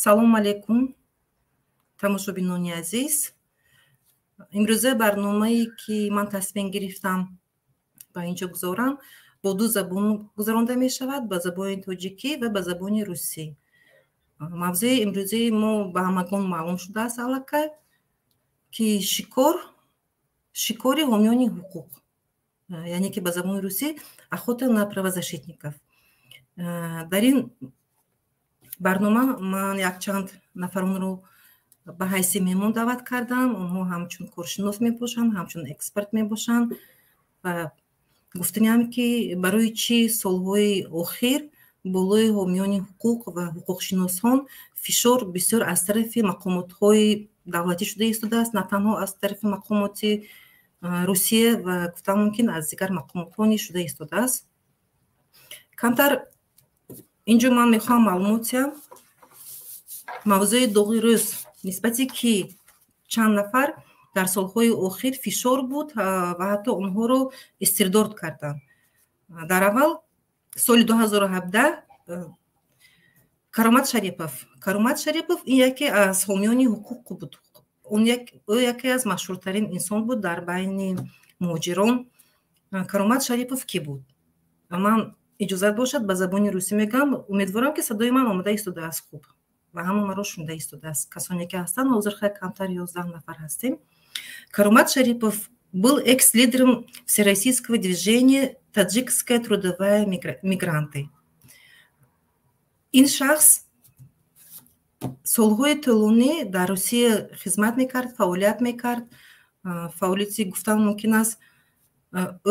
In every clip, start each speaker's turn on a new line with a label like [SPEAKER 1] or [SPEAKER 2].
[SPEAKER 1] салом алейкум тамошобинони азиз. имрӯза барномае ки ман тасмим гирифтам ба инҷо гузорам бо ду забон гузаронда мешавад, ба забони тоҷикӣ ва ба забони русӣ. мавзӯи имрӯзаи мо ба ҳамагон маълум шудааст аллакай ки шикори ҳомиёни ҳуқуқ, яъне ки ба забони русӣ охота на правозащитников. дар ин барнома ман якчанд нафаронро ба ҳайси меҳмон даъват кардам. онҳо ҳамчун коршинос мебошанд, ҳамчун эксперт мебошанд ва гуфтаниам ки барои чӣ солҳои охир болои ҳомиёни ҳуқуқ ва ҳуқуқшиносҳон фишор бисёр аз тарафи мақомотҳои давлатӣ шуда истодааст, на танҳо аз тарафи мақомоти русия ва гуфтам мумкин аз дигар мақомотҳо низ шуда истодааст. камтар инҷо ман мехоҳам маълумот диҳам мавзӯи доғи рӯз нисбати ки чанд нафар дар солҳои охир фишор буд ва ҳатто онҳоро истирдод карданд. дар аввал соли 2017 Каромат Шарипов ин яке аз ҳомиёни ҳуқуқ буд. ӯ яке аз машҳуртарин инсон буд дар байни муҳоҷирон. Каромат Шарипов кӣ буд? Ман иҷозат бошад ба забони русӣ мегӯям. умедворам ки садои ман омада истодааст хуб ва ҳама маро шунда истодааст. касоне ки ҳастанд ҳозир хеле камтар 11 нафар ҳастем. Каромат Шарипов был экс-лидером всероссийского движения «Таджикская трудовая мигранты». ин шахс солҳои тӯлонӣ дар Русия хизмат мекард, фаъолият мекард. фаъолияти гуфтан мумкин аст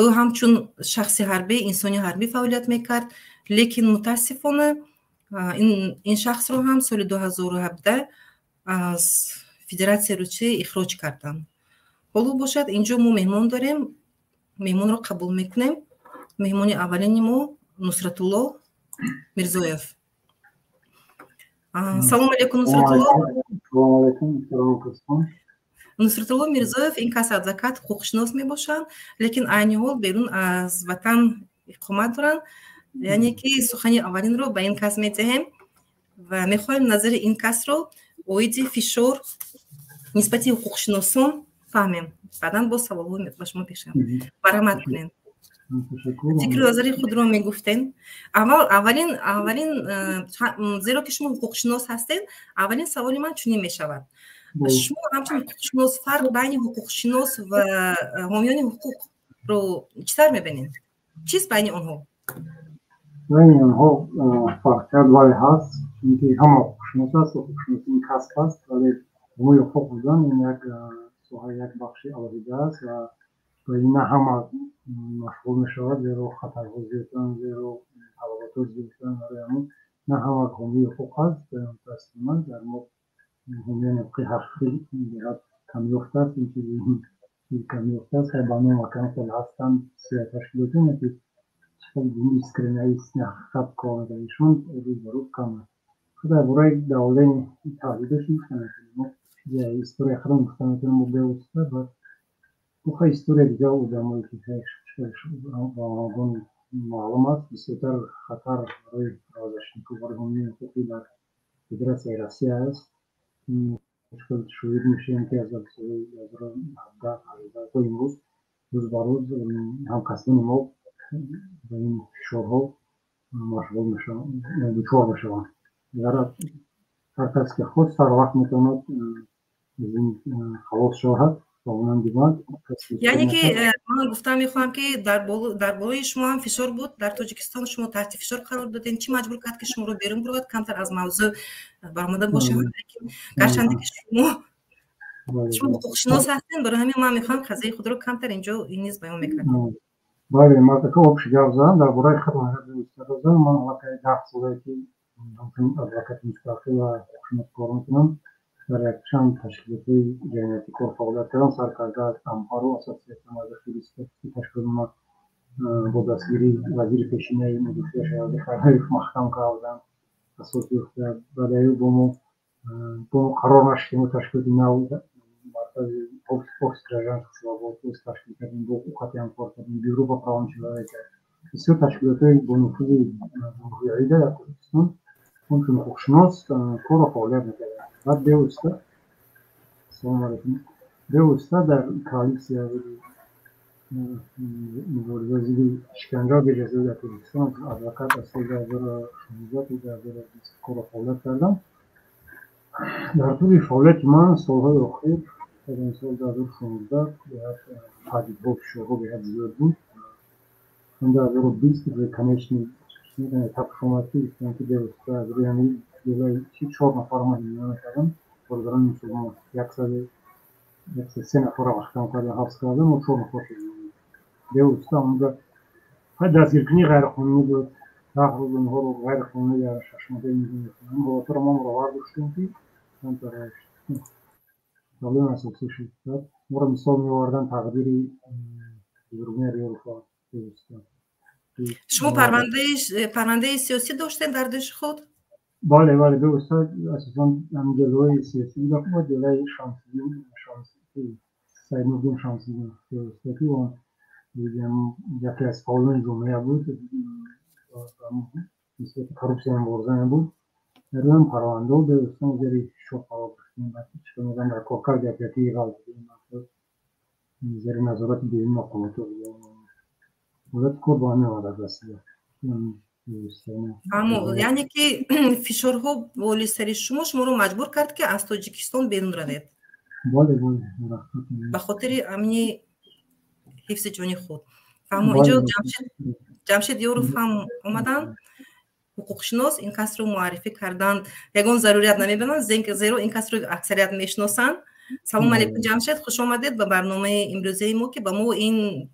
[SPEAKER 1] ӯ ҳамчун шахси ҳарбӣ, инсони ҳарбӣ фаъолият мекард, лекин мутаассифона ин шахсро ҳам соли 2017 аз Федератсияи Русия ихроҷ карданд. ҳоло бошад инҷо мо меҳмон дорем, меҳмонро қабул мекунем. меҳмони аввалини мо Нусратулло Мирзоев. салом алейкум Нусратулло. Нусратулло Мирзоев ин кас адвокат, ҳуқуқшинос мебошанд, лекин айни ҳол берун аз ватан иқомат доранд. яъне ки сухани аввалинро ба ин кас медиҳем ва мехоҳем назари ин касро оиди фишор нисбати ҳуқуқшиносон фаҳмем. баъдан боз саволҳо ба шумо пешам. марҳамат кунед. фикру назари худро мегуфтен. аввалин зеро ки шумо ҳуқуқшинос ҳастед, аввалин саволи ман чунин мешавад. шумо ҳамчун ҳуқуқшинос фарқ байни ҳуқуқшинос ва ҳомиёни ҳуқуқро чӣ сар мебинед? чист байни онҳо?
[SPEAKER 2] байни онҳо фарқият вале ҳаст, чунки ҳама ҳуқуқшинос аст, ҳуқуқшиносӣ ин касб аст, вале ҳамаи ҳуқуқ будан ин як соҳа, як бахши алоҳида аст ва ба ин на ҳама машғул мешавад, зеро хатарҳо зиёдтаранд, зеро талаботҳо зиёдтаранд. на ҳама ҳомии ҳуқуқ аст. мутаассифона дар мо ҳомиёни ҳуқуқи ҳақиқӣ ҷиҳат камёфт аст. ин чизи камёфт аст. ба ном маканҳои ҳастанд ташкилоти ки искреннаи ҳақиқат кор мекунанд. ишон рӯз ба рӯз кам аст. дар бораи даволени таҳдидош мегуфтанд, история худам гуфта метавонам бо бевосита ва бухо история дига одамое ки ба ҳамагон маълум аст. бисёртар хатар барои правозащитников, барои ҳомиёни ҳуқуқӣ дар Федератсияи Россия аст. шоҳид мешавем ки аз соли 2017 то имрӯз рӯз ба рӯз ҳамкасбони мо ба ин фишорҳо машғул мешаванд, дучор мешаванд. ҳар кас ки хост ҳар вақт метавонад аз ин халос шавад.
[SPEAKER 1] яъне ки ман гуфтам мехоҳам ки дар болои шумо ҳам фишор буд. дар Тоҷикистон шумо таҳти фишор қарор додем. чӣ маҷбур кард ки шуморо берун бирояд, камтар аз мавзӯъ баромада бошам? гарчанде ки шумо ҳуқуқшинос ҳастед, барои ҳамин ман мехоҳам қазаи худро камтар инҷо низ баён мекардам.
[SPEAKER 2] бале, ман обши гап задам. дар бораи хатман ман аллакай 10 солае ки адвокати мустақил ва ҳуқуқшинос кор мекунам. дар якчанд ташкилотҳои ҷамъиятӣ кор фаъолият кардам. сар карда амҳаро ассоатсиясияи мазохиристов ташкил бо дастгирии вазири пешинаи мудофиа шаҳрвазир Хараев маҳкам карданд. асоси баъд бо мо қарор нашд ки мо ташкилоти нав маркази офис гражданских свобод ташкил кардем. бо ҳуқуқати ҳам кор кардем. бюро по правам человека. бисёр ташкилотҳои бо нуфузи ҷумҳуриёӣ дар Тоҷикистон اون چون خوششناس کار فعالیت میکرد. بعد به اوستا سلام علیکم به اوستا در کالیسیا مبارزه ضد اشکنجه به جزایر در ترکستان ادوکات از سال 2016 تا 2020 کار فعالیت کردم. در طول فعالیت من سالهای اخیر در سال 2016 پدیدها فشارها بهت زیاد بود. من در 2020 به کنشنی etap şomatı İstanbul'da devletler yani böyle hiç çoğunlukla dinlemeye kadar oradan Müslüman yaklaşık 80 nefere başkan kadar hapis kaldı o çoğunlukla devletler onda hatta zirkini gayrikanuni bu tahılın horo gayrikanuni yarışmaları imkanı bu oturmam var çünkü ben taraf dalın asıl şirketler burada Müslüman oradan takdiri durmaya yarışıyor devletler.
[SPEAKER 1] شما پرونده سیاسی داشتین در دش خود؟
[SPEAKER 2] بله بله به استاد اساساً هم جلوه سیاسی داشتم و جلوه شانسی سعید نوردین شانسی به استادی و یکی از فعالان جمعه بود مثل کروپسی مبارزه بود در اون پرونده و به استاد جری شوق قرار داشتیم چون میگم در کوکر جبهتی ایران زیر نظارت بیرون مقامات ولد قربانی وارد رسیده.
[SPEAKER 1] اما یعنی که فشارها بالا سر شما رو مجبور کرد که از تاجیکستان بیرون روید.
[SPEAKER 2] بله بله.
[SPEAKER 1] به خاطر امنی حفظ جان خود. اما اینجا جمشید یوروف هم اومدن حقوق شناس این کس رو معرفی کردن. یگان ضروریت نمیبینن زیرا این کس رو اکثریت میشناسن. سلام علیکم جمشید خوش آمدید به برنامه امروزه ما که با ما این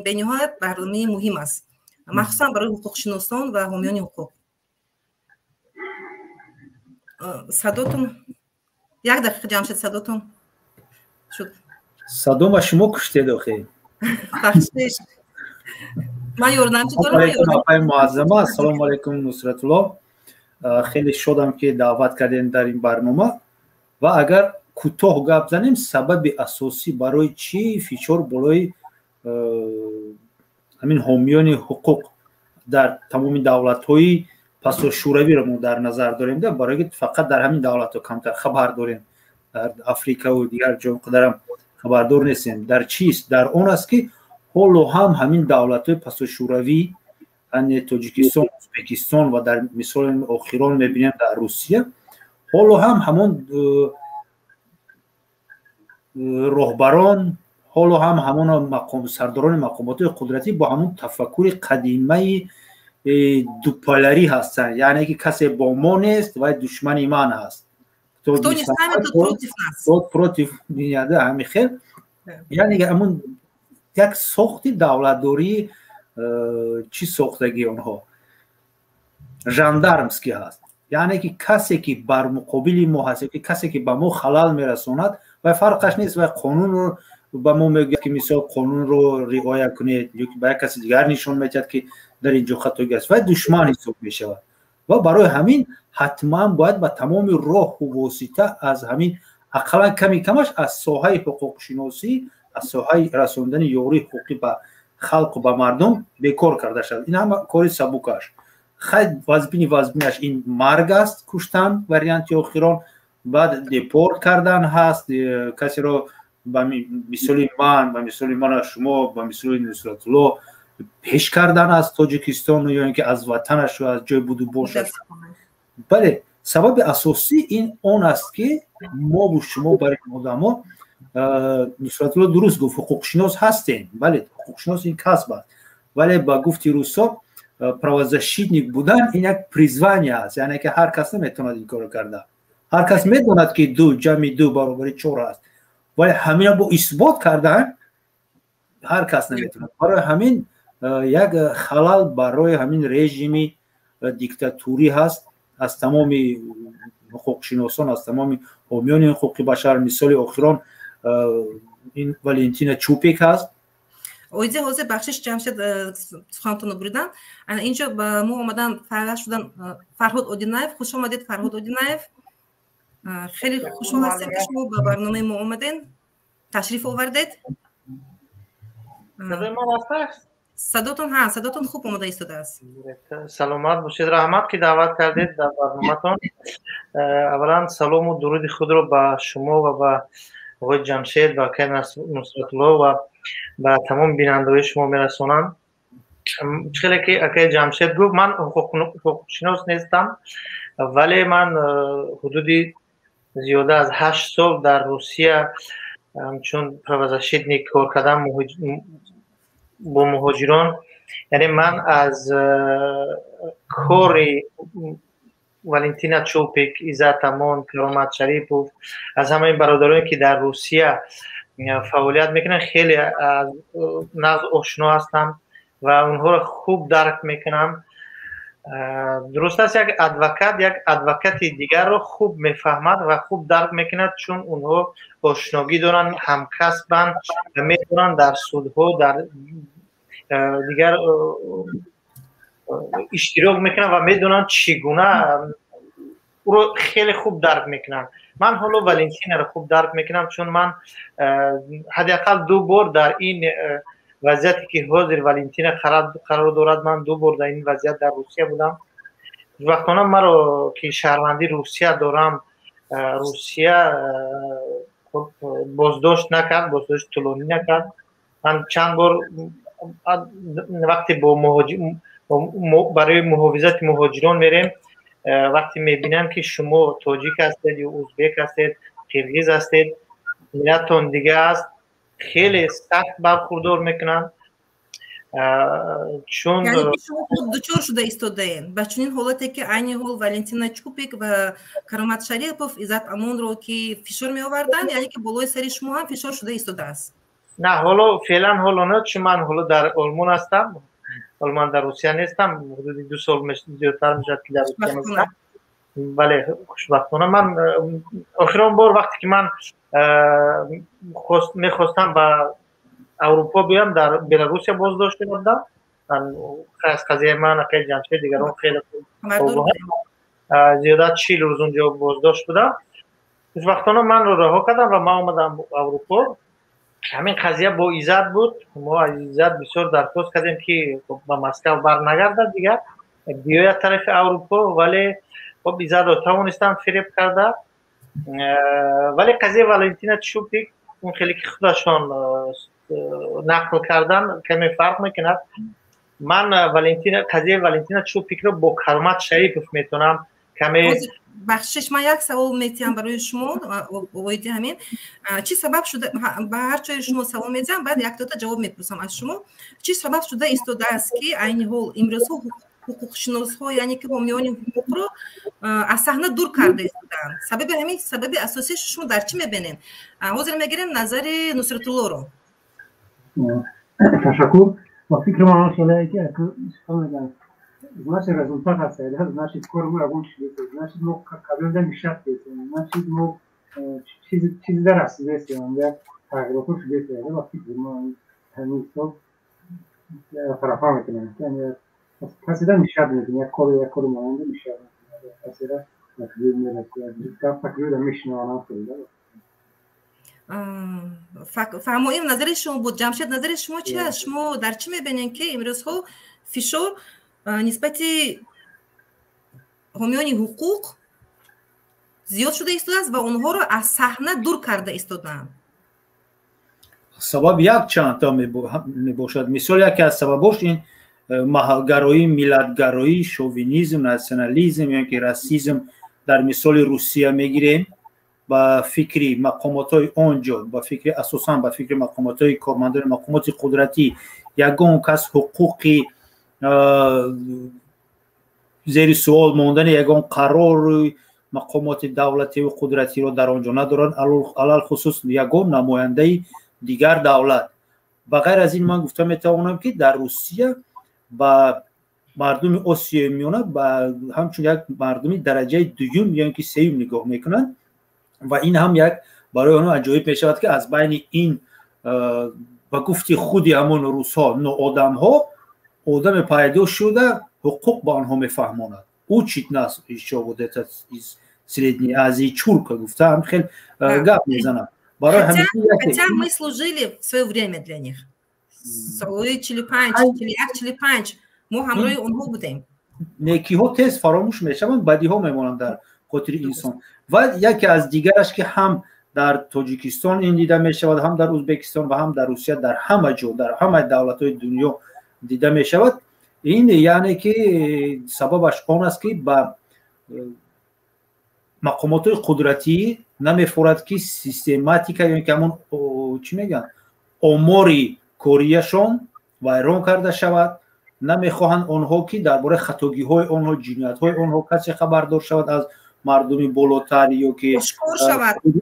[SPEAKER 1] به نهایت برنامه مهم است مخصوصا برای حقوق شناسان و حامیان حقوق. صداتون یک دقیقه جمشید صداتون شد.
[SPEAKER 3] صدام شما کشته داخل
[SPEAKER 1] بخشش من یوردمچی دارم.
[SPEAKER 3] معظمه سلام علیکم نصرت الله خیلی شدم که دعوت کردین در این برنامه و اگر کوتاه گپ زنیم سبب اساسی برای چی فشار بالای همین حامیان حقوق در تمام دولت‌های پسا شوروی رو ما در نظر داریم برای اینکه فقط در همین دولت‌ها کمتر خبر داریم در آفریقا و دیگر جای قدرم خبردار نیستیم در چیست در اون است که حالا همین دولت‌های پسا شوروی یعنی تاجیکستان ازبکستان و در مثال اخیران می‌بینیم در روسیه حالا همون راهبران حالا همون سرداران مقامات قدرتی با همون تفکر قدیمی دوپالری هستن یعنی که کسی با ما نیست و دشمن من هست
[SPEAKER 1] تو
[SPEAKER 3] پروتیف میاده همین خیر یعنی همون یک ساخت دولتداری چی ساختگی اونها ژاندارمسکی هست یعنی که کسی که بر مقابل ما هست که کسی که به ما خلل میرسوند و فرقش نیست و قانون رو به ما میگه که مثلا قانون رو رعایت کنید یا که به کسی دیگر نشون میدهد که در اینجا خطایی است و دشمن حساب میشود و برای همین حتما باید با تمام راه و واسطه از همین اقلا کمش از ساحه حقوق شناسی از ساحه رساندن یاری حقوقی به خلق و به مردم بیکار کرده شد. این هم کاری سبکش خیلی وزبینش این مرگ است کشتن وریانت اخیران بعد دیپورت کردن هست کسی رو به مثال من شما به مثال نصرت الله پیش کردن از تاجیکستان یا اینکه از وطنش و از جای بودو باشد. بله سبب اساسی این اون است که ما و شما برای آدما نصرت الله درست گفت حقوق شناس هستیم بله حقوق شناس این کسب است ولی با گفتی روسا правозащитник بودن این یک پریزوانی است یعنی که هر کس نمیتونه این کارو کرده هر کس میدوند که دو جمع دو برابر 4 است ولی همین با اثبات کردن هر کس نمیتونه برای همین یک خلل برای همین رژیم دیکتاتوری هست از تمام حقوق شناسان از تمام حامیان حقوق بشر مثال اخیران این والنتینا چوپیک هست
[SPEAKER 1] اویزه حوزه بخشش جمشید سخنتون رو بریدن اینجا با ما آمدن فرق شدن فرهاد اودینایف خوش آمدید فرهاد اودینایف خیلی خوشحال هستیم که شما با برنامه ما آمدین تشریف آوردید صداتون خوب اومده ایستاده است.
[SPEAKER 4] سلامت باشید. رحمت که دعوت کردید در برنامه‌تون. اولا سلام و درود خود رو به شما و به آقای جمشید و آقای نصرت الله و به تمام بیننده‌های شما میرسونم. چیزی که آقای جمشید گفت، من حقوقشناس نیستم، ولی من حدودی زیاده از 8 سال در روسیه چون правозащитник کار کردم با مهاجران. یعنی من از کار والنتینا چوپیک، عزت امان، کرامت شریپوف، از همه این برادرانی که در روسیه فعالیت میکنن خیلی از نزد آشنا هستم و اونها رو خوب درک میکنم. درست است یک ادوکات دیگر رو خوب میفهمد و خوب درک میکند، چون اونها آشنایی دارن، همکسبن و میتونن در سودها در دیگر اشتراک میکنن و میدونن چگونه او رو خیلی خوب درک میکنن. من حالا والنتینا رو خوب درک میکنم، چون من حداقل 2 بار در این وضعیتی که حاضر والنتینا قرار دارد، من 2 بار در این وضعیت در روسیه بودم. وقتانا من رو که شهروندی روسیه دارم، روسیه بازداشت نکرد، بازداشت طولانی نکرد. من چند بار وقتی برای محافظت مهاجران میریم، وقتی میبینن که شما تاجیک هستید یا ازبک هستید، قرقیز هستید، ملتتون دیگه است، خیلی سخت برخوردار میکنن. چون
[SPEAKER 1] یعنی شما خود دچار شده ایستادین با چنین حالتی که عین حال والنتینا چوپیک و کرامت شریپوف، عزت امان رو که فشار می آوردن، یعنی که بالای سر شما هم فشار شده ایستاده است؟
[SPEAKER 4] نه، حالا فعلا حالا نه، چون من حالا در آلمان هستم، آلمان در روسیه نیستم. حدود 2 سال زیادتر میشه که در روسیه نیستم. بله، خوشبختانه من آخرین بار وقتی که من میخواستم به اروپا بیام، در بلاروسیا بازداشت شدم. از قضیه من اقای جمشید دیگران خیلی زیاده 40 روز اونجا بازداشت بودم. خوشبختانه من رو رها کردم و من آمدم اروپا. همین قضیه با عزت بود. ما از عزت بسیار درخواست کردیم که به مسکو برنگردد دیگر، بیاید طرف اروپا، ولی خب عزت رو توانستم فریب کرده. ولی قضیه والنتینا چوپیک اون خیلی که خودشان نقل کردن کمی فرق میکند. من قضیه والنتینا چوپیک رو با کرامت شریپوف میتونم کمی
[SPEAKER 1] بخشش. من یک سوال میتونم برای شما اوید همین چی سبب شده؟ به هر چیز شما سوال میذارم، بعد یک تا جواب میپرسم از شما. چی سبب شده ایستاده است که عین حال امروز حقوقشناس ها، یعنی که حامیان حقوق رو از صحنه دور کرده ایستادن؟ سبب همین، سبب اساسی شما در چی میبینین؟ حاضر میگیریم نظر نصرت الله رو.
[SPEAKER 2] تشکر. با فکر من شده که значит результат هست، значит کار ما اون شده، значит ما قبل از میشد بزنیم، значит ما چیزی در اصل بسیارم یا تغییراتش بسیاره. با فکر ما همین تو طرفا میکنیم که کسی در میشد میکنیم، یک کار مانده میشد کسی را تقریب میرسید، تقریب میشنوانم کنید.
[SPEAKER 1] فهمویم نظر شما بود. جمشید نظر شما چی است؟ شما در چی میبینین که امروز ها فشار نسبت حامیان حقوق زیاد شده ایستاده است و اونها رو از صحنه دور کرده ایستادن؟
[SPEAKER 3] سبب یک چند تا میباشد. مثال یکی از سبباش این محلگرایی، ملتگرایی، شووینیزم، ناسیونالیسم یا که راسیسم در مثال روسیه میگیریم. با فکری مقامات های آنجا، با فکر اساساً با فکر مقامات های کارمندان مقامات قدرتی، یگان کس حقوقی زیر سوال ماندن یگان قرار مقامات دولتی و قدرتی رو در آنجا ندارن، علل خصوص یگان نماینده دیگر دولت. بغیر از این من گفتم میتوانم که در روسیه با مردم آسیای میانه با همچون یک مردمی درجه دوم یا اینکه سوم نگاه میکنن و این هم یک برای آنها عجایب می شود که از بین این با گفتی خودی همون روس ها نوآدم ها آدم پیدا شده حقوق با آنها میفهماند. Учить нас еще вот этот из Средней Азии чурка, гуфта,
[SPEAKER 1] хотя мы служили в свое время для них. سالهای 45 41 45 ما همراه اونها بودیم.
[SPEAKER 3] نیکی ها تیز فراموش میشوند، بدی ها میمانند در خاطر انسان. و یکی از دیگرش که هم در تاجیکستان این دیده میشود، هم در ازبکستان و هم در روسیه، در همه جا در همه دولت های دنیا دیده میشود. این یعنی که سببش آن است که با مقامات قدرتی نمیفورد که سیستماتیک یعنی که همون چی میگن آماری کاریشان ویران کرده شود. نمیخواهند آنها که درباره خطاگی های آنها، جنایت های آنها کسی خبردار شود از مردمی بالاتر یا که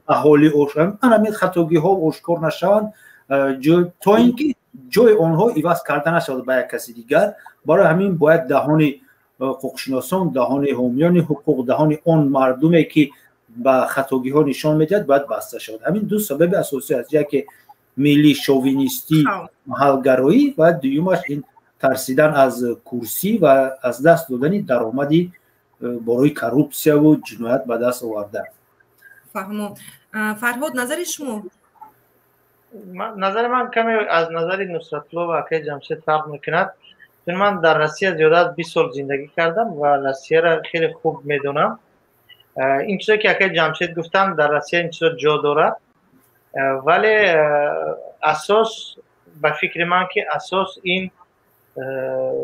[SPEAKER 3] اهالی آشکار. همین خطاگی ها آشکار نشوند تا اینکه جای آنها عوض کرده نشود به یک کسی دیگر. برای همین باید دهان حقوقشناسان، دهان حامیان حقوق، دهان آن مردمی که به خطاگی ها نشان میدهد باید بسته شود. همین دو سبب اساسی است، یکی ملی شووینیستی محلگرایی و دومش این ترسیدن از کرسی و از دست دادن درآمدی برای کروپسیا و جنایت به دست آوردن.
[SPEAKER 1] فهمم. فرهاد نظر شما؟
[SPEAKER 4] نظر من کمی از نظر نصرت‌الله و آقای جمشید فرق میکند، چون من در روسیه زیاده از 20 سال زندگی کردم و روسیه را خیلی خوب میدونم. این چیزی که آقای جمشید گفتن در روسیه این چیزا جا دارد، ولی اساس به فکر من که اساس این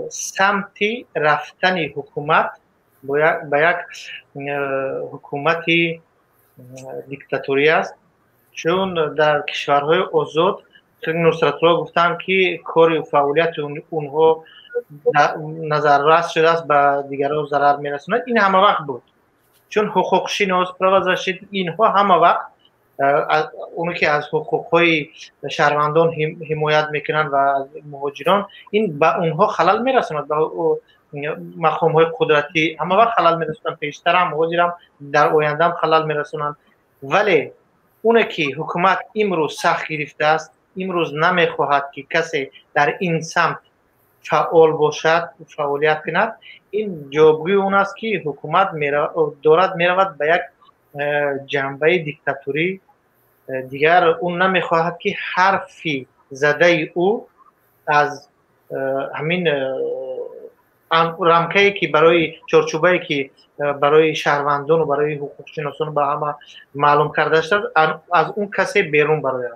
[SPEAKER 4] سمتی رفتن حکومت به یک حکومتی دیکتاتوری است. چون در کشورهای آزاد نصرت‌الله گفتن که کار و فعالیت اونها نظررس شده است به دیگران ضرر میرساند. این همه وقت بود، چون حقوق شناس پروازشید اینها همه وقت اونو که از حقوقهای شهروندان حمایت میکنن و از مهاجران، این به اونها خلل میرساند، به مقامهای قدرتی همه وقت خلل میرساند، پیشتر هم مهاجرم در آینده هم خلل میرساند. ولی اونه که حکومت امروز سخت گرفته است، امروز نمیخواهد که کسی در این سمت فعال باشد، فعالیت کند، این جوابگوی اون است که حکومت دارد میرود به یک جنبه دیکتاتوری. دیگر اون نمیخواهد که حرفی زده او از همین رمکه‌ای که برای چارچوبه‌ای که برای شهروندان و برای حقوق شناسان به همه معلوم کرده شد از اون کسی بیرون برآید.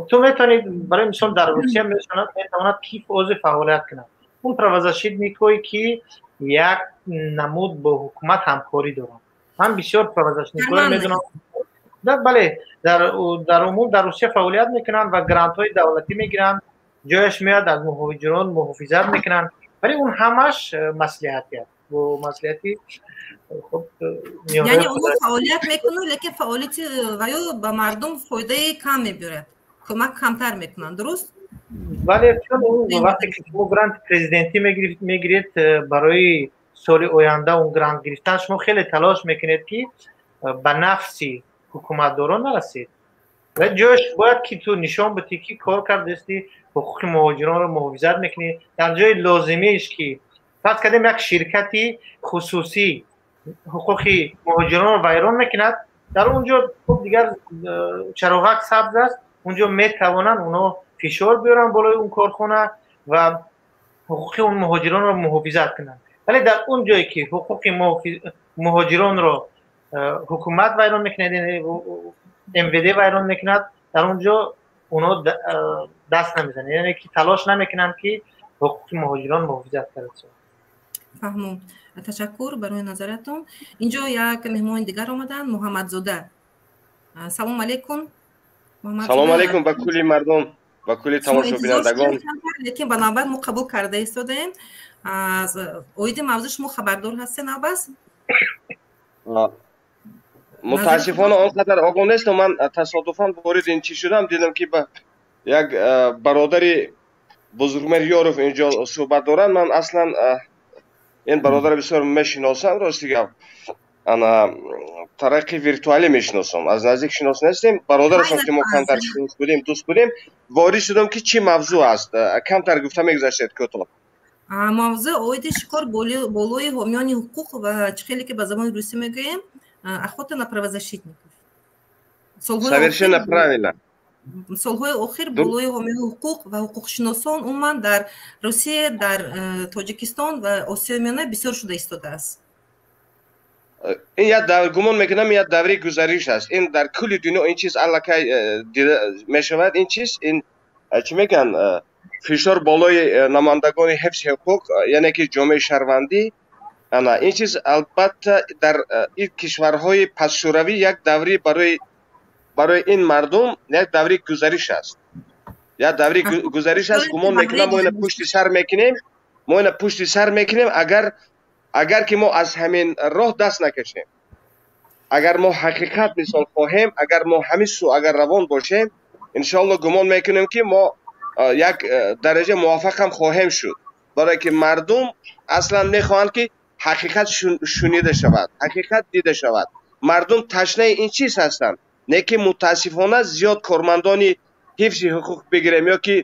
[SPEAKER 4] تو میتونید برای مثال در روسیه میتواند کیف عضو فعالیت کنند، اون پروازشید میگوید که یک نمود با حکومت همکاری دارم. من بسیار پروازشیدهای میدونم، بله در عموم در روسیه فعالیت میکنن و گرانت های دولتی میگیرن، جایش میاد از مهاجران محافظت میکنن، ولی اون همش مصلحتی است و مصلحتی خب
[SPEAKER 1] یعنی اون فعالیت میکنه لیکن فعالیت غیا به مردم فایده کم میبره، کمک کمتر میکنن، درست؟
[SPEAKER 4] ولی چون وقتی که شما گرانت پرزیدنتی میگیرید برای سال آینده اون گرانت گرفتن شما خیلی تلاش میکنید که به نفسی حکومتداران نرسید و جاش باید که تو نشان بدی که کار کردستی، حقوق مهاجران رو محافظت میکنی. در جای لازمیش که فرض کردیم یک شرکتی خصوصی حقوق مهاجران رو ویران میکند، در اونجا خب دیگر چراغک سبز است، اونجا میتوانن اونا فشار بیارن بالای اون کارخانه و حقوق اون مهاجران رو محافظت کنن. ولی در اون جایی که حقوق مهاجران رو حکومت ویران میکند، MVD ویران میکند، در اونجا اونا دست نمیزنن، یعنی که تلاش نمیکنن که حقوق مهاجران محافظت کرده شود.
[SPEAKER 1] فهمم. تشکر برای نظرتون. اینجا یک مهمان دیگر آمدن، محمد زاده. سلام علیکم.
[SPEAKER 5] سلام علیکم به کلی مردم، به کلی تماشا بینندگان.
[SPEAKER 1] لیکن بنابر ما قبول کرده ایستادیم. از اوید موضوع شما خبردار هستین عباس؟
[SPEAKER 5] متاسفانه آنقدر آگاه نیستم. من تصادفاً وارد این چی شدم، دیدم که به یک برادری بزرگمیریاروف اینجا صحبت دارن. من اصلا این برادر بسیار میشناسم، راستی گپ انا طریق ویرتوالی میشناسم، از نزدیک شناس نیستیم. برادرشون که ما کمتر شناس بودیم، دوست بودیم. وارد شدم که چی موضوع است، کمتر گفتم میگذاشتید کوتاه.
[SPEAKER 1] موضوع اوید شکار بالای حامیان حقوق و خیلی که به زبان روسی میگیم охота на правозащитников.
[SPEAKER 5] Совершенно правильно.
[SPEAKER 1] солҳои охир болои ҳомилаи ҳуқуқ ва ҳуқуқшиносон умуман дар Русия, дар Тоҷикистон ва Осиёи Миёна бисёр шуда истодааст.
[SPEAKER 5] این یک دور گمان میکنم یک دوره گذریش است. این در کل دنیا این چیز allakay دیده میشود. این چیز این چی میگن فشار بالای نمایندگان حفظ حقوق یعنی که جامعه شهروندی این چیز البته در این کشورهای پس‌شوروی یک دوره برای این مردم یک دوره گذریش است. یک دوره گذریش است. گمان میکنم ما اینو پشت سر میکنیم اگر که ما از همین راه دست نکشیم، اگر ما حقیقت مثال خواهیم، اگر ما همین سو اگر روان باشیم، انشالله گمان میکنیم که ما یک درجه موفق هم خواهیم شد. برای که مردم اصلا میخواهند که حقیقت شنیده شود، حقیقت دیده شود. مردم تشنه این چیز هستند، نه که متاسفانه زیاد کارمندانی حفظ حقوق بگیریم یا که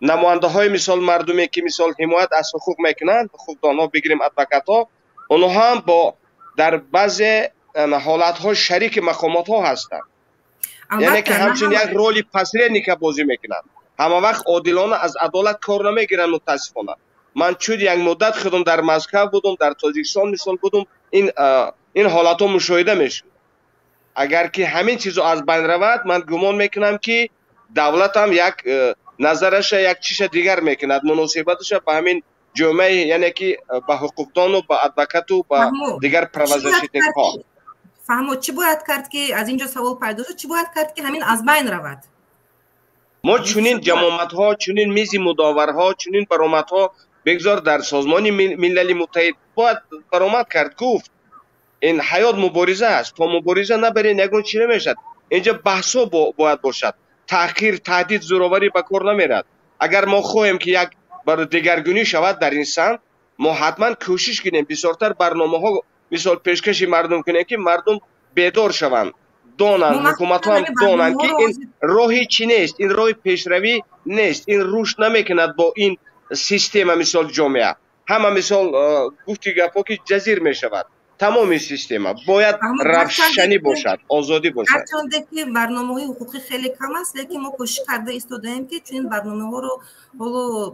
[SPEAKER 5] نماینده های مثال مردمی که مثال حمایت از حقوق میکنند، حقوقدان ها بگیریم، ادوکات ها، اونها هم با در بعضی حالت ها شریک مقامات ها هستند. یعنی که همچنین یک رولی پسری که بازی میکنند. همه وقت عادلانه از عدالت کار نمیگیرند متاسفانه. من چود یک مدت خودم در مسکو بودم، در تاجیکستان مثال بودم، این حالت ها مشاهده میشد. اگر که همین چیزو از بین رود، من گمان میکنم که دولت هم یک نظرش یک چیز دیگر میکند، مناسبتش به همین جامعه یعنی که به حقوقدان و به ادوکات و به دیگر پروازشیتنگ ها.
[SPEAKER 1] فهمو چی باید کرد که از اینجا سوال پیدا شد، چی باید کرد که همین از بین رود؟
[SPEAKER 5] ما چنین جماعت ها، چنین میز مداور ها، چنین برآمد ها بگذار در سازمان ملل متحد باید برآمد کرد، گفت این حیات مبارزه است، تا مبارزه نبری نگون چی نمیشد. اینجا بحثا باید باشد، تحقیر، تهدید، زوراوری به کار نمیرد. اگر ما خواهیم که یک بر دگرگونی شود در این سمت، ما حتما کوشش کنیم بسیارتر برنامه ها مثال پیشکش مردم کنیم که مردم بیدار شوند، دانند، حکومت ها هم دانند که این راهی چی نیست، این راه پیشروی نیست، این رشد نمیکند با این سیستم مثال جامعه. همه مثال گفتی گپا که جزیر میشود. تمام سیستم باید روشنی باشد، آزادی باشد.
[SPEAKER 1] هرچند که برنامه‌های حقوقی خیلی کم است، لیکن ما کوشش کرده ایستادیم که چون این برنامه‌ها رو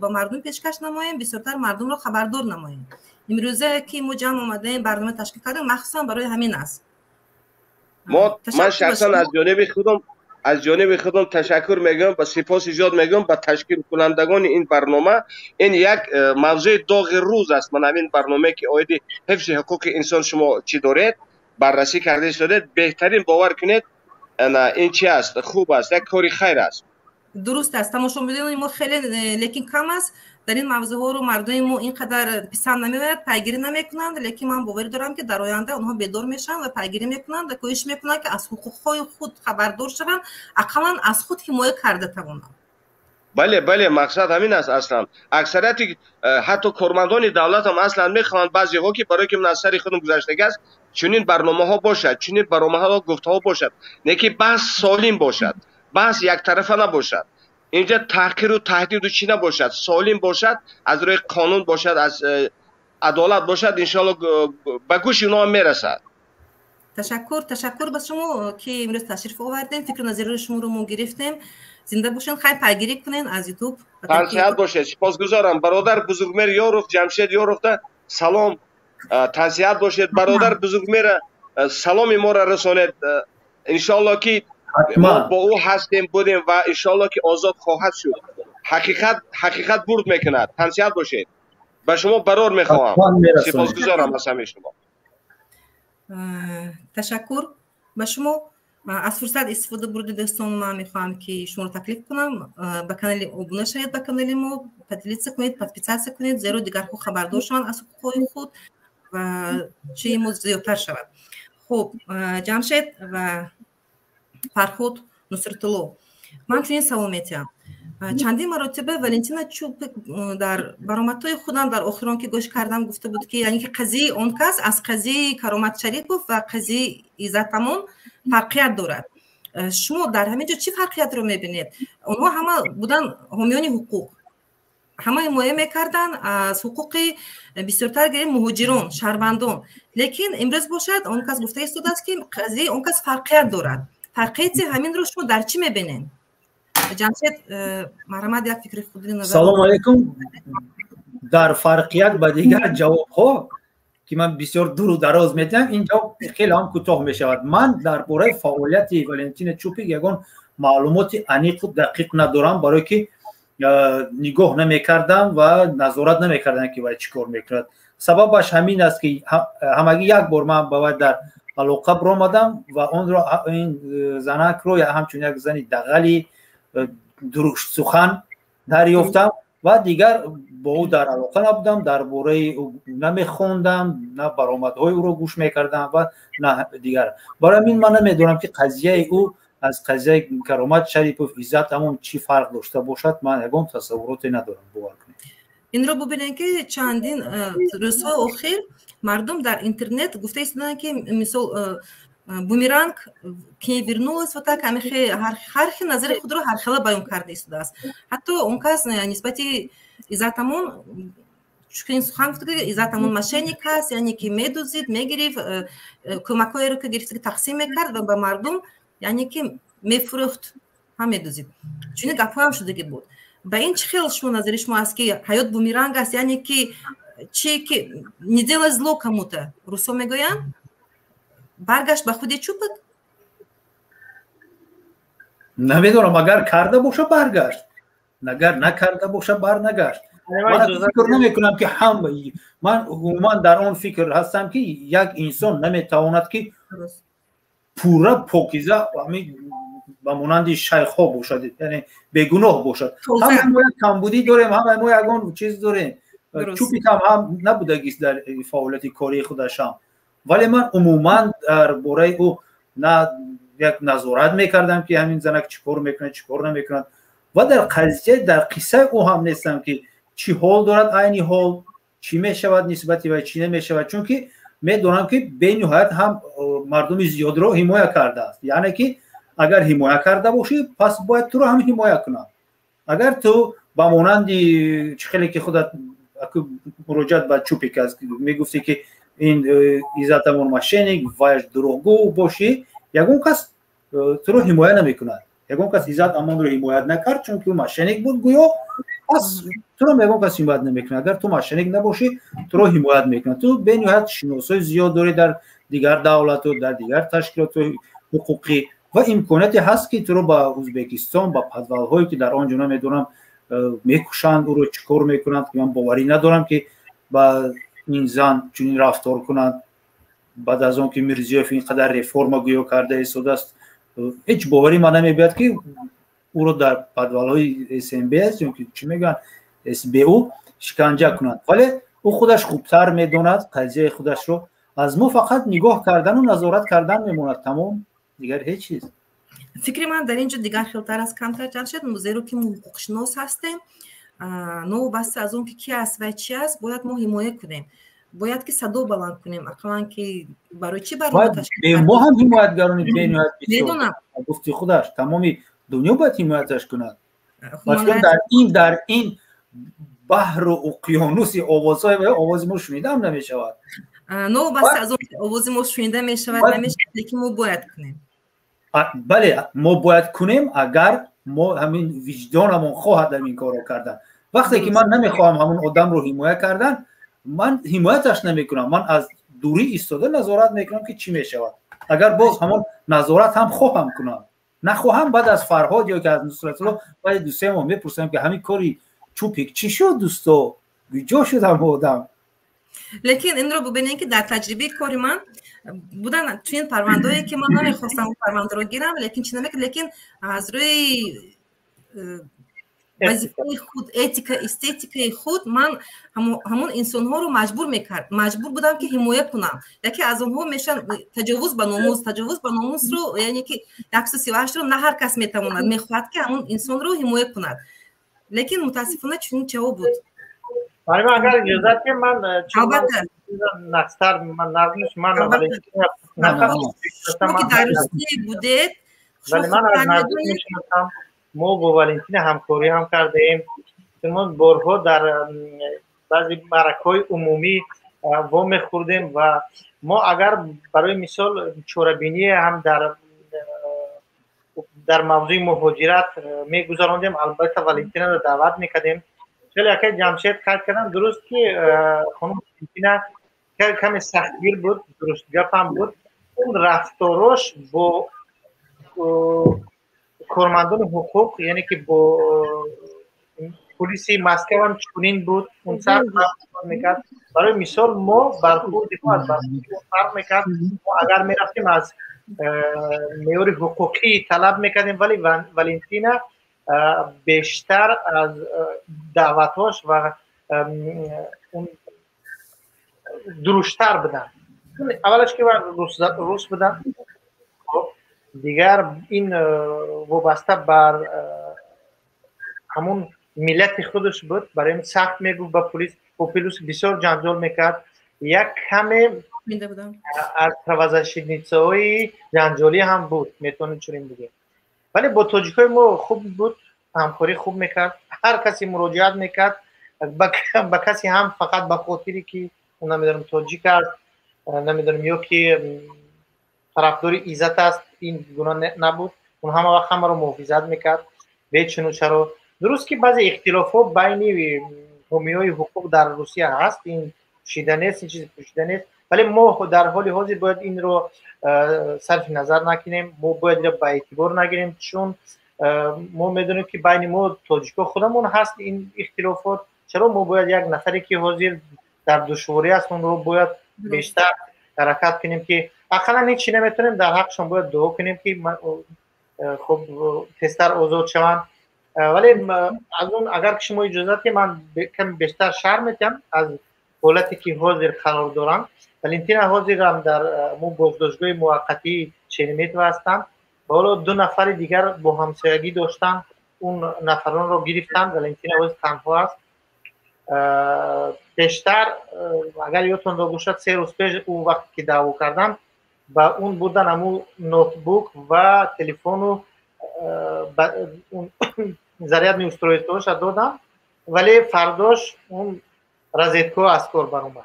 [SPEAKER 1] با مردم پیشکش نماییم، بسیارتر مردم رو خبردار نماییم. امروزه که ما جمع اومدیم برنامه تشکیل کردیم مخصوصا برای همین است.
[SPEAKER 5] من شخصا از جانب خودم تشکر میگم و سپاس زیاد میگم به تشکیل کنندگان این برنامه. این یک موضوع داغ روز است. من همین برنامه که آید حفظ حقوق انسان شما چی دارید بررسی کرده شدید، بهترین باور کنید این چی است، خوب است، یک کاری خیر است.
[SPEAKER 1] درست است. تماشا می‌بینید ما خیلی لیکن کم است در این موضوع ها رو مردم ما اینقدر پسند نمی‌آید، پیگیری نمی‌کنند، لیکن من باور دارم که در آینده اونها بیدار میشن و پیگیری می‌کنند و کوشش می‌کنند که از حقوق‌های خود خبردار شوند، اقلاً از خود حمایت کرده توانند.
[SPEAKER 5] بله مقصد همین است. اصلا اکثریت حتی کارمندان دولت هم اصلا میخوان بعضی ها که برای که من از سر خودم گذشته است چنین برنامه ها باشد، چنین برنامه ها گفته ها باشد، نه که بحث سالم باشد، بحث یک طرفه نباشد، اینجا تحقیر و تهدید و چی نباشد، سالم باشد، از روی قانون باشد، از عدالت باشد، انشالله به گوش اونا میرسد.
[SPEAKER 1] تشکر به شما که امروز تشریف آوردین، فکر نظر شما رو ما گرفتیم. زنده باشین، خیلی پیگیری کنین از یوتیوب.
[SPEAKER 5] تنصیحت باشه. سپاسگزارم برادر بزرگمیر یاروف، جمشید یاروف ده سلام، تنصیحت باشید. برادر بزرگمیر سلام ما را رسانید. انشالله که ما با او هستیم بودیم و انشالله که آزاد خواهد شد. حقیقت برد میکند. تنصیحت باشید. به شما برار میخواهم. سپاسگزارم از همه شما.
[SPEAKER 1] تشکر به شما. از فرصت استفاده بردید دوستان، من میخوام که شما رو تکلیف کنم به کانال ابونه شید، به کانال ما پتلیت کنید، پادپیساس کنید، زیرا دیگر خود خبردار شوند از حقوق خود و چه مو زیادتر شود. خب جمشید و فرخود نصرتالله، من چنین سوال میتونم. چندین مرتبه ولنتینا چوب در برآمدهای خودم در آخران که گوش کردم گفته بود که یعنی که قضیه اون کس از قضیه کرامت شریف و قضیه عزتمون فرقیت دارد. شما در همین جا چی فرقیت رو میبینید؟ اونها همه بودن حامیان حقوق، همه حمایه میکردن از حقوق بسیارتر گریم مهاجران، شهروندان، لیکن امروز باشد اون کس گفته ایستاده است که قضیه اون کس فرقیت دارد. فرقیت همین رو شما در چی میبینید؟ جمشید مرحمت یک فکر خودی نظر
[SPEAKER 3] سلام علیکم. در فرقیت با دیگر جواب ها که من بسیار دور و دراز میتونم این جواب خیلی هم کوتاه می شود. من درباره فعالیت ولنتین چوپیک یگان معلومات عمیق و دقیق ندارم، برای که نگاه نمیکردم و نظارت نمیکردم که باید چیکار میکرد. سببش همین است که همگی یک بار من باید در علاقه برآمدم و اون رو این زنک رو یا همچون یک زنی دغلی درشت سخن دریافتم و دیگر با او در علاقه نبودم، درباره او نمیخوندم، نه برآمدهای او رو گوش میکردم و نه دیگر. برای این من نمیدونم که قضیه او از قضیه کرامت شریف و عزت همون چی فرق داشته باشد. من یگان تصوراتی ندارم. باور کنید
[SPEAKER 1] این رو ببینید که چندین روزها اخیر مردم در اینترنت گفته ایستادن که مثلا بومیرانگ که вернулась و так هر نظر خود رو هر خلا بیان کرده ایستاده است. حتی اون کس نسبت عزتمون چون سخن گفته که عزتمون مشینیک هست، یعنی که میدوزید میگرفت کمکایی رو که گرفت که تقسیم میکرد و به مردم یعنی که میفروخت هم میدوزید. چون گپ هم شده که بود. به این چه خیلی شما نظر شما است که حیات بومیرانگ است، یعنی که چی که не делай зло кому-то روسو میگویند برگشت به خود چوپک؟
[SPEAKER 3] نمیدونم، اگر کرده باشه برگشت، اگر نکرده باشه برنگشت. من فکر نمیکنم که من عموما در آن فکر هستم که یک انسان نمیتواند که پورا پاکیزه و مانند شیخ ها باشد، یعنی بیگناه باشد. همه ما یک کمبودی داریم، همه ما یگان چیز داریم. چوپیک هم نبوده گیست در فعالیت کاری خودش هم، ولی من عموما درباره او نه یک نظارت میکردم که همین زنک چیکار میکنه چیکار نمیکنه و در قصه او هم نیستم که چی حال دارد، عینی حال چی میشود نسبتی و چی نمیشود، چون که میدونم که به نهایت هم مردم زیاد رو حمایت کرده است. یعنی که اگر حمایت کرده باشی پس باید تو رو هم حمایت کنه. اگر تو با مانند خیلی که خودت مراجعت به چوپیک است میگفتی که این عزتمون مشینیک و دروغگو باشی، یگون کس تو رو حمایت نمیکنه. یگون کس عزت امان رو حمایت نکرد چون که مشینیک بود گویا، پس تو رو یگون کس حمایت نمیکنه. اگر تو مشینیک نباشی تو رو حمایت میکنه. تو به نهایت شناسای زیاد داری در دیگر دولت و در دیگر تشکیلات حقوقی و امکاناتی هست که تو رو با ازبکستان با پدوال‌هایی که در آنجا نمیدونم میکشند او رو چیکار میکنند که من باوری ندارم که با این زن چنین رفتار کنند. بعد از اون که میرزیوف اینقدر رفرم گویا کرده ایستاده است، هیچ باوری من نمیاد که او رو در پدوال‌های SMBS چون که چی میگن SBU شکنجه کنند. ولی او خودش خوبتر میدوند قضیه خودش رو. از ما فقط نگاه کردن و نظارت کردن میموند، تمام، دیگر هیچ چیز.
[SPEAKER 1] فکر من در اینجا دیگر خیلتر از کمتر جمشید موزه که ما حقوق شناس هستیم، نو بس از اون که کی است و چی است باید ما حمایت کنیم، باید که صدا بلند کنیم. اقلا که برای چی برای
[SPEAKER 3] ما هم حمایتگرانی بینید
[SPEAKER 1] میدونم
[SPEAKER 3] گفتی خودش تمامی دنیا باید حمایتش کند. مثلا در این بحر و اقیانوس آواز ما شنیده هم نمیشود.
[SPEAKER 1] نو بس از اون آواز ما شنیده میشود نمیشود، لیکن ما باید کنیم.
[SPEAKER 3] بله ما باید کنیم اگر ما همین وجدانمون خواهد در این کارو کردن. وقتی که من نمیخوام همون آدم رو حمایت کردن، من حمایتش نمیکنم، من از دوری ایستاده نظارت میکنم که چی میشود. اگر باز همون نظارت هم خواهم کنم، نخواهم بعد از فرهاد یا که از نصرت الله بعد دو سه ماه میپرسم که همین کاری چوپیک چی شد دوستو، گوجا شدم آدم.
[SPEAKER 1] لیکن این رو ببینید که در تجربه کاری من بودن تو این پرونده‌ای که من نمیخواستم اون پرونده رو گیرم، لیکن چی نمیگه، لیکن از روی وظیفه خود، اتیکا استیتیکای خود من همون انسان ها رو مجبور بودم که حمایت کنم. یکی از اونها میشن تجاوز به ناموس رو، یعنی که 138 رو نه هر کس میتواند میخواد که همون انسان رو حمایت کند، لیکن متاسفانه چنین جواب بود.
[SPEAKER 4] ولی اگر اجازه که من نقصر من نظمش من
[SPEAKER 1] شما که در روسیه بودید
[SPEAKER 4] ولی من از نظر میشناسم ما با ولنتین همکاری هم کردیم. ما بارها در بعضی مرکه‌های عمومی وام می‌خوردیم و ما اگر برای مثال چوره‌بینی هم در در موضوع مهاجرت میگذراندیم. البته والنتینا رو دعوت میکردیم. خیلی که جمشید خط کردن درست که خانم والنتینا کمی سختگیر بود، درست گپ هم بود. اون رفتارش با کارمندان حقوق یعنی که با پلیس مسکو هم چنین بود، اون سخت میکرد. برای مثال ما برخورد ما از فرق میکرد. ما اگر میرفتیم از میور حقوقی طلب میکردیم ولی والنتینا بیشتر از دعوتاش و اون درشتر بدن. اولش که روس بدن، دیگر این وابسته بر همون ملت خودش بود. برای این سخت میگفت با پلیس بسیار جنجال میکرد. یک کمی از پروازشنیچه‌های جنجالی هم بود، میتونیم چنین بگیم. ولی با تاجیکای ما خوب بود، همکاری خوب میکرد. هر کسی مراجعت میکرد با کسی هم فقط به خاطری که اون نمیدونم تاجیک است، نمیدونم یا که طرفدار عزت است، این گناه نبود. اون همه وقت همه رو محافظت میکرد. به چنو چرا درست که بعضی اختلافات بین حامیای حقوق در روسیه هست، این پوشیده نیست، این چیز پوشیده نیست. ولی ما در حال حاضر باید این رو صرف نظر نکنیم، ما باید رو به اعتبار نگیریم، چون ما میدونیم که بین ما تاجیکا خودمون هست این اختلافات. چرا ما باید یک نفری که حاضر در دشواری است اون رو باید بیشتر حرکت کنیم که اقلا هیچی نمیتونیم در حقشون باید دعا کنیم که خب تستر آزاد شوند. ولی از اون اگر که شما اجازه من کم بیشتر شرم میتم از حالتی که حاضر قرار دارم. والنتینا حاضر هم در بازداشتگاه موقتی شیرمیتو هستن. حالا 2 نفر دیگر با همسایگی داشتن، اون نفران رو گرفتن. والنتینا حاضر تنها است. بیشتر اگر یادتون باشه 3 روز پیش اون وقت که دعوا کردم با اون بودن همون نوتبوک و تلفن و اون ضریت نیوسترویستوش دادم. ولی فرداش اون رازیتکو از کار برآمد.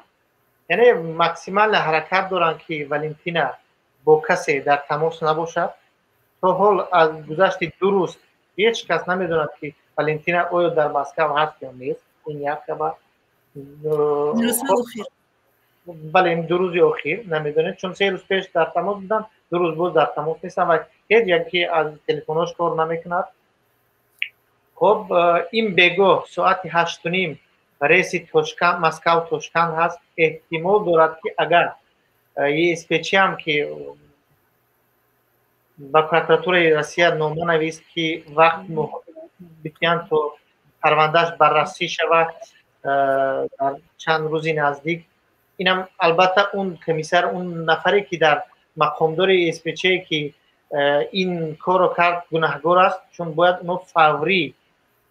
[SPEAKER 4] یعنی ماکسیمال حرکت دارن که والنتینا با کسی در تماس نباشد. تا حال از گذشت 2 روز هیچ کس نمیدونه که والنتینا آیا در مسکو هست یا نیست. این یک خبر. بله این 2 روز اخیر نمیدونه، چون 3 روز پیش در تماس بودن، 2 روز بود در تماس نیستن و هیچ یکی از تلفنش کار نمیکند. خب این بگو ساعت 8:30 رئیس مسکو توشکند هست. احتمال دارد که اگر یه اسپیچی هم که با پروکراتور روسیه نامه نویست که وقت بتیان تو پروندهش بررسی شود در چند روزی نزدیک. اینم البته اون کمیسر، اون نفری که در مقامدار اسپیچی که این کارو کرد گناهگار است، چون باید اونو فوری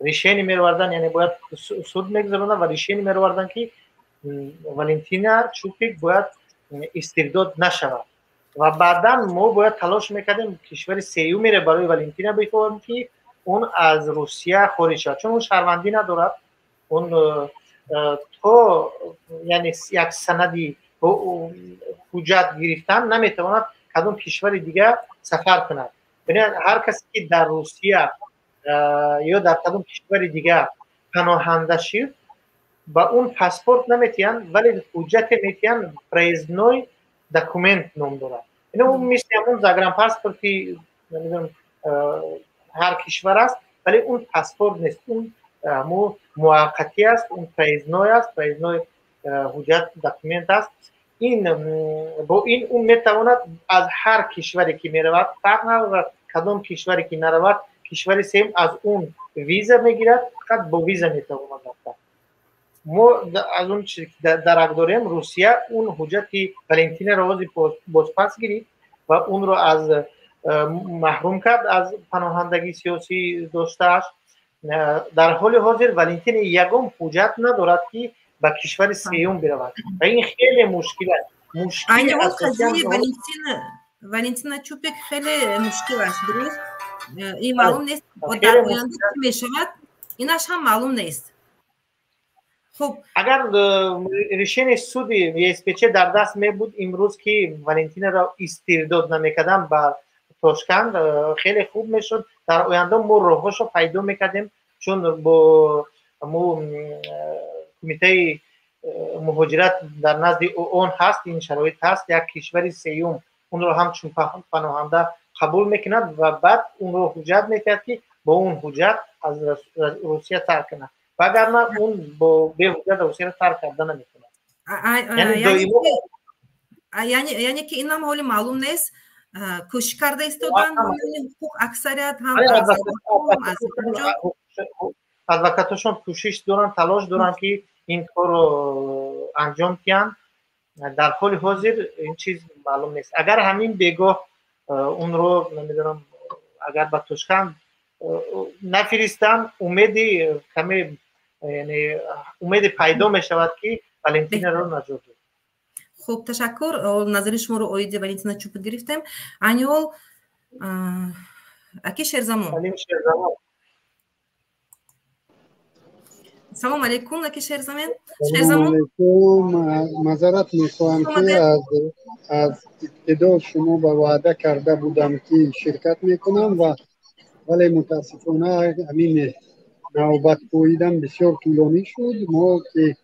[SPEAKER 4] ریشینی میروردن، یعنی باید سود میگذارن و ریشینی میروردن که والنتینا چوپیک باید استرداد نشود. و بعدا ما باید تلاش میکردیم کشور سیوم میره برای والنتینا بفهمیم که اون از روسیه خارج شد، چون اون شهروندی ندارد. اون تو یعنی یک سندی حجت گرفتن نمیتواند کدوم کشور دیگه سفر کند. یعنی هر کسی که در روسیه یا در کدوم کشور دیگه پناهنده شد با اون پاسپورت نمیتونن، ولی حجت میتونن پریزنوی دکومنت نام دارد. یعنی اون مثل همون زاگرام پاسپورتی نمیدونم هر کشور است، ولی اون پاسپورت نیست، اون موقتی است، اون پریزنوی است، پریزنوی حجت دکومنت است. این با این اون میتواند از هر کشوری که میرود، فرق ندارد کدام کشوری که نرود، کشور سیم از اون ویزا میگیرد، فقط با ویزا میتواند رفت. ما از اون چیزی که درک داریم روسیه اون حجتی والنتینا رو بازپس گرفت و اون رو از محروم کرد از پناهندگی سیاسی داشتهش. در حال حاضر والنتینا یگام حجت ندارد که به کشور سیوم برود و این خیلی مشکل است.
[SPEAKER 1] مشکل اساسی والنتینا چوپیک خیلی مشکل است. درست این معلوم نیست و در آینده چی میشود اینش هم معلوم نیست. خب
[SPEAKER 4] اگر ریشین سودی یا اسپیچه در دست می بود امروز که والنتینا را استرداد نمیکردن با توشکند خیلی خوب میشد. در آینده ما راهاشو پیدا میکردیم، چون با مو کمیته مهاجرت در نزد اون هست، این شرایط هست، یک کشور سیوم اون رو هم چون پناهنده قبول میکند و بعد اون رو حجت میکرد که با اون حجت از روسیه ترک کنه، و اگر نه اون با به حجت روسیه رو ترک کرده نمیکنه.
[SPEAKER 1] یعنی که این هم حالی معلوم نیست کشی کرده استودن هم حقوق اکثریت هم
[SPEAKER 4] ادوکاتشون کوشش دارن، تلاش دارن که این کار رو انجام کنن. در حال حاضر این چیز معلوم نیست. اگر همین بگاه اون رو نمیدونم اگر به توشکند نفرستن، امیدی کمی یعنی امید پیدا می شود که والنتینا رو نجات بده.
[SPEAKER 1] خب تشکر. نظر شما رو آید والنتینا چوپ گرفتیم. انیول اکی شیرزمان. سلام علیکم اکی شیرزمان.
[SPEAKER 6] سلام علیکم. معذرت میخوام که از ابتدا شما به وعده کرده بودم که شرکت میکنم و ولی متاسفانه همین نوبت پویدن بسیار طولانی شد. ما که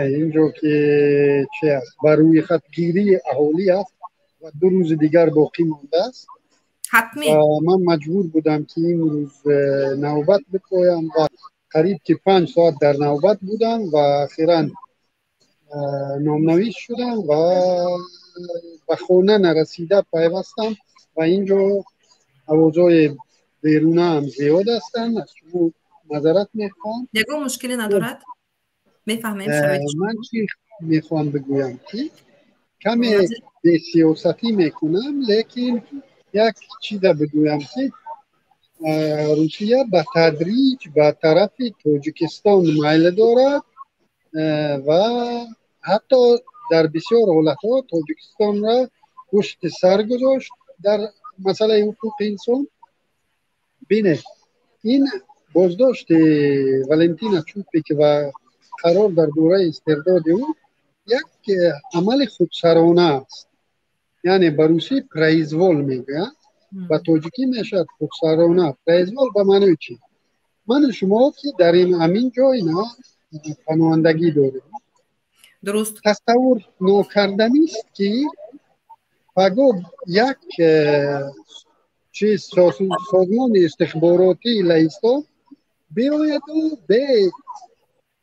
[SPEAKER 6] اینجا که چه است بر روی خط گیری اهالی است و 2 روز دیگر باقی مانده است.
[SPEAKER 1] حتمی
[SPEAKER 6] من مجبور بودم که این روز نوبت بپویم و قریب که 5 ساعت در نوبت بودم و اخیراً نامنویس شدم و به خانه نرسیده پیوستم و اینجا اوضاع بیرونه هم زیاد هستن. از شما معذرت میخوام.
[SPEAKER 1] یکو مشکلی ندارد؟ میفهمیم.
[SPEAKER 6] من چی میخوام بگویم که کمی به سیاستی میکنم، لیکن یک چیز بگویم که روسیه به تدریج به طرف تاجیکستان میل دارد و حتی در بسیار حالتها تاجیکستان را پشت سر گذاشت در مسئله حقوق انسان. بینه این بازداشت والنتینا چوپیک و قرار در دوره استرداد او یک عمل خودسرانه است. یعنی به روسی پریزوال میگه و تاجیکی میشد خودسرانه. پریزوال به معنی چی؟ من شما که در این همین جای نه پناهندگی داریم،
[SPEAKER 1] درست
[SPEAKER 6] تصور نکردنی است که فقط یک چیز سازمان استخباراتی لهستان بیاید و به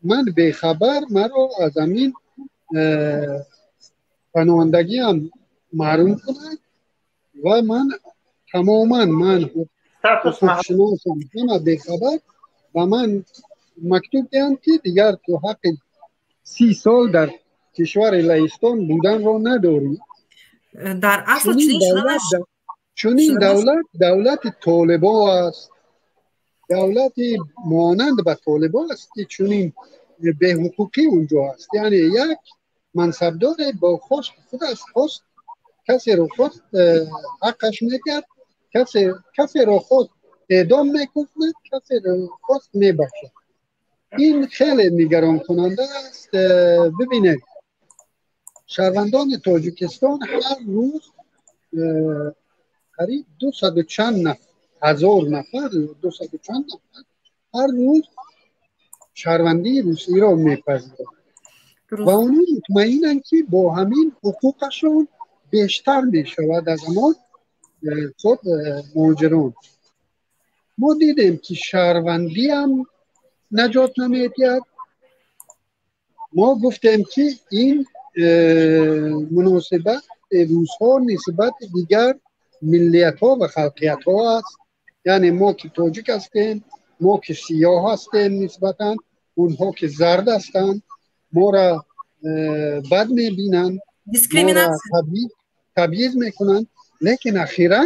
[SPEAKER 6] من بخبر مرا از همین پناهندگی هم محروم کنند و من تماما حقوق شناسم همه بخبر و من مکتوب دهم که دیگر تو حق 30 سال در کشور لهستان بودن را نداری.
[SPEAKER 1] در اصل
[SPEAKER 6] چون این دولت طالبا است، دولت مانند به طالبا است که چون این به حقوقی اونجا است. یعنی یک منصبدار با خواست خود از خواست کسی رو خواست حقش میکرد، کسی رو خواست اعدام میکنه، کسی رو خواست میبخشه. این خیلی نگران کننده است. ببینید شهروندان تاجیکستان هر روز قریب 200 و چند نفر، 1000 نفر، 200 و چند نفر هر روز شهروندی روسی را میپذیرند و اونها مطمئنند که با همین حقوقشون بیشتر میشود از امان خود مهاجران. ما دیدیم که شهروندی هم نجات نمیدهد. ما گفتیم که این مناسبت روزها نسبت دیگر ملیت ها و خلقیت ها است. یعنی ما که تاجیک هستیم، ما که سیاه هستیم نسبتا، اونها که زرد هستند ما را بد میبینند، ما را تبعیض میکنند. لیکن اخیراً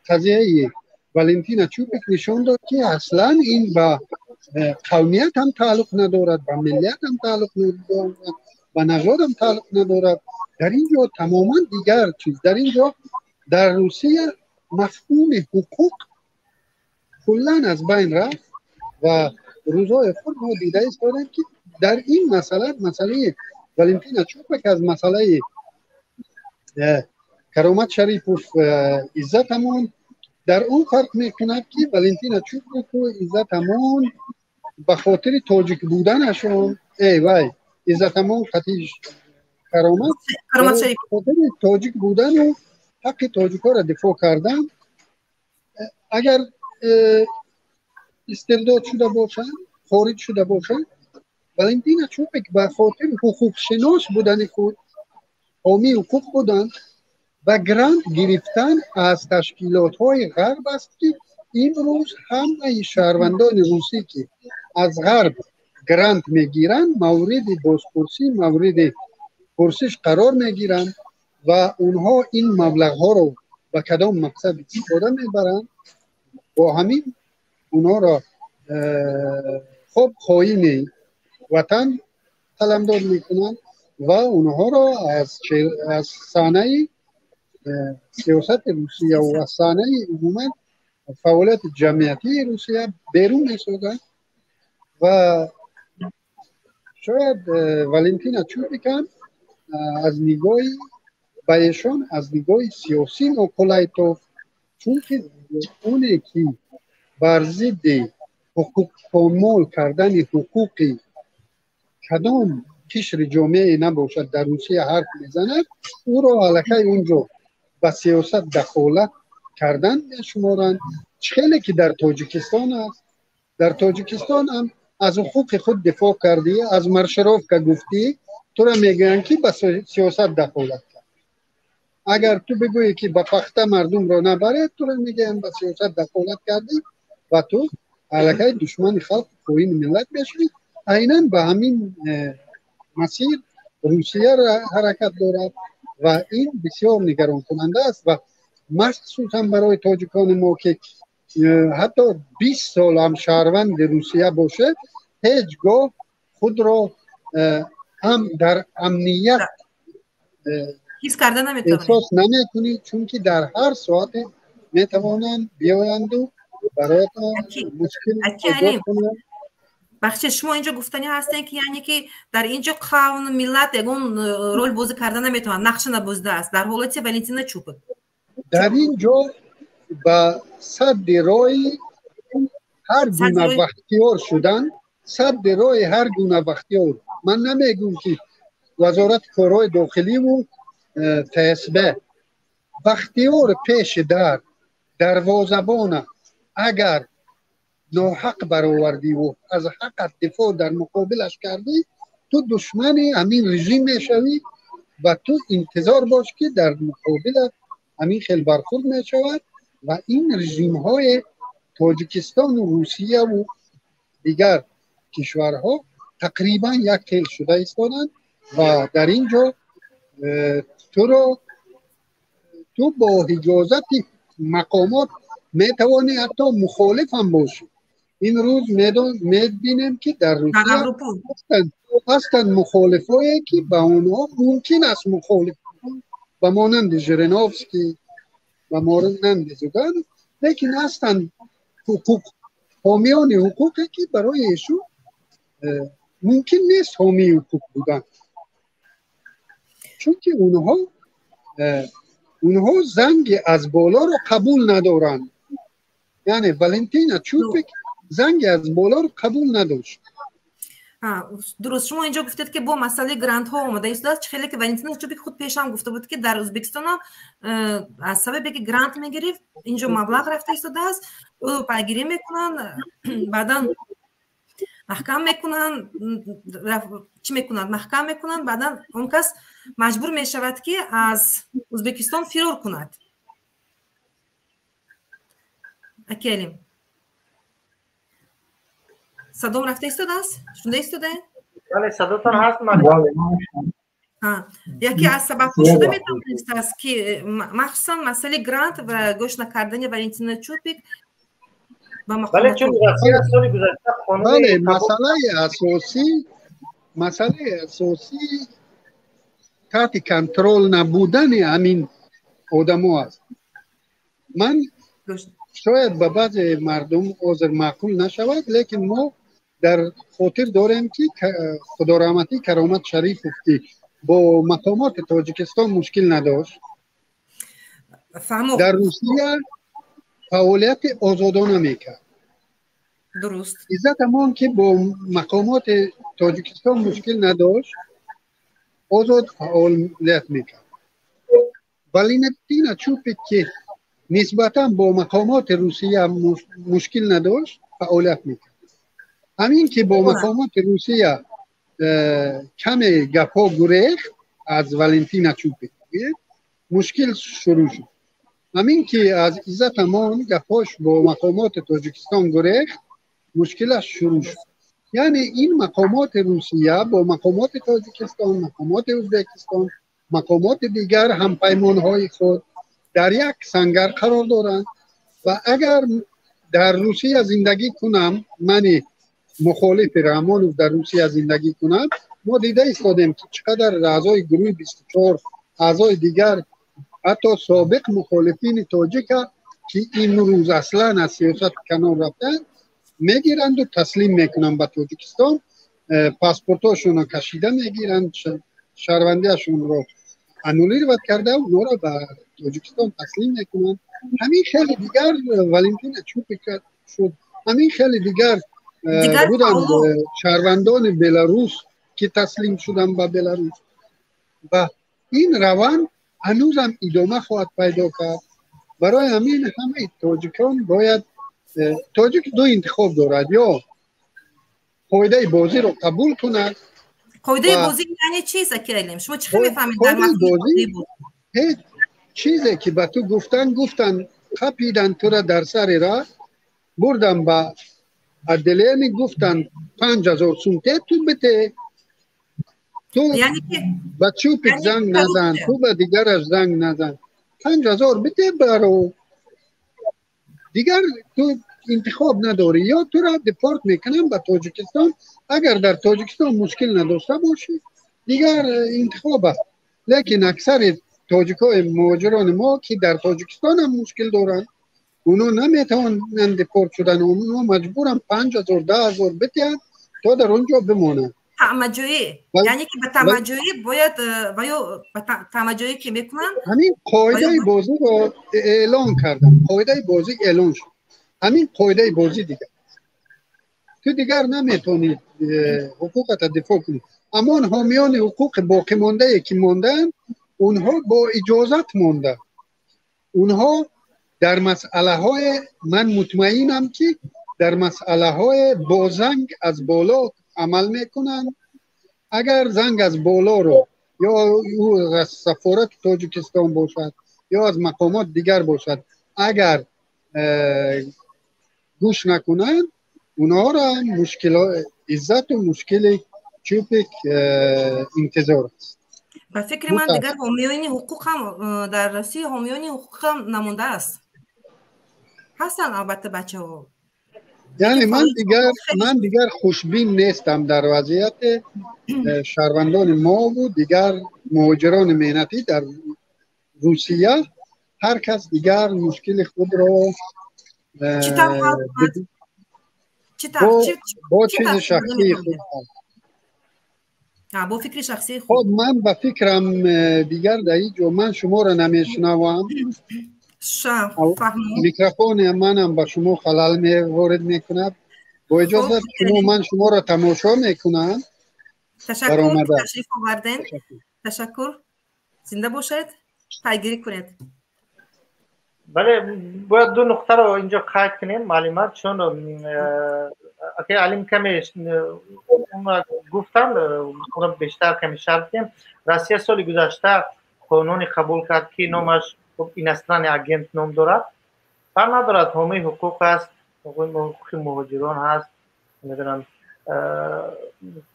[SPEAKER 6] قضیه والنتینا چوپیک نشان داد که اصلا این با قومیت هم تعلق ندارد، با ملیت هم تعلق ندارد، با نژاد هم تعلق ندارد. در اینجا تماما دیگر چیز در اینجا در روسیه مفهوم حقوق کلن از بین رفت و روزهای خود ما دیده ایستادیم که در این مسئله والنتینا چوپیک از مسئله کرامت شریفوف عزتمون در اون فرق میکند که والنتینا چوپوک و عزتمون به خاطر تاجیک بودنشون ای وای عزتمون خطیش کرامت
[SPEAKER 1] شریف
[SPEAKER 6] خاطر تاجیک بودن و حق تاجیک ها را دفاع کردن اگر استرداد شده باشن خارج شده باشن والنتینا چوپوک به خاطر حقوق شناس بودن خود حامی حقوق بودن و گرانت گرفتن از تشکیلات های غرب است که امروز همه شهروندان روسی که از غرب گرانت میگیرن مورد بازپرسی مورد پرسش قرار میگیرن و اونها این مبلغ ها رو به کدام مقصد استفاده میبرن با همین اونها را خب خائن وطن قلمداد میکنن و اونها را از صحنه سیاست روسیه و صحنه عموما فعالیت جمعیتی روسیه بیرون میسازن و شاید والنتینا چوپوک از نگاه بایشان از نگاه سیاسی ناکولایتوف چون که اونه که بر ضد حقوق پامال کردن حقوق کدام قشر جامعه نباشد در روسیه حرف میزند او را علاقه اونجا به سیاست دخالت کردن میشمارند خیلی که در تاجیکستان است در تاجیکستان هم از حقوق خود دفاع کردی از مرشراف که گفتی تو را میگن که به سیاست دخالت کرد اگر تو بگویی که به پخته مردم را نبره تو را میگن به سیاست دخالت کردی و تو علاقه دشمن خلق خواهین ملت بشوی عیناً به همین مسیر روسیه را حرکت دارد و این بسیار نگران کننده است و مخصوصا برای تاجیکان ما که حتی 20 سال هم شهروند روسیه باشه هیچگاه خود را هم در امنیت
[SPEAKER 1] حس کردن نمیتونه
[SPEAKER 6] احساس نمیکنی چون که در هر ساعت میتوانند بیایند و برای مشکل ایجاد کنند
[SPEAKER 1] بخش شما اینجا گفتنی هستین که یعنی که در اینجا قانون ملت یگون رول بازی کردن نمیتونن نقش نبازده است در حالت والنتینا چوپوک
[SPEAKER 6] در اینجا با صد رای هر گونه بختیار شدن صد رای هر گونه بختیار من نمیگم که وزارت کارهای داخلی و فسبه بختیار پیش در دروازه‌بان اگر ناحق برآوردی و از حق دفاع در مقابلش کردی تو دشمن همین رژیم میشوی و تو انتظار باش که در مقابل همین خیلی برخورد میشود و این رژیم های تاجیکستان و روسیه و دیگر کشورها تقریبا یک خیل شده ایستادند و در اینجا تو با اجازت مقامات میتوانی حتی مخالف هم باشی این روز میبینیم که در روسیه هستند مخالفایی که به اونها ممکن است مخالف و مانند ژرنوفسکی و مانند زوگان لیکن هستند حامیان حقوقی که برای ایشون ممکن نیست حامی حقوق بودن چون که اونها زنگ از بالا رو قبول ندارند یعنی والنتینا چوپوک زنگ از بالا رو قبول نداشت
[SPEAKER 1] درست شما اینجا گفتید که با مسئله گرانت ها اومده است خیلی که والنتینا چوپوک خود پیش هم گفته بود که در ازبکستان از سبب که گرانت میگرفت اینجا مبلغ رفته ایستاده است او پیگیری میکنن بعدا محکم میکنن چی میکنن محکم میکنن بعدا اون کس مجبور میشود که از ازبکستان فرار کند اکیلیم صدام رفته ایستاده است شونده ایستاده
[SPEAKER 4] بله صداتون هست
[SPEAKER 1] یکی از سبب شده میتونست است که مخصوصا مسئله گرانت و گوش نکردن والنتینا چوپوک
[SPEAKER 4] بله چون سال گذشته
[SPEAKER 6] بله مسئله اساسی تحت کنترل نبودن همین آدم است من شاید به بعض مردم عذر معقول نشود لیکن ما در خاطر داریم که خدا رحمتی کرامت شریف افتی با مقامات تاجیکستان مشکل نداشت در روسیه فعالیت آزادانه میکرد.
[SPEAKER 1] درست.
[SPEAKER 6] عزت امان که با مقامات تاجیکستان مشکل نداشت، آزاد فعالیت میکرد. والینتینا چوپک که نسبتا با مقامات روسیه مشکل نداشت فعالیت میکرد. همین که با مقامات روسیه کمی گپا گریخت از والنتینا چوپک مشکل شروع شد. همین که از عزت امان گپاش با مقامات تاجیکستان گریخت مشکلش شروع شد. یعنی این مقامات روسیه با مقامات تاجیکستان، مقامات ازبکستان، مقامات دیگر هم پیمانهای خود در یک سنگر قرار دارند و اگر در روسیه زندگی کنم، من مخالف رحمانوف در روسیه زندگی کنم، ما دیده ایستادیم که چقدر اعضای گروه 24 اعضای دیگر حتی سابق مخالفین تاجیک که این روز اصلا از سیاست کنار رفتن میگیرند و تسلیم میکنند به تاجیکستان، پاسپورتاشون رو کشیده میگیرند، شهروندیشون رو انولیت کرده و اونا رو به تاجیکستان تسلیم میکنند. همین خیلی دیگر والنتینا چوپک شد، همین خیلی دیگر بودند شهروندان بلاروس که تسلیم شدن به بلاروس و این روند هنوز هم ادامه خواهد پیدا کرد. برای همین همه تاجیکان باید، تاجیک دو انتخاب دارد، یا قاعده بازی رو قبول کند.
[SPEAKER 1] قاعده بازی یعنی چی زکریم؟ شما چی میفهمید در مفهوم قاعده بازی؟
[SPEAKER 6] هیچ چیزی که به تو گفتن خپیدن تو را در سر راه بردن به عدلیه گفتن 5000 سومته تو بده، تو
[SPEAKER 1] یعنی که
[SPEAKER 6] به چوپک زنگ نزن، تو به دیگرش زنگ نزن، 5000 بده برو دیگر تو انتخاب نداری، یا تو را دپورت میکنن به تاجیکستان. اگر در تاجیکستان مشکل نداشته باشی دیگر انتخاب است. لیکن اکثر تاجیکای مهاجران ما که در تاجیکستان هم مشکل دارن، اونا نمیتونن دپورت شدن، اونا مجبورن 5000 10000 بدن تا در اونجا بمونن.
[SPEAKER 1] تمجویی یعنی که به تمجویی باید به تمجویی که میکنن
[SPEAKER 6] همین قاعده بازی رو اعلان کردن، قاعده بازی اعلان شد. همین قاعده بازی دیگر تو دیگر نمیتونید حقوقت دفاع کنید. اما حامیان حقوق باقی مانده که ماندن اونها با اجازت مانده، اونها در مسئله های، من مطمئنم که در مسئله های با زنگ از بالا عمل میکنن. اگر زنگ از بالا رو یا از سفارت تاجیکستان باشد یا از مقامات دیگر باشد اگر گوش نکنن، اونها را مشکل عزت و مشکل چوپک انتظار است.
[SPEAKER 1] به فکر من دیگر حامیان حقوق هم در روسیه حامیان حقوق هم نمونده است، هستن البته بچه ها.
[SPEAKER 6] یعنی من دیگر خوشبین نیستم در وضعیت شهروندان ما و دیگر مهاجران مهنتی در روسیه. هر کس دیگر مشکل خود را با چیز شخصی خود
[SPEAKER 1] با فکر شخصی خود.
[SPEAKER 6] خب من به فکرم دیگر در اینجا من شما را نمیشنوم، میکروفون منم با شما خلل وارد میکنه. با اجازه شما من شما را تماشا میکنم.
[SPEAKER 1] تشکر تشریف آوردین. تشکر. زنده باشید. پیگیری کنید.
[SPEAKER 4] بله باید دو نقطه رو اینجا قید کنیم معلومات، چون اگه علیم کمی گفتم اون بیشتر کمی شرط کنیم. روسیه سال گذشته قانونی قبول کرد که نامش اینستران اگنت نام دارد، فر ندارد همه حقوق هست، حقوق مهاجران هست، میدونم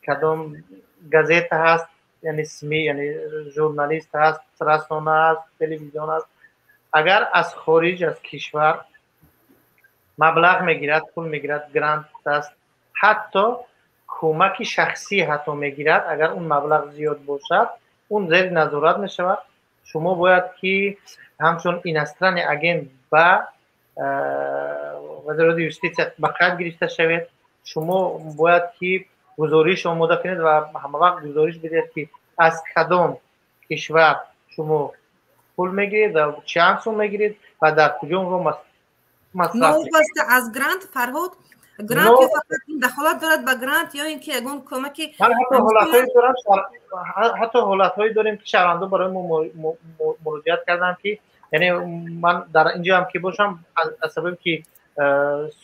[SPEAKER 4] کدام گازت هست، یعنی اسمی، یعنی ژورنالیست هست، رسانه هست، تلویزیون هست. اگر از خارج از کشور مبلغ میگیرد، پول میگیرد، گرانت است، حتی کمک شخصی حتی میگیرد، اگر اون مبلغ زیاد باشد اون زیر نظارت میشود. شما باید که همچون اینستران اگنت با وزارت یوستیسیا به قید گرفته شوید. شما باید که گزارش آماده کنید و همه وقت گزارش بدید که از کدام کشور شما پول میگیرید و چند سو میگیرید و در کجا اون رو مصرف
[SPEAKER 1] میکنید؟ از گرانت فرهاد گرانت یا فقط این دخالت دارد به گرانت یا اینکه یگان کمکی
[SPEAKER 4] حتی حالت‌هایی داریم که شهروندا برای ما مراجعت کردن که یعنی من در اینجا هم که باشم از سبب که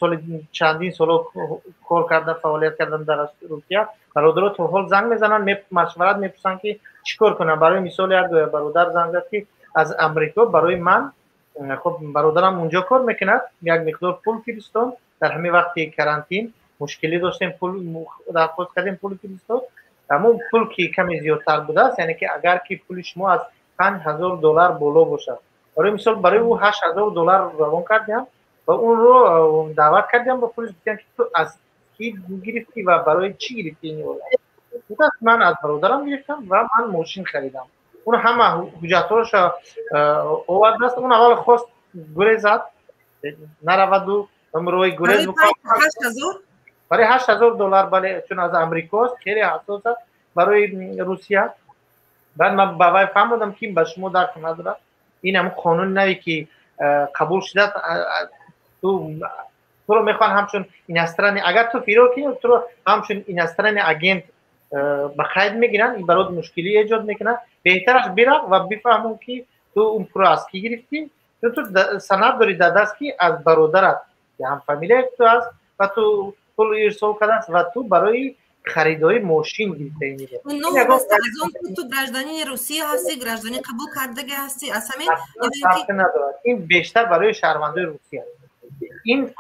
[SPEAKER 4] سال چندین سال کار کردن فعالیت کردن در روسیه برادرها تو حال زنگ میزنن مشورت میپرسن که چیکار کنم. برای مثال یک برادر زنگ زد که از امریکا برای من خب برادرم اونجا کار میکنه یک مقدار پول فرستاد در همین وقتی کرانتین مشکلی داشتیم پول درخواست کردیم پول فرستاد اما پول که کمی زیادتر بوده است یعنی که اگر که پول شما از $5000 بالا باشه برای مثال برای او $8000 روان کردیم و اون رو دعوت کردیم با پلیس گفتن که تو از کی گرفتی و برای چی گرفتی این رو من از برادرم گرفتم و من ماشین خریدم اون همه حجتاش آورد است اون اول خواست گریز زد نرود و روی گریز برای $8000 بله چون از امریکاست خیلی حساس است برای روسیه بعد من با وی فهمیدم که به شما درک نداره این هم قانون نوی که قبول شده تو رو میخوان همچون این استران اگر تو فیرو کنی تو رو همچون این استران اگنت به قید میگیرن این برات مشکلی ایجاد میکنه بهترش بیره و بفهمون که تو اون پول از کی گرفتی تو سند داری در دست که از برادرت که هم فامیلی تو هست و تو پول ارسال کرده است و تو برای خریدای ماشین گرفته
[SPEAKER 1] اون نوع بس از اون تو گردانی روسیه هستی گردانی قبول کردگی هستی از همین
[SPEAKER 4] این بیشتر برای شهروندای روسیه این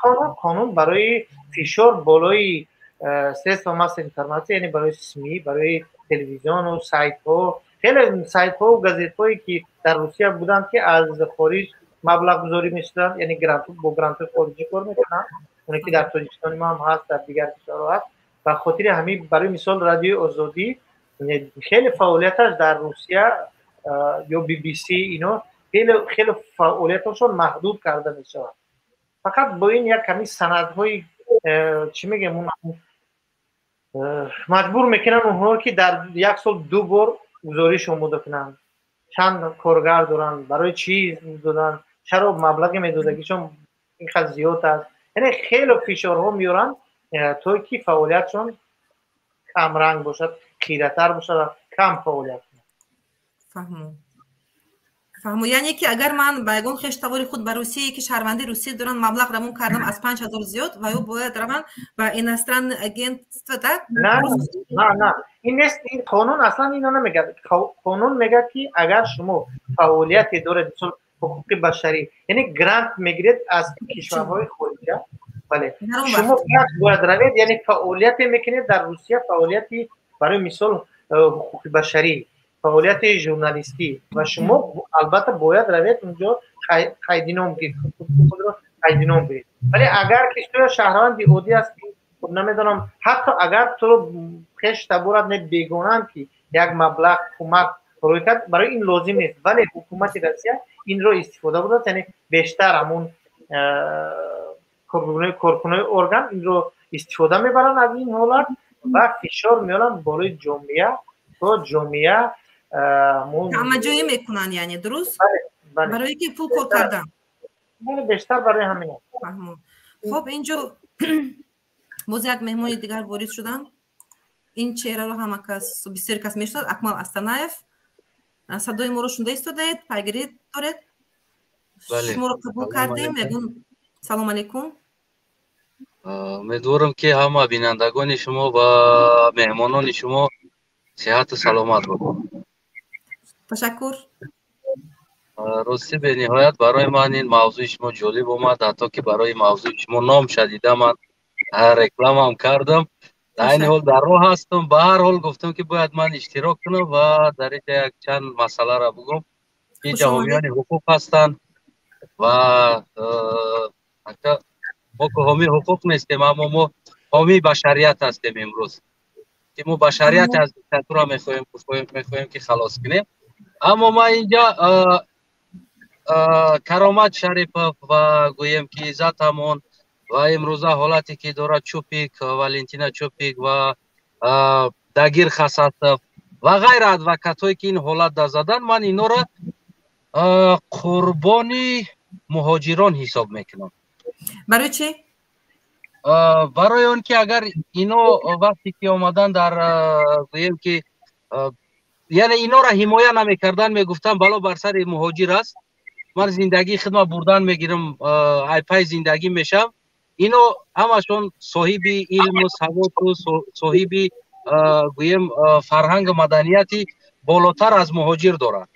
[SPEAKER 4] قانون برای فشار بالای سیستم ماس اینترنتی یعنی برای سمی برای تلویزیون و سایت ها خیلی سایت ها و گازیت هایی که در روسیه بودند که از خارج مبلغ گذاری میشدن یعنی گرانت با گرانت خارجی کار میکنن اونی که در تاجیکستان ما هم هست در دیگر کشورها هست و خاطر همین برای مثال رادیو آزادی خیلی فعالیتش در روسیه یا BBC اینا خیلی فعالیتشون محدود کرده میشه فقط با این یک کمی سندهای چی میگم مجبور میکنن اونها که در یک سال 2 بار گزارش آماده کنن چند کارگر دارن برای چی دادن چرا مبلغ میدادگیشون اینقدر زیاد است یعنی خیلی فشارها میارن تا که فعالیتشون کم رنگ باشد خیره‌تر باشد و کم فعالیت
[SPEAKER 1] فهمو یعنی که اگر من با یگان خشتواری خود به روسیه که شهروندی روسیه دارن مبلغ رمون کردم از 5000 زیاد و یا باید روان با این استران اگنت
[SPEAKER 4] نه این نیست این قانون اصلا اینو نمیگه قانون میگه که اگر شما فعالیت دارید مثل حقوق بشری یعنی گرانت میگیرید از کشورهای خارجی بله شما باید روید یعنی فعالیت میکنید در روسیه فعالیتی برای مثال حقوق بشری فعالیت ژورنالیستی و شما البته باید روید اونجا قیدینام برید ولی اگر کشور شهروندی عادی است که نمیدونم حتی اگر تو رو خش تبورت نه بیگانن که یک مبلغ کمک برای این لازم نیست ولی حکومت روسیه این رو استفاده بوده یعنی بیشتر همون کارکنای ارگان این رو استفاده میبرن از این حالت و فشار میارن بالای جامعه تا جامعه
[SPEAKER 1] همه جایی میکنن یعنی درست؟
[SPEAKER 4] بله.
[SPEAKER 1] برای که پول کار کردن
[SPEAKER 4] بیشتر برای همین
[SPEAKER 1] خب اینجا باز یک مهمان دیگر وارد شدن این چهره رو همه کس بسیار کس میشناسد اکمال استانایف صدای ما رو شنیده ایستادید پیگیری دارید شما رو قبول کردیم یگون سلام علیکم
[SPEAKER 7] امیدوارم که همه بینندگان شما و مهمانان شما صحت و سلامت باشند.
[SPEAKER 1] تشکر.
[SPEAKER 7] راستی به نهایت برای من این موضوع شما جالب اومد حتی که برای موضوع شما نام شدیده من رکلام هم کردم در این حال در راه هستم به هر حال گفتم که باید من اشتراک کنم و در اینجا یک چند مسئله را بگم که حامیان حقوق هستند و ما که حامی حقوق نیستیم اما ما حامی بشریت هستیم امروز که ما بشریت از دیکتاتور میخواهیم که خلاص کنیم اما ما اینجا کرامت شریفوف و گویم که عزت همون و امروزه حالتی که داره چوپیک والنتینا چوپیک و دگیر خساتف و غیر ادوکات هایی که این حالت دا زدن من اینا را قربانی مهاجران حساب میکنم.
[SPEAKER 1] برای چی؟
[SPEAKER 7] برای اون که اگر اینو وقتی که آمدن در گویم که یعنی اینا را حمایت نمیکردن، میگفتن بالا بر سر مهاجر است، من زندگی خدمت بردن میگیرم، ای پای زندگی میشم. اینو همشون صاحب علم و سواد و صاحب گویم فرهنگ مدنیتی بالاتر از مهاجر دارن.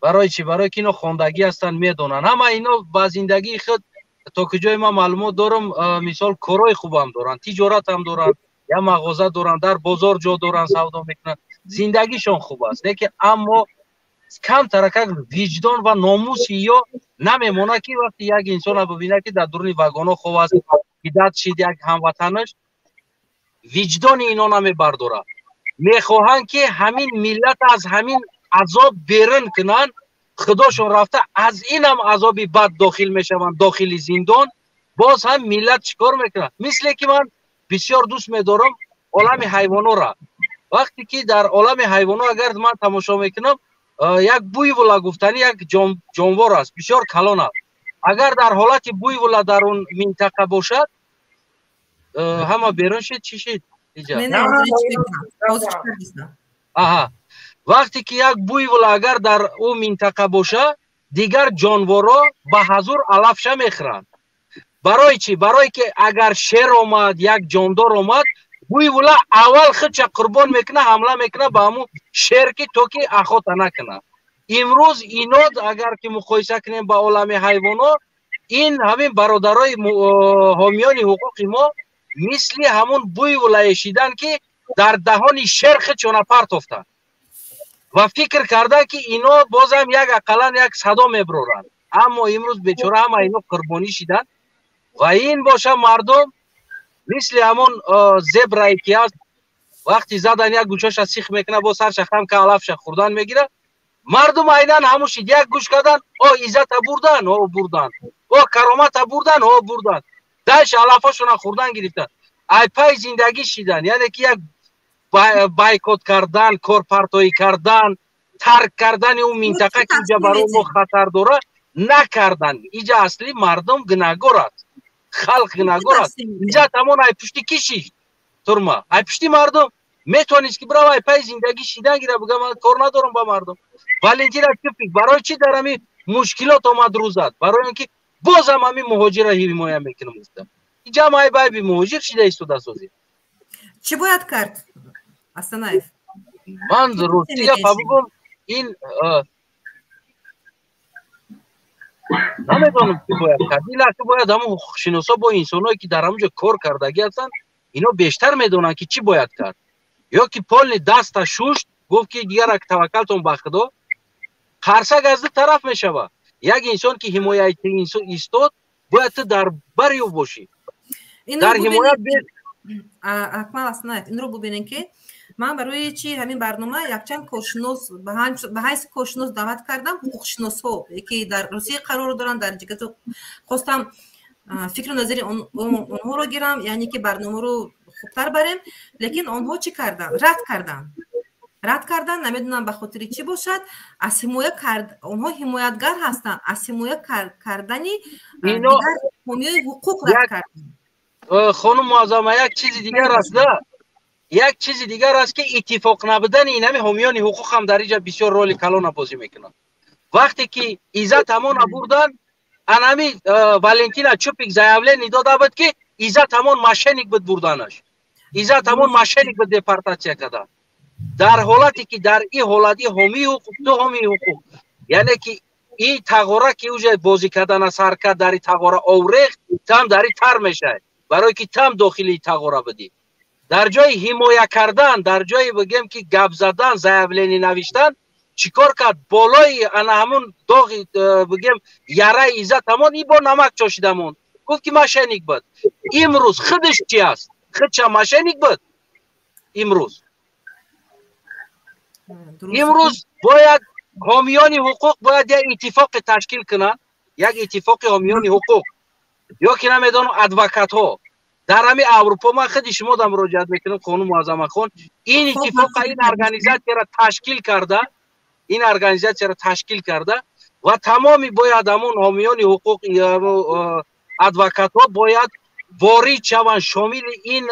[SPEAKER 7] برای چی؟ برای که اینا خواندگی هستن، میدونن. همه اینا با زندگی خود تا کجای ما معلومات دارم، مثال کارای خوب هم دارن، تجارت هم دارن، یا مغازه دارن، در بازار جا دارن، سودا میکنن، زندگیشون خوب است. لیکن اما کم ترکه وجدان و ناموس یا نمیمونه که وقتی یک انسان ببینه که در درون واگن خوب است، بدت شد یک هموطنش، وجدان اینا نمیبرداره. میخواهند که همین ملت از همین عذاب بیرون کنن، خداشون رفته از این هم عذابی بد داخل میشوند داخل زندان، باز هم ملت چیکار میکنن؟ مثل که من بسیار دوست میدارم عالم حیوانات را. وقتی که در عالم حیوانات اگر من تماشا میکنم، یک بوی ولا گفتنی یک جانور است بسیار کلان است. اگر در حالت بوی ولا در اون منطقه باشد، همه بیرون شد چی شد؟ آها، وقتی که یک بوی ولا اگر در اون منطقه باشه، دیگر جانورا به حضور علفش میخورند. برای چی؟ برای که اگر شیر آمد، یک جاندار آمد، بوی ولا اول خودش قربان میکنه، حمله میکنه به همون شیر که تو که اخوت نکنه. امروز اینا اگر که مقایسه کنیم با عالم حیوانات، این همین برادرای حامیان حقوق ما مثل همون بوی ولا شیدن که در دهان شیر خودشون پرت افتاد و فکر کرده که اینا بازم یک اقلا یک صدا میبرورن. اما امروز بیچاره همه اینا قربانی شدن و این باشه مردم مثل همون زبرایی که هست، وقتی زدن یک گوشش سیخ میکنه با سرش خم که علفش خوردن میگیره، مردم عیناً هموش یک گوش کردن، عزت بردن، بردن، کرامت بردن، بردن، داش علفاشون خوردن گرفتن، ای پای زندگی شدن. یعنی که یک بایکوت کردن، کورپارتوی کردن، ترک کردن اون منطقه که اینجا برای ما خطر داره نکردن. اینجا اصلی مردم گناهگار است، خلق گناهگار است. اینجا تمام ای پشتی کشی ترما، ای پشتی مردم میتونیست که برای پای زندگی شیدن گیره بگم من کار ندارم با مردم. ولی اینجا برای چی در همین مشکلات آمد روزد؟ برای اینکه باز هم همین مهاجر حمایت میکنم. اینجا ما باید بی مهاجر شده ایستاده سازی.
[SPEAKER 1] چی باید کرد؟ Asanayev.
[SPEAKER 7] من روسیه بگم این نمیدونم چی باید کرد. این لحظه باید همون شناسا با انسانایی که در همونجا کار کردگی هستن اینا بیشتر میدونن که چی باید کرد. یا که پال دست شوشت گفت که دیگر توکلتون به خدا، خرسک از دو طرف میشوه. یک انسان که حمایت انسان ایستاد باید در بریو باشی. در حمایت
[SPEAKER 1] اکمل Asanayev این رو ببینین که من برای چی همین برنامه یکچند کارشناس به حیث کارشناس دعوت کردم، حقوقشناس ها که در روسیه قرار دارن، در جگه خواستم فکر و نظر اونها رو گیرم، یعنی که برنامه رو خوبتر بریم. لیکن اونها چی کردن؟ رد کردن نمیدونم به خاطر چی باشد. از حمایت کرد، اونها حمایتگر هستن، از حمایت کردنی دیگر حامیای حقوق رد کردن.
[SPEAKER 7] خانم معظمه یک چیز دیگر است، یک چیز دیگر است که اتفاق نبودن این همه حامیان حقوق هم در اینجا بسیار رول کلان بازی میکنن. وقتی که عزت همون بردن، انمی والنتینا چوپیک زایاولینی داده بود که عزت همون ماشینیک بود بردنش، عزت همون ماشینیک بود دپارتاسیا کردن. در حالتی که در این حالتی حامی حقوق دو حامی حقوق، یعنی که این تغییره که اوج بازی کردن از حرکت در این تغییره اوریخت تام در این تر میشه، برای که تام داخلی تغییره بدی. در جای حمایت کردن، در جای بگیم که گپ زدن، زایاولینی نوشتن، چیکار کرد؟ بالای انا همون داغ بگیم یاره عزت همون این با نمک چاشیدمون، گفت که ماشینیک بود. امروز خودش چی است؟ خودش ماشینیک بود. امروز باید حامیان حقوق باید یک اتفاق تشکیل کنن، یک اتفاق حامیان حقوق، یا که نمیدونم ادوکات ها در همین اروپا. من خودی شما دم مراجعه میکنم خانم معظمه خان، این اتفاق این ارگانیزاسیون را تشکیل کرده، این ارگانیزاسیون را تشکیل کرده و تمامی باید همون حامیان حقوق ادوکات ها باید وارد شوند، شامل این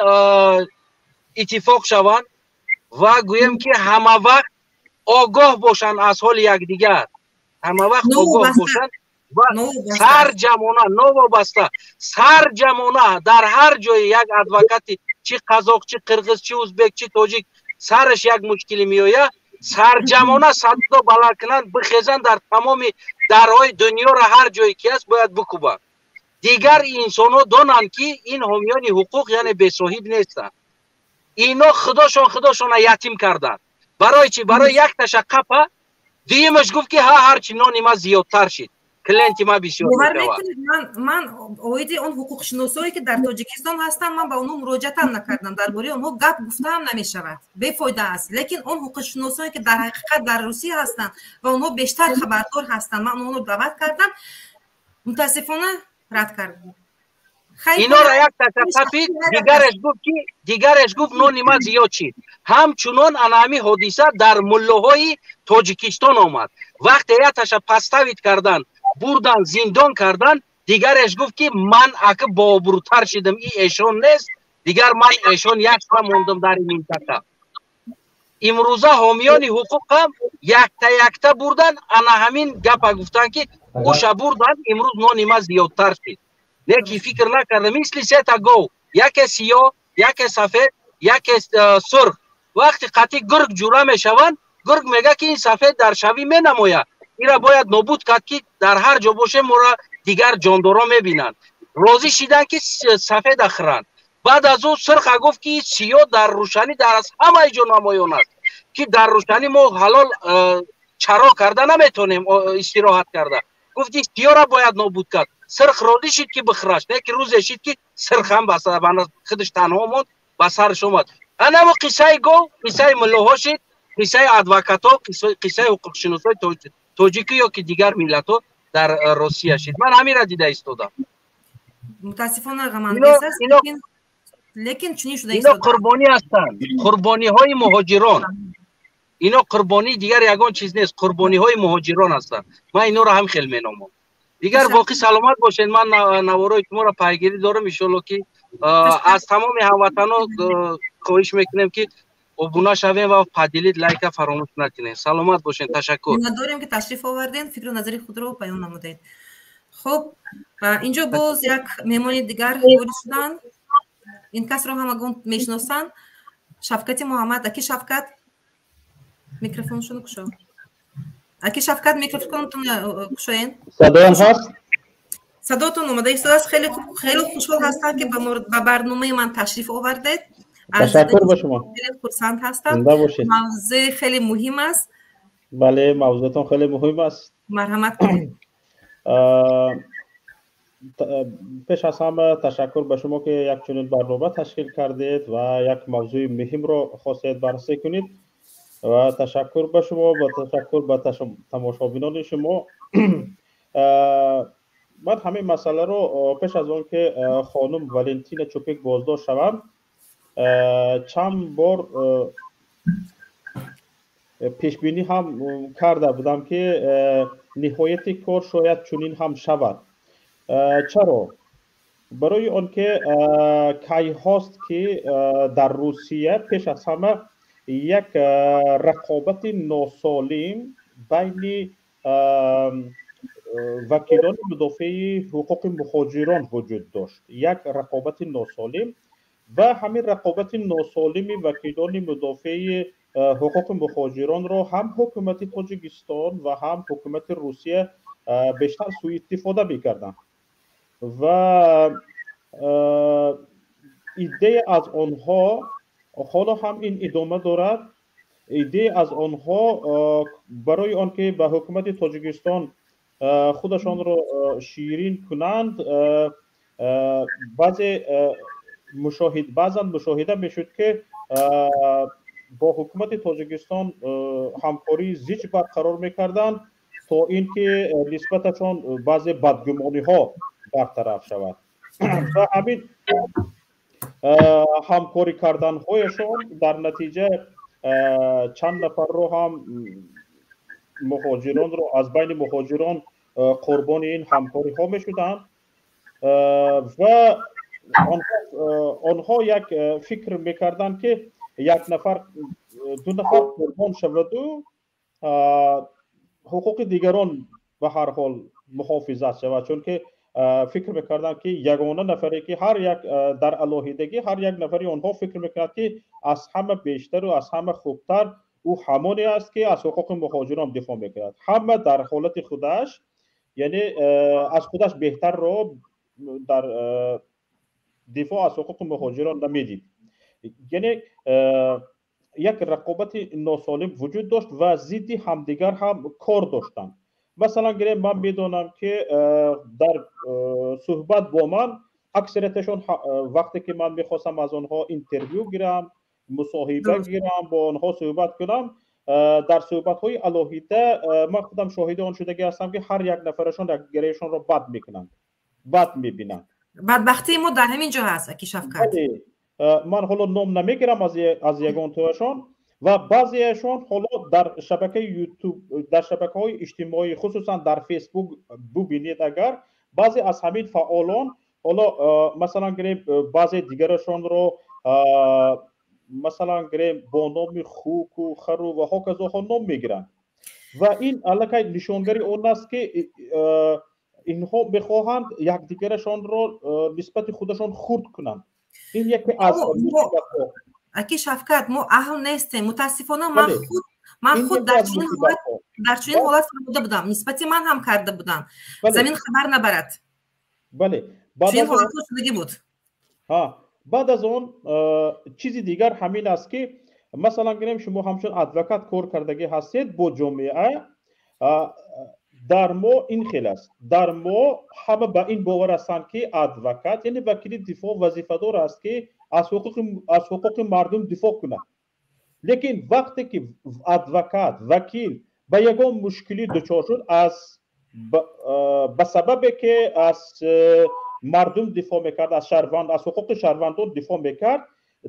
[SPEAKER 7] اتفاق شوند و گویم که همه وقت آگاه باشند از حال یکدیگر، همه وقت آگاه باشند و سرجمانه نوابسته سرجمانه در هر جای یک ادوکاتی چی قزاق چی قرغیز چی ازبک چی تاجیک سرش یک مشکلی میآید سرجمانه صدا بلند کنند بخیزند در تمام درهای دنیا را هر جایی که است باید بکوبند. دیگر انسان ها دانند که این حامیان حقوق یعنی بی صاحب نیستند. اینا خداشون یتیم کردند. برای چی؟ برای یک تشقق دیمش گفت که هرچی نانی ما زیادتر شد کلینتی ما بسیار میشود.
[SPEAKER 1] من اویدی اون حقوق شناسایی که در تاجیکستان هستن من با اونها مراجعه هم نکردم، درباره اونها گپ گفته هم نمیشود، بیفایده است. لیکن اون حقوق شناسایی که در حقیقت در روسیه هستن و اونها بیشتر خبردار هستن، من اونها رو دعوت کردم، متاسفانه رد کردم.
[SPEAKER 7] اینا را یک تشققی دیگرش گفت نانی ما زیاد شد. همچنان انامی حادثه در ملاهای تاجیکستان آمد. وقتی یتش پستوید کردن بردن زندان کردن دیگرش گفت که من اگه بابروتر شدم این ایشان نیست، دیگر من ایشان یک سال موندم در این منطقه. امروزه حامیان حقوق هم یکتا بردن انا همین گپ گفتن که اوشا بردن امروز نانی ما زیادتر شد. لیکن فکر نکردم مثل سه تا گاو، یک سیاه یک سفید یک سرخ، وقتی قطعی گرگ جوره میشوند گرگ میگه که این سفید در شبی می نماید، این را باید نابود کرد که در هر جا باشه ما را دیگر جاندارا میبینند. راضی شدن که سفید اخرند. بعد از اون سرخ گفت که سیاه در روشنی در از همه جا نمایان است که در روشنی ما حلال چرا کرده نمیتونیم استراحت کرده، گفتی سیاه را باید نابود کرد. سرخ راضی شد که بخراش، نه که روزی شد که سرخ هم بس خودش تنها موند با سرش اومد. انا قصه گو قصه ملاها شد، قصه ادوکات ها، قصه حقوق شناسای تاجیکی یا که دیگر ملت ها در روسیه شد. من همین را دیده ایستادم.
[SPEAKER 1] متاسفانه غم‌انگیز است، لیکن چنین شده
[SPEAKER 7] اینا قربانی هستند، قربانی های مهاجران. اینا قربانی دیگر یگان چیز نیست، قربانی های مهاجران هستند. من اینا را هم خیلی مینامم. دیگر باقی سلامت باشین. من نوارای شما را پیگیری دارم ان شاءالله که از تمام هموطنان خواهش میکنیم که ابونا شویم و پدیلید لایک فراموش نکنین. سلامت باشین. تشکر.
[SPEAKER 1] داریم که تشریف آوردین، فکر و نظری خود رو بیان نمودید. خب اینجا باز یک مهمان دیگر وارد شدن. این کس رو همگان میشناسن، شفقت محمد. اکی شفقت میکروفونشون کشو. اکی شفقت میکروفونتون کشوین.
[SPEAKER 8] صدایم هست؟
[SPEAKER 1] صداتون اومده است. خیلی خوشحال هستم که به برنامه من تشریف آوردید.
[SPEAKER 8] تشکر با شما.
[SPEAKER 1] خیلی خرسند هستم. موضوع خیلی مهم است.
[SPEAKER 8] بله موضوعتون خیلی مهم است.
[SPEAKER 1] مرحمت کنید.
[SPEAKER 8] پیش از همه تشکر به شما که یک چنین برنامه تشکیل کردید و یک موضوع مهم رو خواستید بررسی کنید و تشکر به شما و تشکر به تماشابینان شما. من همین مسئله رو پیش از اون که خانم ولنتینا چوپیک بازداشت شوند چند بار پیش بینی هم کرده بودم که نهایت کار شاید چنین هم شود. چرا؟ برای آنکه کی هاست که در روسیه پیش از همه یک رقابت ناسالم بین وکیلان مدافع حقوق مهاجران وجود داشت. یک رقابت ناسالم و همین رقابت ناسالم وکیلان مدافع حقوق مهاجران را هم حکومت تاجیکستان و هم حکومت روسیه بیشتر سوء استفاده می‌کردند و ایده از آنها حالا هم این ادامه دارد. ایده از آنها برای آنکه به حکومت تاجیکستان خودشان را شیرین کنند بعضا مشاهده میشد که با حکومت تاجیکستان همکاری زیج برقرار میکردند تا اینکه نسبتشان بعضی بدگمانی ها برطرف شود و همین همکاری کردن هایشان در نتیجه چند نفر رو هم مهاجران رو از بین مهاجران قربان این همکاری ها می شدن و آنها یک فکر میکردن که یک نفر دو نفر قربان شود و حقوق دیگران به هر حال محافظت شود، چون که فکر میکردن که یگانه نفری که هر یک در علاهیدگی هر یک نفری آنها فکر میکرد که از همه بیشتر و از همه خوبتر او همانی است که از حقوق مهاجران دفاع میکرد. همه در حالت خودش، یعنی از خودش بهتر رو در دفاع از حقوق مهاجران نمیدید. یعنی یک رقابت ناسالم وجود داشت و ضد همدیگر هم کار داشتن. مثلا من میدونم که در صحبت با من اکثریتشون وقتی که من میخواستم از آنها اینترویو گیرم، مصاحبه گیرم، با آنها صحبت کنم، در صحبت های علاهیده من خودم شاهد آن شده هستم که هر یک نفرشون دیگرشون رو بد میکنن، بد میبینن.
[SPEAKER 1] بدبختی ما در همین جا هست اکی شفقت.
[SPEAKER 8] من حالا نام نمیگیرم از یگان توشان و بعضیشون حالا در شبکه یوتیوب، در شبکه های اجتماعی خصوصا در فیسبوک ببینید، اگر بعضی از همین فعالان حالا مثلا بعضی دیگرشون رو مثلا با نام خوک و خرو و هاکذا نام میگیرن و این علاقه نشانگری اون است که اینها بخواهند یکدیگرشان رو نسبت خودشان خرد کنند. این یکی از
[SPEAKER 1] اکی شفقت ما اهل نیستیم متاسفانه. من خود در چنین حالت بوده بودم، نسبتی من هم کرده بودم. زمین خبر نبرد.
[SPEAKER 8] بله
[SPEAKER 1] چنین حالت شدگی بود.
[SPEAKER 8] بعد از اون چیزی دیگر همین است که مثلا شما همچون ادوکات کار کردگی هستید با جامعه، در ما این خیلی است، در ما همه به این باور هستند که ادوکات یعنی وکیل دفاع وظیفه‌دار است که از حقوق مردم دفاع کنه. لیکن وقتی که ادوکات وکیل به یگان مشکلی دچار شد به سبب که از مردم دفاع میکرد، از حقوق شهروندان دفاع میکرد،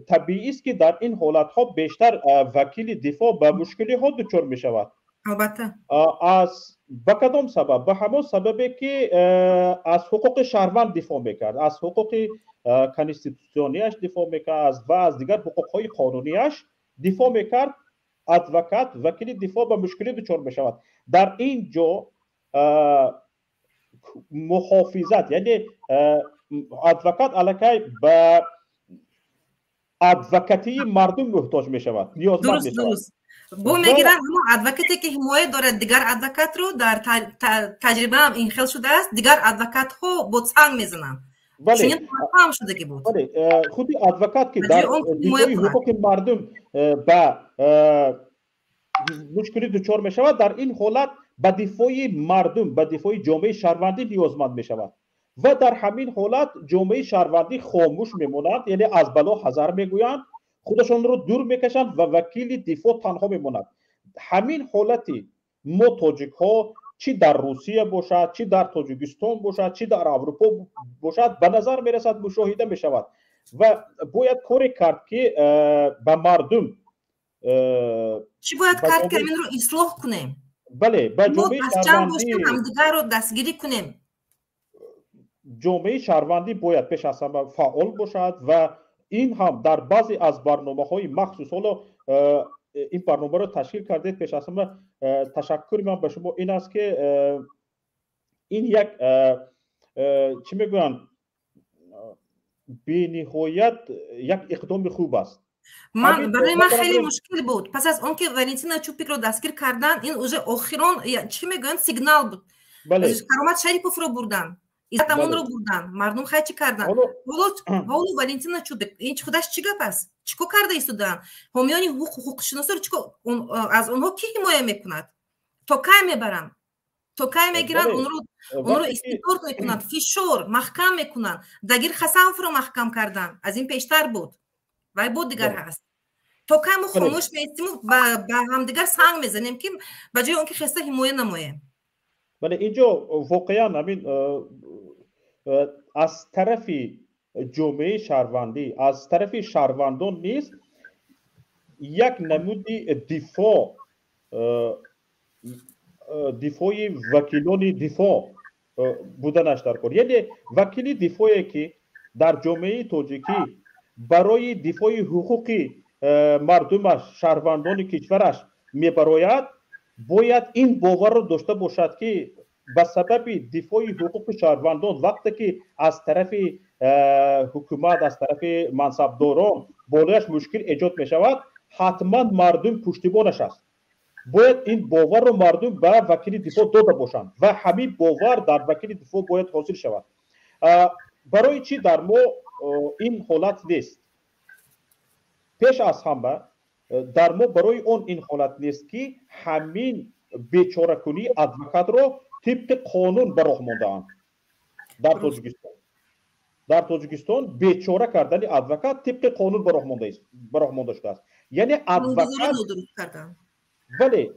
[SPEAKER 8] طبیعی است که در این حالت ها بیشتر وکیل دفاع به مشکلی ها دچار میشود.
[SPEAKER 1] البته
[SPEAKER 8] به کدام سبب؟ به همون سببی که از حقوق شهروند دفاع میکرد، از حقوق کانستیتوسیونیش دفاع میکرد و از دیگر حقوق های قانونیش دفاع میکرد. ادوکات وکیل دفاع به مشکلی دچار میشود. در این جا محافظت، یعنی ادوکات علاقه به ادوکاتی مردم محتاج میشود، نیازمند میشود.
[SPEAKER 1] درست. بو میگیرن اما ادوکاتی که حمایت دارد دیگر ادوکات رو در تجربه هم این خیل شده است، دیگر ادوکات ها بوتسنگ میزنن.
[SPEAKER 8] بله
[SPEAKER 1] هم شده که بود.
[SPEAKER 8] بله خود ادوکات که در دفاع حقوق مردم به مشکلی دچار میشود، در این حالت به دفاع مردم، به دفاع جامعه شهروندی نیازمند میشود و در همین حالت جامعه شهروندی خاموش میموند، یعنی از بلا حذر میگویند، خودشان رو دور میکشند و وکیل دفاع تنها میموند. همین حالتی ما تاجیک ها چی در روسیه باشد، چی در تاجیکستان باشد، چی در اروپا باشد به نظر میرسد، مشاهده میشود و باید کاری کرد که به مردم
[SPEAKER 1] چی باید کرد که این رو اصلاح کنیم؟
[SPEAKER 8] بله به جامعه شهروندی
[SPEAKER 1] همدیگر رو دستگیری کنیم.
[SPEAKER 8] جامعه شهروندی باید پیش از همه فعال باشد و این هم در بعضی از برنامه‌های مخصوص، حالا این برنامه رو تشکیل کردید، پیش از همه تشکر من به شما این است که این یک چی میگوین بی نهایت یک اقدام خوب است.
[SPEAKER 1] برای من خیلی مشکل بود پس از اون که ولنتینا چوپیک رو دستگیر کردن، این اوجه آخران چی میگن سیگنال بود.
[SPEAKER 8] بله
[SPEAKER 1] کرامت شریپوف رو بردن، عزتمون رو بردن، مردم خیلی چی کردن. حالا ولنتینا چوپیک این خودش چی گپ است؟ چیکو کرده ایستادن؟ حامیان حقوق شناسی رو چیکو از اونها کی حمایت میکند؟ تا کی میبرن؟ تا کی میگیرن اون رو استیتور میکنن، فیشور محکم میکنن. دگیر خساف رو محکم کردن، از این پیشتر بود و بود دیگر هست. تا کی ما خاموش میستیم و هم دیگر سنگ میزنیم که بجای اون که خسته حمایت نماییم.
[SPEAKER 8] بله اینجا واقعا همین از طرف جامعه شهروندی، از طرف شهروندان نیست، یک نمودی دفاع دفاع وکیلان دفاع بودنش در کار. یعنی وکیل دفاعی که در جامعه تاجیکی برای دفاع حقوق مردمش، شهروندان کشورش میبراید، باید این باور رو داشته باشد که به سبب دفاع حقوق شهروندان وقتی که از طرف حکومت، از طرف منصبداران بالایش مشکل ایجاد می شود، حتما مردم پشتیبانش است. باید این باور رو مردم به وکیل دفاع داده باشند و همین باور در وکیل دفاع باید حاصل شود. برای چی در ما این حالت نیست؟ پیش از همه در ما برای اون این حالت نیست که همین بیچاره کنی ادوکات رو طبق قانون به راه مانده‌اند. در تاجیکستان بیچاره کردن ادوکات طبق قانون به راه مانده شده است. یعنی ادوکات ولی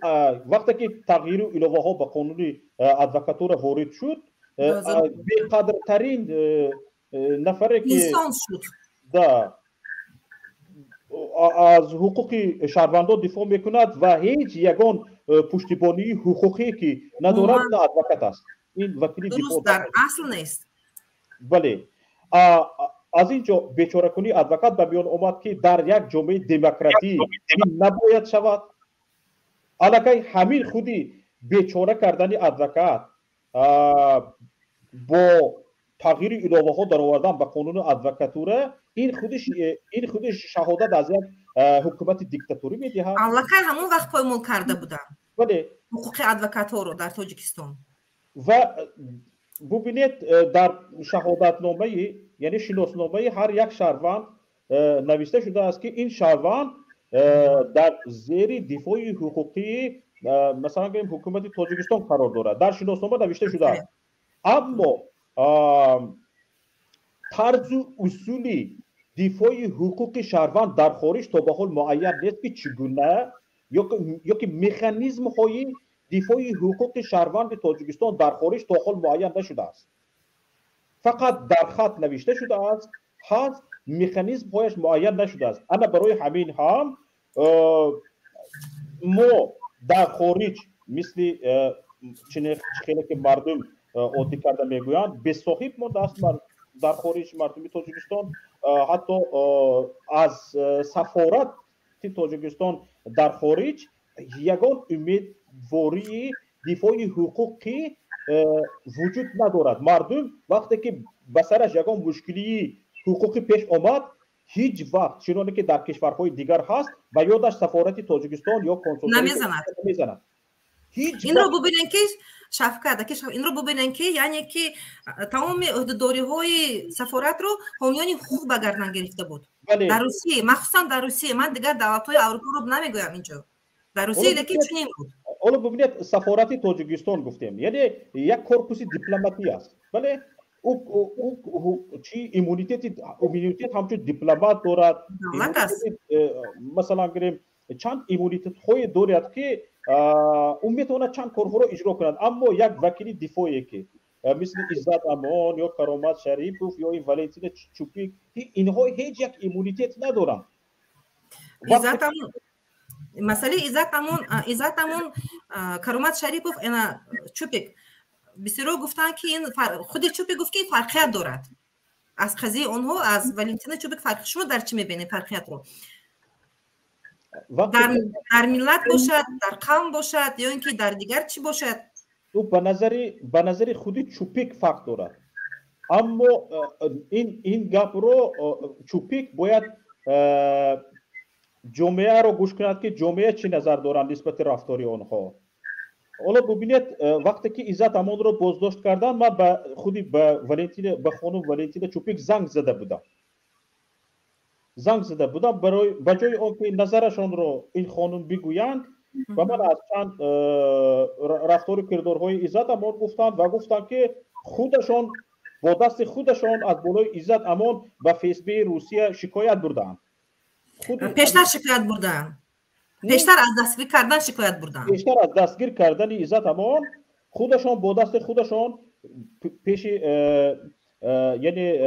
[SPEAKER 8] وقتی که تغییر و علاوه ها به قانون ادوکاتور وارد شد، بی‌قدرترین نفری که
[SPEAKER 1] انسان شد
[SPEAKER 8] از حقوق شهروندان دفاع میکند و هیچ یگان پشتیبانی حقوقی که ندارد نه ادوکات است. این وکیل دفاع
[SPEAKER 1] در اصل نیست.
[SPEAKER 8] بله، از اینجا بیچاره کنی ادوکات به میان آمد که در یک جامعه دموکراتی این نباید شود. علاقه همین خودی بیچاره کردن ادوکات با تغییر علاوه ها در آوردن به قانون ادوکاتوره، این خودش شهادت از یک حکومت دیکتاتوری میدهد.
[SPEAKER 1] علاقه همون وقت پایمال کرده بودن
[SPEAKER 8] بله
[SPEAKER 1] حقوق ادوکات‌ها رو در تاجیکستان.
[SPEAKER 8] و ببینید در شهادتنامه، یعنی شناسنامه هر یک شهروند نوشته شده است که این شهروند در زیر دفاع حقوقی مثلا حکومت تاجیکستان قرار دارد. در شناسنامه نوشته شده است. اما طرز و اصولی دفاع حقوق شهروند در خارج تا به حال معین نیست که چگونه یا که مکانیزم های دفاع حقوق شهروند تاجیکستان در خارج تا حال معین نشده است. فقط در خط نوشته شده است، هست مکانیزم هایش معین نشده است. اما برای همین هم ما در خارج مثل خیلی که مردم عادی کرده میگویند به صاحب ما دست در خارج مردم تاجیکستان حتی از سفارت تاجیکستان در خارج یگان امیدواری دفاع حقوقی وجود ندارد. مردم وقتی که به سرش یگان مشکلی حقوقی پیش آمد، هیچ وقت چنانه که در کشورهای دیگر هست و یادش سفارت تاجیکستان یا کنسولگری نمیزند.
[SPEAKER 1] این رو ببینن که شفقت این رو ببینن که یعنی که تمام عهدهداری های سفارت رو حامیان حقوق به گردن گرفته بود. در روسیه، مخصوصا در روسیه، من دیگر دولت های اروپا رو نمیگویم اینجا، در روسیه لیکن چنین بود.
[SPEAKER 8] حالا ببینید سفارت تاجیکستان گفتیم یعنی یک کورپوس دیپلماتی است. بله او چی ایمونیتت همچون دیپلمات دارد. مثلا گریم چند ایمونیتت های دارد که اون میتونه چند کارها رو اجرا کند. اما یک وکیل دفاعی که مثل عزت امان یا کرامت شریپوف یا این ولنتین چوپیک، اینها هیچ یک ایمونیتت ندارن.
[SPEAKER 1] عزت امان مسئله عزت امان کرامت شریپوف اینا چوپیک بسیار گفتن که این خود چوپیک گفت که فرقیت دارد از قضیه اونها از ولنتین چوپیک. فرق شما در چی میبینید فرقیت رو؟ در ملت باشد، در قوم باشد یا اینکه در دیگر چی باشد؟
[SPEAKER 8] او به نظر خودی چوپیک فرق دارد. اما این گپ رو چوپیک باید جامعه رو گوش کند که جامعه چی نظر دارند نسبت رفتاری آنها. حالا ببینید وقتی که عزت امان رو بازداشت کردن، من به خودی به خانم ولنتین چوپیک زنگ زده بودم برای بجای آنکه نظرشان رو این خانم بگویند و من از چند رفتار کردارهای عزت امان گفتند و گفتند که خودشان با دست خودشان از بالای عزت امان به فیسبی روسیه شکایت بردند.
[SPEAKER 1] پیشتر شکایت بردند. پیشتر از دستگیر کردن شکایت بردند.
[SPEAKER 8] پیشتر از دستگیر کردن عزت امان خودشان با دست خودشان پیش یعنی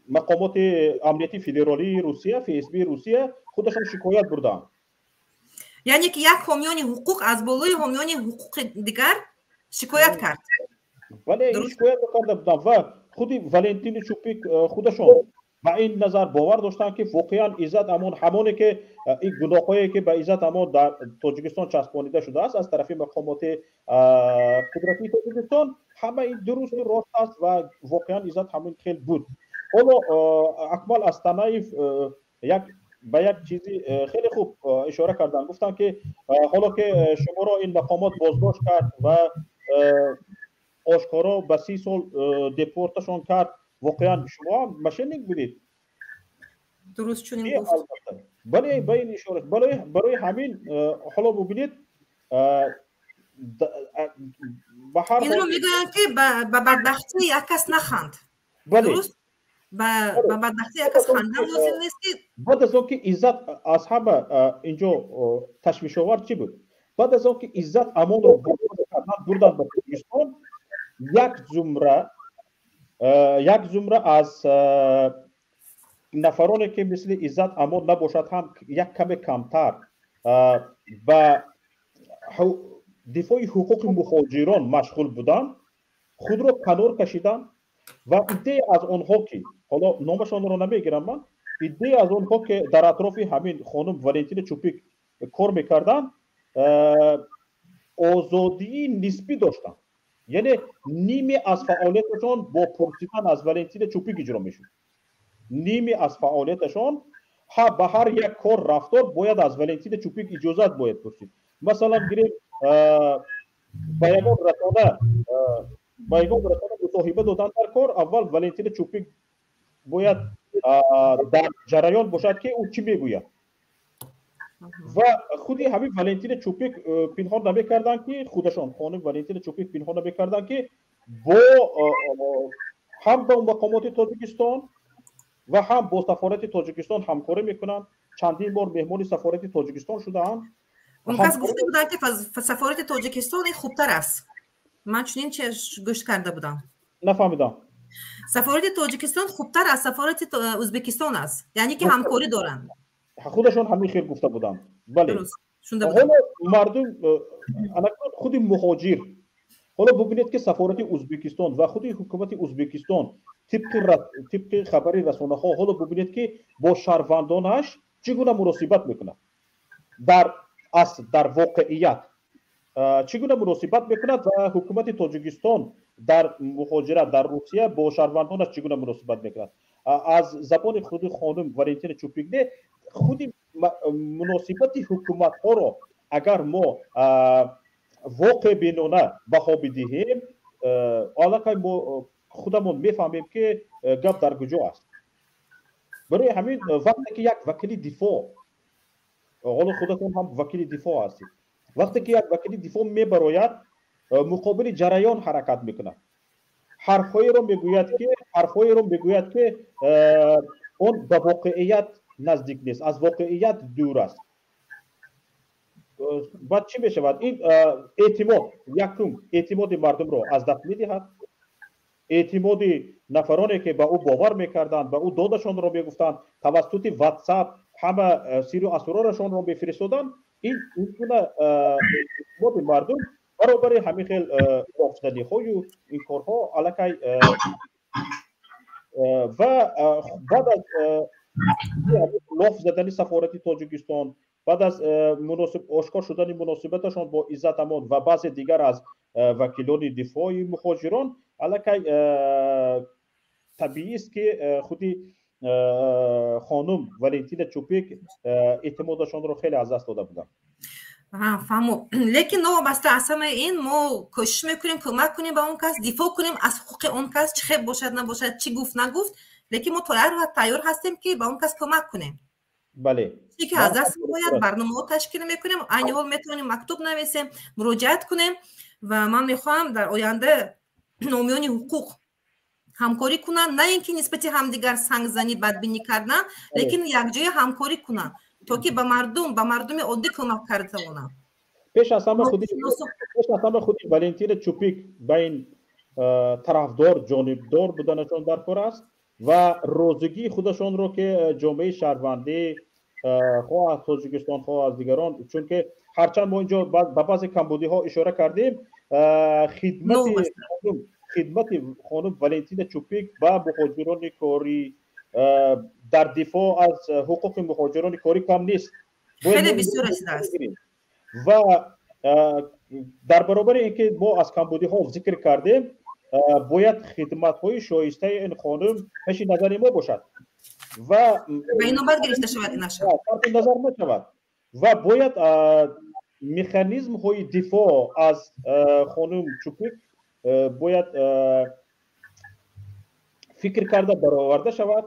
[SPEAKER 8] مقامات امنیتی فدرالی روسیه، فیسبی روسیه خودشان شکایت بردند.
[SPEAKER 1] یعنی که یک حامیان حقوق از بالای حامیان حقوق دیگر شکایت کرد.
[SPEAKER 8] ولی این شکایت کرده بودن و خودی ولنتین چوپیک خودشون با این نظر باور داشتن که واقعا عزت امان همونی که این گناهایی که به عزت امان در تاجیکستان چسبانیده شده است از طرف مقامات قدرتی تاجیکستان همه این درست و راست است و واقعا عزت همین خیلی بود. حالا اکمال استانایف به یک چیزی خیلی خوب اشاره کردن، گفتن که حالا که شما را این مقامات بازداشت کرد و آشکارا به 30 سال دپورتشان کرد، واقعا شما مشنگ بودید.
[SPEAKER 1] درست چنین گفت.
[SPEAKER 8] بله به این اشاره برای همین حالا ببینید به هر
[SPEAKER 1] این رو میگوین که به بدبختی یک کس نخند. درست؟ به بدبختی یک کس خندن لازم نیست که
[SPEAKER 8] بعد از اینکه عزت از همه اینجا تشویش آور چی بود؟ بعد از اینکه عزت امان رو بردن به تاجیکستان، یک زمره از نفرانی که مثل عزت امان نباشد هم یک کم کمتر به دفاع حقوق مهاجران مشغول بودن، خود را کنار کشیدن و ایده از آنها که حالا نامشان را نمیگیرم من، ایده از آنها که در اطراف همین خانم ولنتین چوپیک کار میکردن آزادی نسبی داشتن، یعنی نیمی از فعالیتشان با پرسیدن از ولنتین چوپیک اجرا میشد، نیمی از فعالیتشان به هر یک کار رفتار باید از ولنتین چوپیک اجازت باید پرسید. مثلا گریم بیگان رسانه مصاحبه دادن در کار، اول ولنتین چوپیک باید در جریان باشد که او چی میگوید و خودی همین ولنتین چوپیک پنهان نمیکردن که خودشان خانم ولنتین چوپیک پنهان نمیکردن که با هم با مقامات تاجیکستان و هم با سفارت تاجیکستان همکاری میکنن. چندین بار مهمان سفارت تاجیکستان شدن.
[SPEAKER 1] اون کس گفته بودن که سفارت تاجیکستان خوبتر است. من چنین گوش کرده بودم.
[SPEAKER 8] نفهمیدم.
[SPEAKER 1] سفارت تاجیکستان خوبتر از سفارت ازبکستان است، یعنی که همکاری دارن.
[SPEAKER 8] خودشون همین خیر گفته بودن. بله. حالا مردم خود مهاجر حالا ببینید که سفارت ازبکستان و خود حکومت ازبکستان طبق خبر رسانه ها حالا ببینید که با شهروندانش چگونه مناسبت میکنه. در واقعیت چگونه مناسبت میکند و حکومت تاجیکستان در مهاجرت در روسیه با شهروندانش چگونه مناسبت میکند. از زبان خود خانم ولنتین چوپیک ده خود مناسبت حکومت ها را اگر ما واقع بینانه بها بدهیم علاقه ما خودمون میفهمیم که گپ در کجا است. برای همین وقتی که یک وکیل دفاع، حالا خودتون هم وکیل دفاع هستید، وقتی که یک وکیل دفاع میبراید مقابل جریان حرکت میکنه، حرفایی رو میگوید که اون به واقعیت نزدیک نیست، از واقعیت دور است. بعد چی میشود؟ این اعتماد مردم رو از دست میدهد، اعتماد نفرانی که به او باور میکردند، به او دادشان رو میگفتند، توسط واتساپ همه سیر و اسرارشان رو میفرستادن. این اعتماد مردم برابر همین خیل افتادی های و این کارها علاقه و بعد از لاف زدن سفارت تاجیکستان، بعد از آشکار شدن مناسبتشان با عزت امان و بعض دیگر از وکیلان دفاعی مهاجران، علاقه طبیعی است که خودی خانم ولنتین چوپیک اعتمادشان رو خیلی از دست داده بودن.
[SPEAKER 1] فهمو. لیکن وابسته از همه این ما کوشش میکنیم کمک کنیم به اون کس، دفاع کنیم از حقوق اون کس، چه خیلی باشد نباشد، چی گفت نگفت، لیکن ما تیار هستیم که به اون کس کمک کنیم.
[SPEAKER 8] بله.
[SPEAKER 1] چی که از دست باید برنامه تشکیل میکنیم، این حال میتونیم مکتوب نویسیم، مراجعت کنیم و من میخوام در آینده حامیان حقوق همکاری کنن، نه اینکه نسبت همدیگر سنگ زنی بدبینی کردن، لیکن یک جای همکاری کنن تا که به مردم عادی کمک کرده باشن.
[SPEAKER 8] پیش از همه خودی ولنتین چوپیک بین طرفدار جانبدار بودنشان در کار است و روزگی خودشان رو که جامعه شهروندی خواه از تاجیکستان خواه از دیگران، چون که هرچند ما اینجا به بعضی کمبودی ها اشاره کردیم، خدمت خانم ولنتینا چوپیک با مهاجران کاری در دفاع از حقوق مهاجران کاری کم نیست.
[SPEAKER 1] خیلی بسیار است.
[SPEAKER 8] و در برابر اینکه ما از کمبودی ها ذکر کردیم، باید خدمت های شایسته این خانم پیش نظر ما باشد و
[SPEAKER 1] اینو باید گرفته شود
[SPEAKER 8] نظر نشود و باید مکانیزم های دفاع از خانم چوپیک باید فکر کرده برآورده شود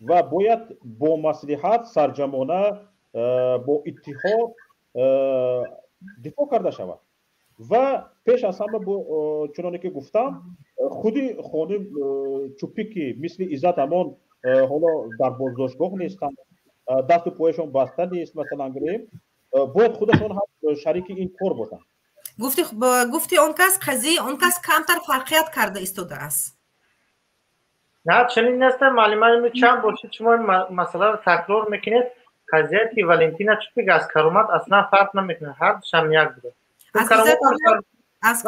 [SPEAKER 8] و باید با مصلحت سرجمانه با اتحاد دفاع کرده شود و پیش از همه چنانه که گفتم خودی خانم چوپیکی مثل عزت امان حالا در بازداشتگاه نیستن، دست و پایشون بسته نیست مثلا گریم، باید خودشون هم شریک این کار باشن.
[SPEAKER 1] گفتی اون کس کمتر فرقیت کرده ایستاده است.
[SPEAKER 4] نه چنین نیست. معلومه چند باشید شما مسئله رو تکرار میکنید. قضیه که ولنتینا چوپیک از کرومات اصلا فرق نمیکنه، هر دوشم یک بوده.
[SPEAKER 1] از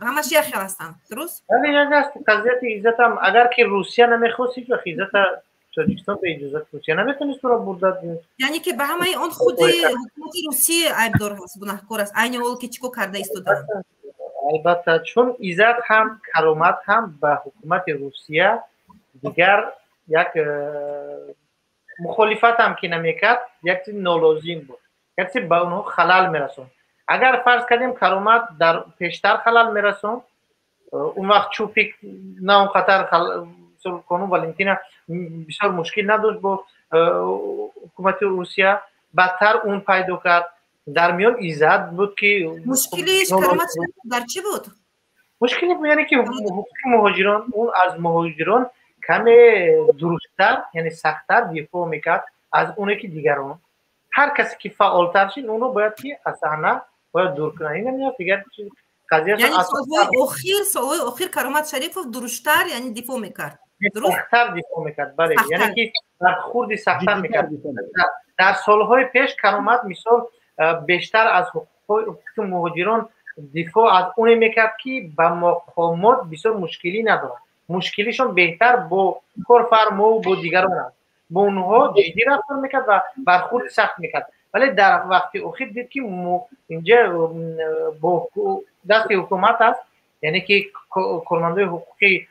[SPEAKER 1] همش یکی هستن، درست؟
[SPEAKER 4] ولی یک است قضیه عزت هم اگر که روسیه نمیخواست هیچ وقت عزت تاجیکستان به اجازه روسیه نمیتونست تو را برده.
[SPEAKER 1] یعنی که به همه اون خود حکومت روسیه عیبدار هست، گناهکار است، عین اول که چیکو کرده ایستادن.
[SPEAKER 4] البته چون عزت هم کرومات هم به حکومت روسیه دیگر یک مخالفت هم که نمیکرد، یک چیز نالازم بود، یک چیز به اونها خلل میرسون. اگر فرض کردیم کرومات در پیشتر خلل میرسون، اون وقت چوپیک نه اونقدر کنون ولنتینا بسیار مشکل نداشت با حکومت روسیه، بدتر اون پیدا کرد. در میان عزت بود که
[SPEAKER 1] مشکلیش کرومات در چی بود؟
[SPEAKER 4] مشکلی یعنی که حقوق مهاجران، اون از مهاجران کمی درستتر یعنی سختتر دفاع میکرد از اونی که دیگران. هر کسی که فعالتر شد اون رو باید که از صحنه باید دور کنه. این نمیاد دیگر قضیه.
[SPEAKER 1] یعنی سالهای اخیر کرومات شریفوف درستتر یعنی دفاع میکرد،
[SPEAKER 4] سختتر دفاع میکرد. بله یعنی که در خوردی سختتر میکرد. در سالهای پیش کرومات مثال بیشتر از حقوق مهاجران دفاع از اون میکرد که به مقامات بسیار مشکلی ندارن، مشکلیشون بهتر با کارفرما و با دیگران است، با اونها جدی رفتار میکرد و برخورد سخت میکرد. ولی در وقتی اخیر دید که اینجا با دست حکومت است، یعنی که کارمندای حقوقی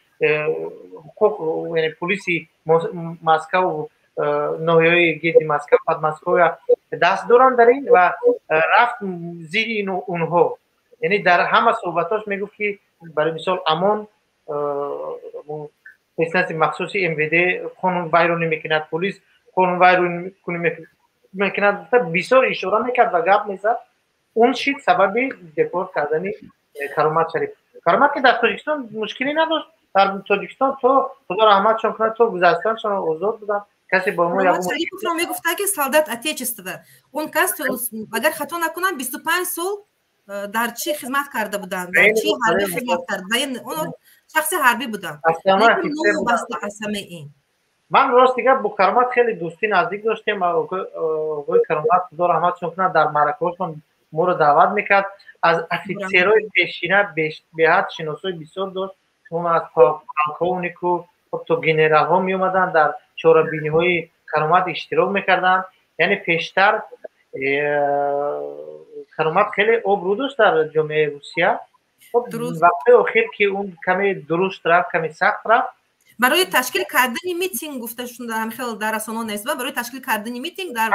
[SPEAKER 4] حقوق یعنی پلیس مسکو و ناحیه گیت مسکو مسکو دست دارن در این و رفت زیر اونها. یعنی در همه صحبتاش میگفت که برای مثال امان اسناد مخصوصی MVD قانون ویرانی میکند، پلیس قانون ویرانی میکند، بسیار اشاره میکرد و گپ میزد. اون شید سبب دپورت کردن کرومات شریف. کرومات که در تاجیکستان مشکلی نداشت، در تاجیکستان تو خدا رحمتشون کنه تو گذشتهشون آزاد بودن، کسی با ما
[SPEAKER 1] کرومات شریف رو میگفت که سالدات اتیچستوه اون کس اگر خطا نکنم 25 سال در چی خدمت کرده بودن، در چی حربی خدمت کرده، اون شخص حربی بودن.
[SPEAKER 4] من راست دیگه با کرومات خیلی دوستی نزدیک داشتیم. آقای کرومات خدا رحمتشون کنه در معرکه‌هاشون ما رو دعوت میکرد. از افیسرهای پیشینه به حد شناسای بسیار داشت. اون از پالکونیک و تو گنرال ها می اومدن در چهاربینی های کرومات اشتراک میکردن. یعنی پیشتر کرومات خیلی آبرو داشت در جامعه روسیه. وقتی اخیر که اون کمی درست رفت، کمی سخت رفت.
[SPEAKER 1] برای تشکیل کردن میتینگ گفته شده خیلی در رسانه‌ها نیست، برای تشکیل کردن میتینگ در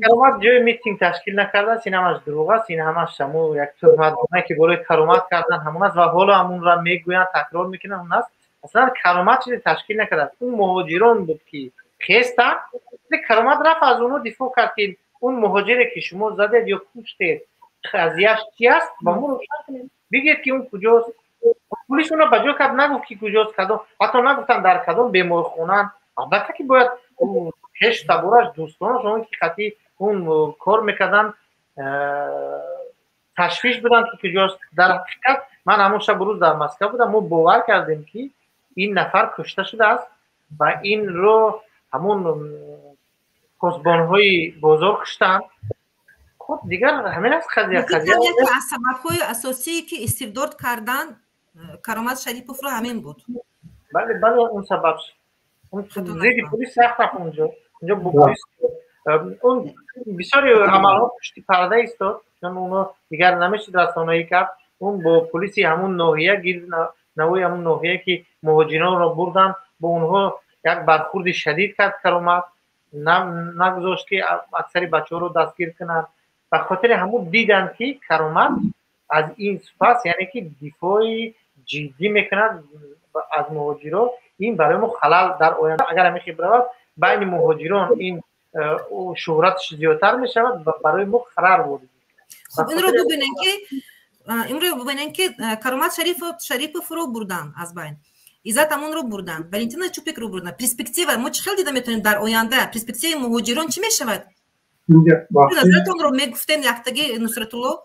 [SPEAKER 4] کرومات جای میتینگ تشکیل نکرده. این همش دروغ است، این همش همون یک تهمتنامه که برای کرومات کردن همون است و حالا همون را میگویند تکرار میکنن اون است. اصلا کرومات چیزی تشکیل نکرده. اون مهاجران بود که خواستن، کرومات رفت از اونها دفاع کرد که اون مهاجری که شما زدید یا کشتید قضیه‌اش چی است با ما روشن کنید، بگید که اون کجاست. پلیس اون رو بجا کرد، نگفت که کجاست، کدام، حتی نگفتن در کدام بیمارخانه. البته که باید اون هشت تبورش دوستان شما که خطی اون کار میکردن تشویش بدن که کجاست. در حقیقت من همون شب روز در مسکو بودم، ما باور کردیم که این نفر کشته شده است و این رو همون پاسبان‌های بزرگ کشتن. خب دیگر همین است قضیه.
[SPEAKER 1] از سبب‌های اساسی که استبداد کردن کرامت شریپوف رو همین بود.
[SPEAKER 4] بله اون سبب. اون زیر پلیس سخت اونجا پلیس اون بسیاری عملها پشت پرده ایستاد، چون اونو دیگر نمیشه رسانه‌ای کرد. اون با پلیسی همون ناحیه گیر نوعی همون ناحیه که مهاجران رو بردن با اونها یک برخورد شدید کرد کرامت، نگذاشت که اکثر بچه‌ها رو دستگیر کنن. به خاطر همون دیدن که کرامت از این سپس یعنی که دفاع جدی میکند از مهاجران، این برای ما خلل در آینده اگر همیشه برود بین مهاجران این شهرتش زیادتر میشود و برای ما خطر وارد.
[SPEAKER 1] خب این رو ببینن که کرامت شریپوف رو بردن از بین، عزت امون رو بردن، والنتینا چوپک رو بردن. پرسپکتیو ما چه خیلی دیده میتونیم در آینده پرسپکتیو مهاجران چی میشود؟ نظرتون رو میگفتین یکتگی نصرت الله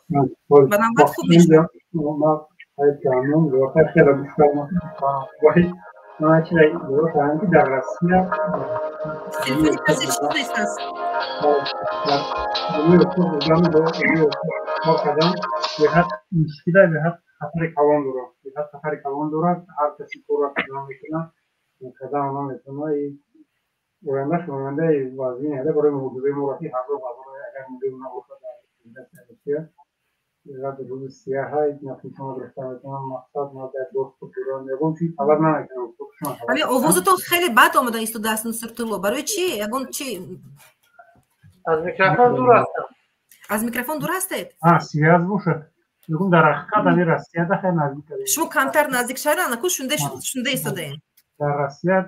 [SPEAKER 1] بنابرای خوب میشه.
[SPEAKER 2] ما باید قانون رو خیلی بسیار باید ما چه رو که در رسمیت
[SPEAKER 1] تلفنی کسی چیز نیست است.
[SPEAKER 2] دنیای خود بودن با دنیای ما کدام به حد مشکله به حد خطر کلان دارد هر کسی کورا کدام میکنه کدام ما میتونه وانش مانده وازی هده برای موضوع موراتی هر رو برای اگر موضوع نباشه در روسیه یا در روسیه های نفیشون گرفتن مقصد ما در دوست دوران نگم چی خبر نمیکنم.
[SPEAKER 1] ولی آوازتون خیلی بد آمده است دست نصرت الله. برای چی؟ یگون چی؟
[SPEAKER 4] از میکروفون دور هستم.
[SPEAKER 1] از میکروفون دور هستید؟
[SPEAKER 2] سیاز باشه. یگون در حقیقت در روسیه ده خیلی نزدیک است.
[SPEAKER 1] شما کمتر نزدیک شدن نکو شونده ایستاده.
[SPEAKER 2] در روسیه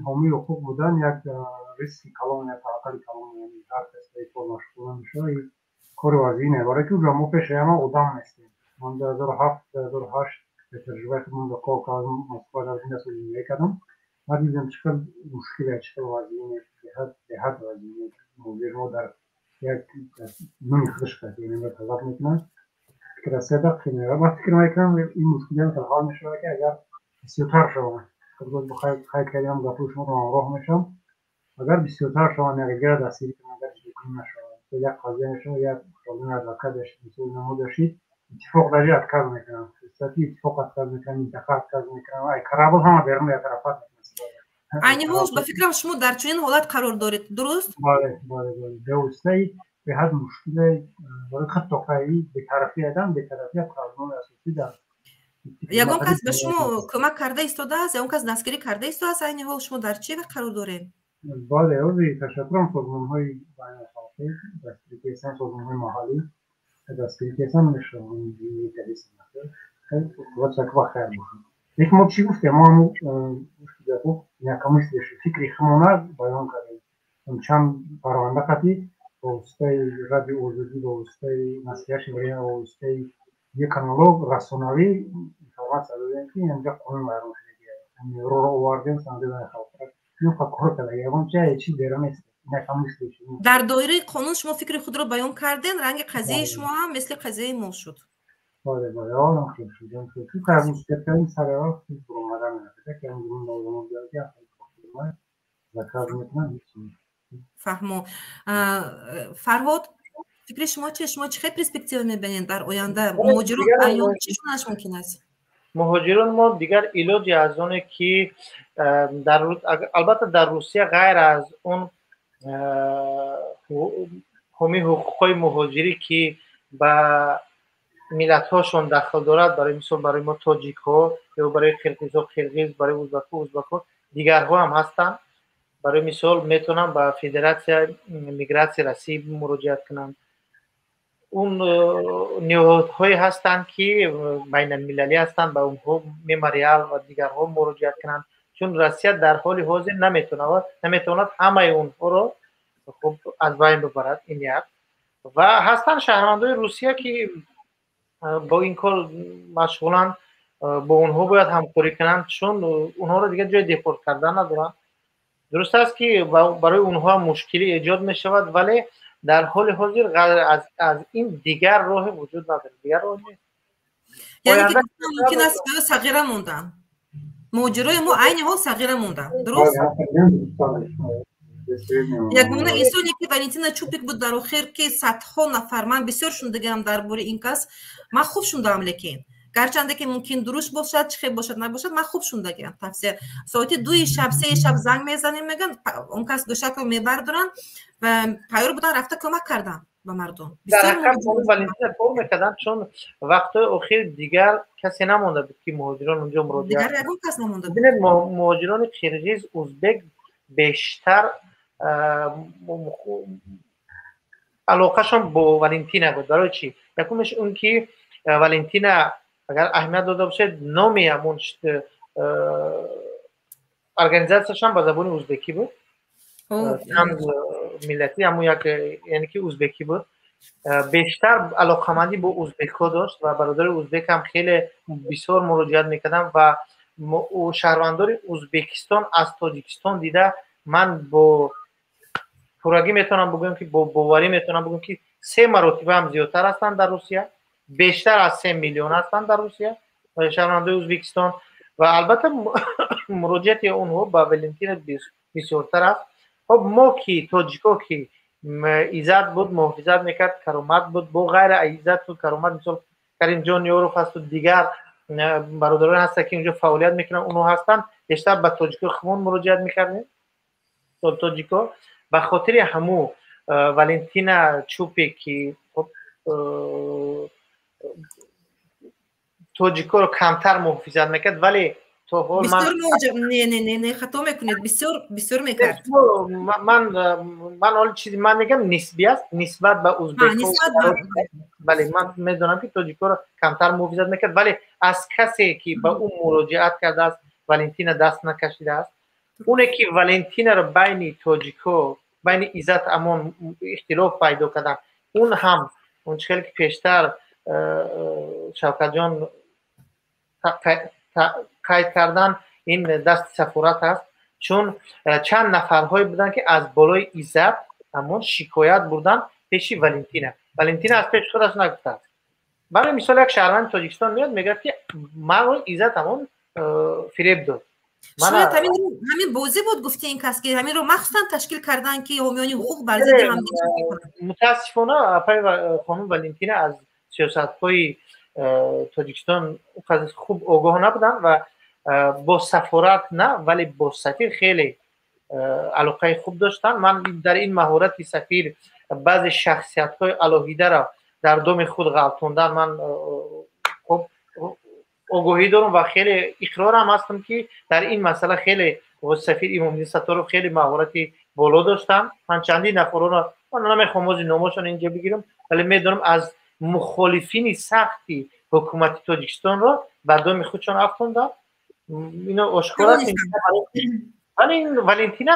[SPEAKER 2] حامی حقوق بودن یک ریسکی کلام یا تعطیل کلام یعنی هر کسی فرماش کنه میشه کار واضحه برای که ما پیش ما قدام نستیم. من در 2007 به تجربه خودم با کار مسئول از این مسئله کردم. ما دیدم چقدر مشکلی چقدر واضحه به حد واضحه موضوع در یک نمیخوش کرد یعنی به تضاد میکنه که رسیده خیلی وقتی که میکنم این مشکلی که حال میشه که اگر بسیار شما خود بخواید خیلی کردیم گفتم شما رو همراه میشم اگر بسیار شما نگرد دستگیری کنید اگر بکنید نشود تو یک قضیه نشود یک قانون ادوکات داشتید مسئول نمو داشتید اتفاق داری ادکار میکنم سطحی اتفاق ادکار میکنم انتخاب ادکار میکنم ای کرابل هم بیرون یک طرفات میکنم
[SPEAKER 1] اینی هوش به فکرم شما در چنین حالت قرار دارید درست؟
[SPEAKER 2] بله دوستی به حد مشکل ولی خط توقعی به طرفی آدم به طرفی قانون اساسی دارد.
[SPEAKER 1] یگان کس به شما کمک کرده ایستاده است یا اون کس دستگیری کرده ایستاده است اینی حال شما در چی قرار دارید؟
[SPEAKER 2] بله اوزی تشکرم سازمان‌های بین النهادی دستگیری کردن سازمان‌های محلی دستگیری کردن میشه اون دیگه خیلی واسه خیر باشه. یک ما چی گفتیم ما مشکل تو یکمیش فکری خمونه بیان کردیم چند پرونده قطعی واسطه رادیو آزادی واسطه مسئله شبیه واسطه یک کانال رسانه‌ای اینفورماسیون دادن که اینجا قانون برای شده رو آوردن سنده به خاطر یه فکر کنه یه چه چی درام است نکامیش
[SPEAKER 1] در دایره قانون شما فکر خود رو بیان کردن رنگ قضیه شما هم مثل قضیه ما شد.
[SPEAKER 2] بله آن خوب شد تو کارمون کردن سرا برنامه نمیده که اون موضوع دیگه خیلی ذکر میکنم
[SPEAKER 1] فهمو فرهاد فکر شما چه خیلی پرسپکتیو میبینید در آینده مهاجران ایام چیشونش ممکن است؟
[SPEAKER 4] مهاجران ما دیگر علاج از اونه که البته در روسیه غیر از اون حامی حقوقای مهاجری که با ملت هاشون دخل دارد برای مثال برای ما تاجیک ها یا برای قرقیز برای ازبک ها دیگرها هم هستن. برای مثال میتونم با فدراسیون میگراسی رسی مراجعت کنم. اون نهادهایی هستند که بین المللی هستند با اونها مموریال و دیگرها مراجعت کنند چون روسیه در حال حاضر نمیتواند همه اونها رو خب از بین ببرد این یک و هستند شهروندان روسیه که با این کار مشغولن با اونها باید همکاری کنند چون اونها رو دیگه جای دیپورت کردن ندارن. درست است که برای اونها مشکلی ایجاد می شود ولی در حال حاضر از این دیگر راه وجود نداره. دیگر راه نیست.
[SPEAKER 1] یعنی که ممکن است که صغیره موندن. مهاجرای ما عین حال صغیره موندن. درست؟ ягона инсоне ки Валентина Чупик буд дар охир ки садҳо нафар ман бисёр шундагаам дар бораи ин кас ман хуб шундаам лекин гарчанде ки мумкин дуруст бошад чӣ хел бошад набошад ман хуб шундагаам тавсия соати 2 шаб 3 шаб занг мезанем меган он кас гӯшакро мебардоранд ва тайёр будан рафта кӯмак кардан ба мардум
[SPEAKER 4] бисёр Валентина кор мекардам чун вақтҳои охир дигар касе намонда буд ки муҳоҷирон онҷо муроҷиат
[SPEAKER 1] дигар ягон кас намонда буд
[SPEAKER 4] бинед муҳоҷирони қирғиз узбек бештар алоқашон бо Валентина буд барои чӣ якумеш он ки Валентина агар аҳамият дода бошед номи ҳамон организатсияшон ба забони узбекӣ буд чанд миллати ҳамон як яъне ки узбекӣ буд бештар алоқамандӣ бо узбекҳо дошт ва бародари узбек ҳам хеле бисёр муроҷиат мекардам ва шаҳрвандори Узбекистон аз Тоҷикистон дида ман бо пуррагӣ метавонам бигӯям ки бо боварӣ метавонам бигӯям ки 3 маротиба ҳам зиёдтар ҳастанд дар Русия бештар аз 3 миллион ҳастанд дар Русия шаҳрвандори Узбекистон ва албатта муроҷиати онҳо ба Валентина бисёртар аст хоб мо ки тоҷико ки иззат буд муҳофизат мекард каромат буд бо ғайра иззату каромат мисол Каримҷон Ёров ҳасту дигар бародарон ҳастанд ки онҷо фаъолият мекунанд онҳо ҳастанд бештар ба тоҷико хубон муроҷиат мекардем тоҷико ба хотири ҳамун Валентина Чупик ки тоҷикоро камтар муҳофизат мекард вале то ҳол
[SPEAKER 1] не хато мекунед бисёр мекард
[SPEAKER 4] ман ҳол чизи ман мегам нисбӣ аст нисбат ба узбекҳо бале ман медонам ки тоҷикоро камтар муҳофизат мекард вале аз касе ки ба ӯ муроҷиат кардааст Валентина даст накашидааст оне ки Валентинаро байни тоҷико байни иззат амон ихтилоф пайдо кардан он ҳам он чӣ ки пештар Шавкатҷон қайд кардан ин дасти сафорат аст чун чанд нафарҳое буданд ки аз болои иззат амон шикоят бурдан пеши Валентина аз пеши худаш нагуфтааст барои мисол як шаҳрванди Тоҷикистон меяд мегӯяд ки маро иззат амон фиреб дод
[SPEAKER 1] шояд ҳамин бозӣ буд гуфти ин кас ки ҳаминро махсусан ташкил кардан ки ҳомиёни ҳуқуқ бар зидди ҳамдига мекунанд
[SPEAKER 4] мутаассифона апай хонум Валентина аз сиёсатҳои Тоҷикистон хуб огоҳ набуданд ва бо сафорат на вале бо сафир хеле алоқаи хуб доштанд ман дар ин маҳорати сафир баъзе шахсиятҳои алоҳидаро дар доми худ ғалтондан ман хуб огоҳӣ дорам ва хеле иқрорам ҳастам ки дар ин масъала хеле сафир Имомиддин Сатторов хеле маҳорати боло доштанд ман чандин нафаронро ман намехоҳам ҳозир номошон инҷа бигирам вале медонам аз мухолифини сахти ҳукумати Тоҷикистонро ба доми худшон афтонданд ино ошкор аст вале Валентина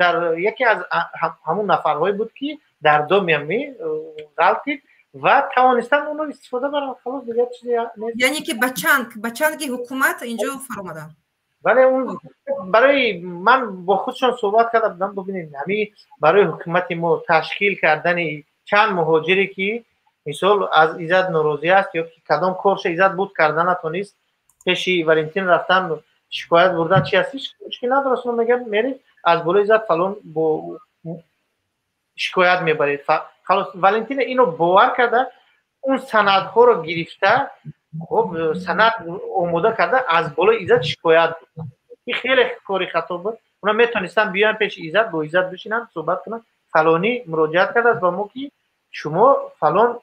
[SPEAKER 4] дар яке аз ҳамун нафарҳое буд ки дар доми ғалтид ва тавонистанд онро истифода баранд халос дигар чизе нест
[SPEAKER 1] яъне ки ба чанги ҳукумат инҷо фаромаданд
[SPEAKER 4] вале он барои ман бо худшон суҳбат карда будам бибинед ҳамин барои ҳукумати мо ташкил кардани чанд муҳоҷире ки мисол аз иззат норозӣ аст ё ки кадом корша иззат буд карда натонист пеши Валентин рафтан шикоят бурдан чи аст мушкил надорад шумо мегам меред аз болои иззат фалон бо шикоят мебаред халос Валентина ино бовар карда он санадҳоро гирифта хоб санад омода карда аз болои иззат шикоят бурдан ин хеле кори хато буд оно метонистанд биёянд пеши иззат бо иззат бишинанд суҳбат кунанд фалонӣ муроҷиат кардааст ба мо ки шумо фалон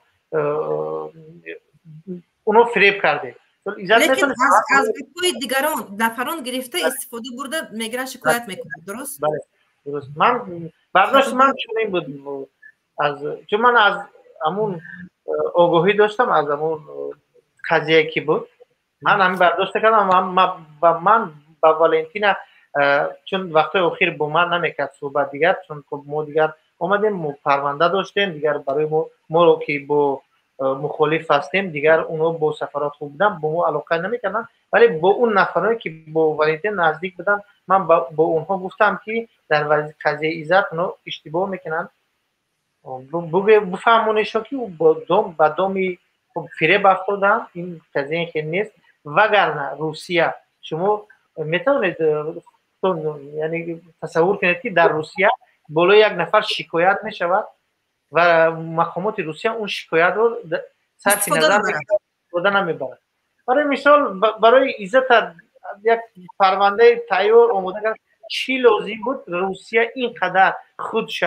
[SPEAKER 4] оно фиреб кардед
[SPEAKER 1] лекин аз гапҳои дигарон нафарон гирифта истифода бурда мегиранд шикоят мекунад дуруст
[SPEAKER 4] бале дуруст ман бардошти ман чунин буд чун ман аз ҳамун огоҳӣ доштам аз ҳамун қазие ки буд ман ҳамин бардошта кардам ман ба Валентина чун вақтҳои охир бо ман намекард суҳбат дигар чун мо дигар омадем мо парванда доштем дигар барои моро ки бо мухолиф ҳастем дигар онҳо бо сафарот хуб буданд бо мо алоқа намекарданд вале бо он нафароне ки бо Валентин наздик буданд ман бо онҳо гуфтам ки дар қазияи иззат онҳо иштибоҳ мекунанд бифаҳмонешон ки ба доми фиреб афтоданд ин қазияи хел нест вагарна Русия шумо метавонед یعنی تصور کنید که در روسیه بالای یک نفر شکایت می شود و مقامات روسیه اون شکایت رو صرف نظر نمیبرد. برای مثال برای عزت یک پرونده تیار آماده کرد، چی لازم بود روسیه اینقدر خودش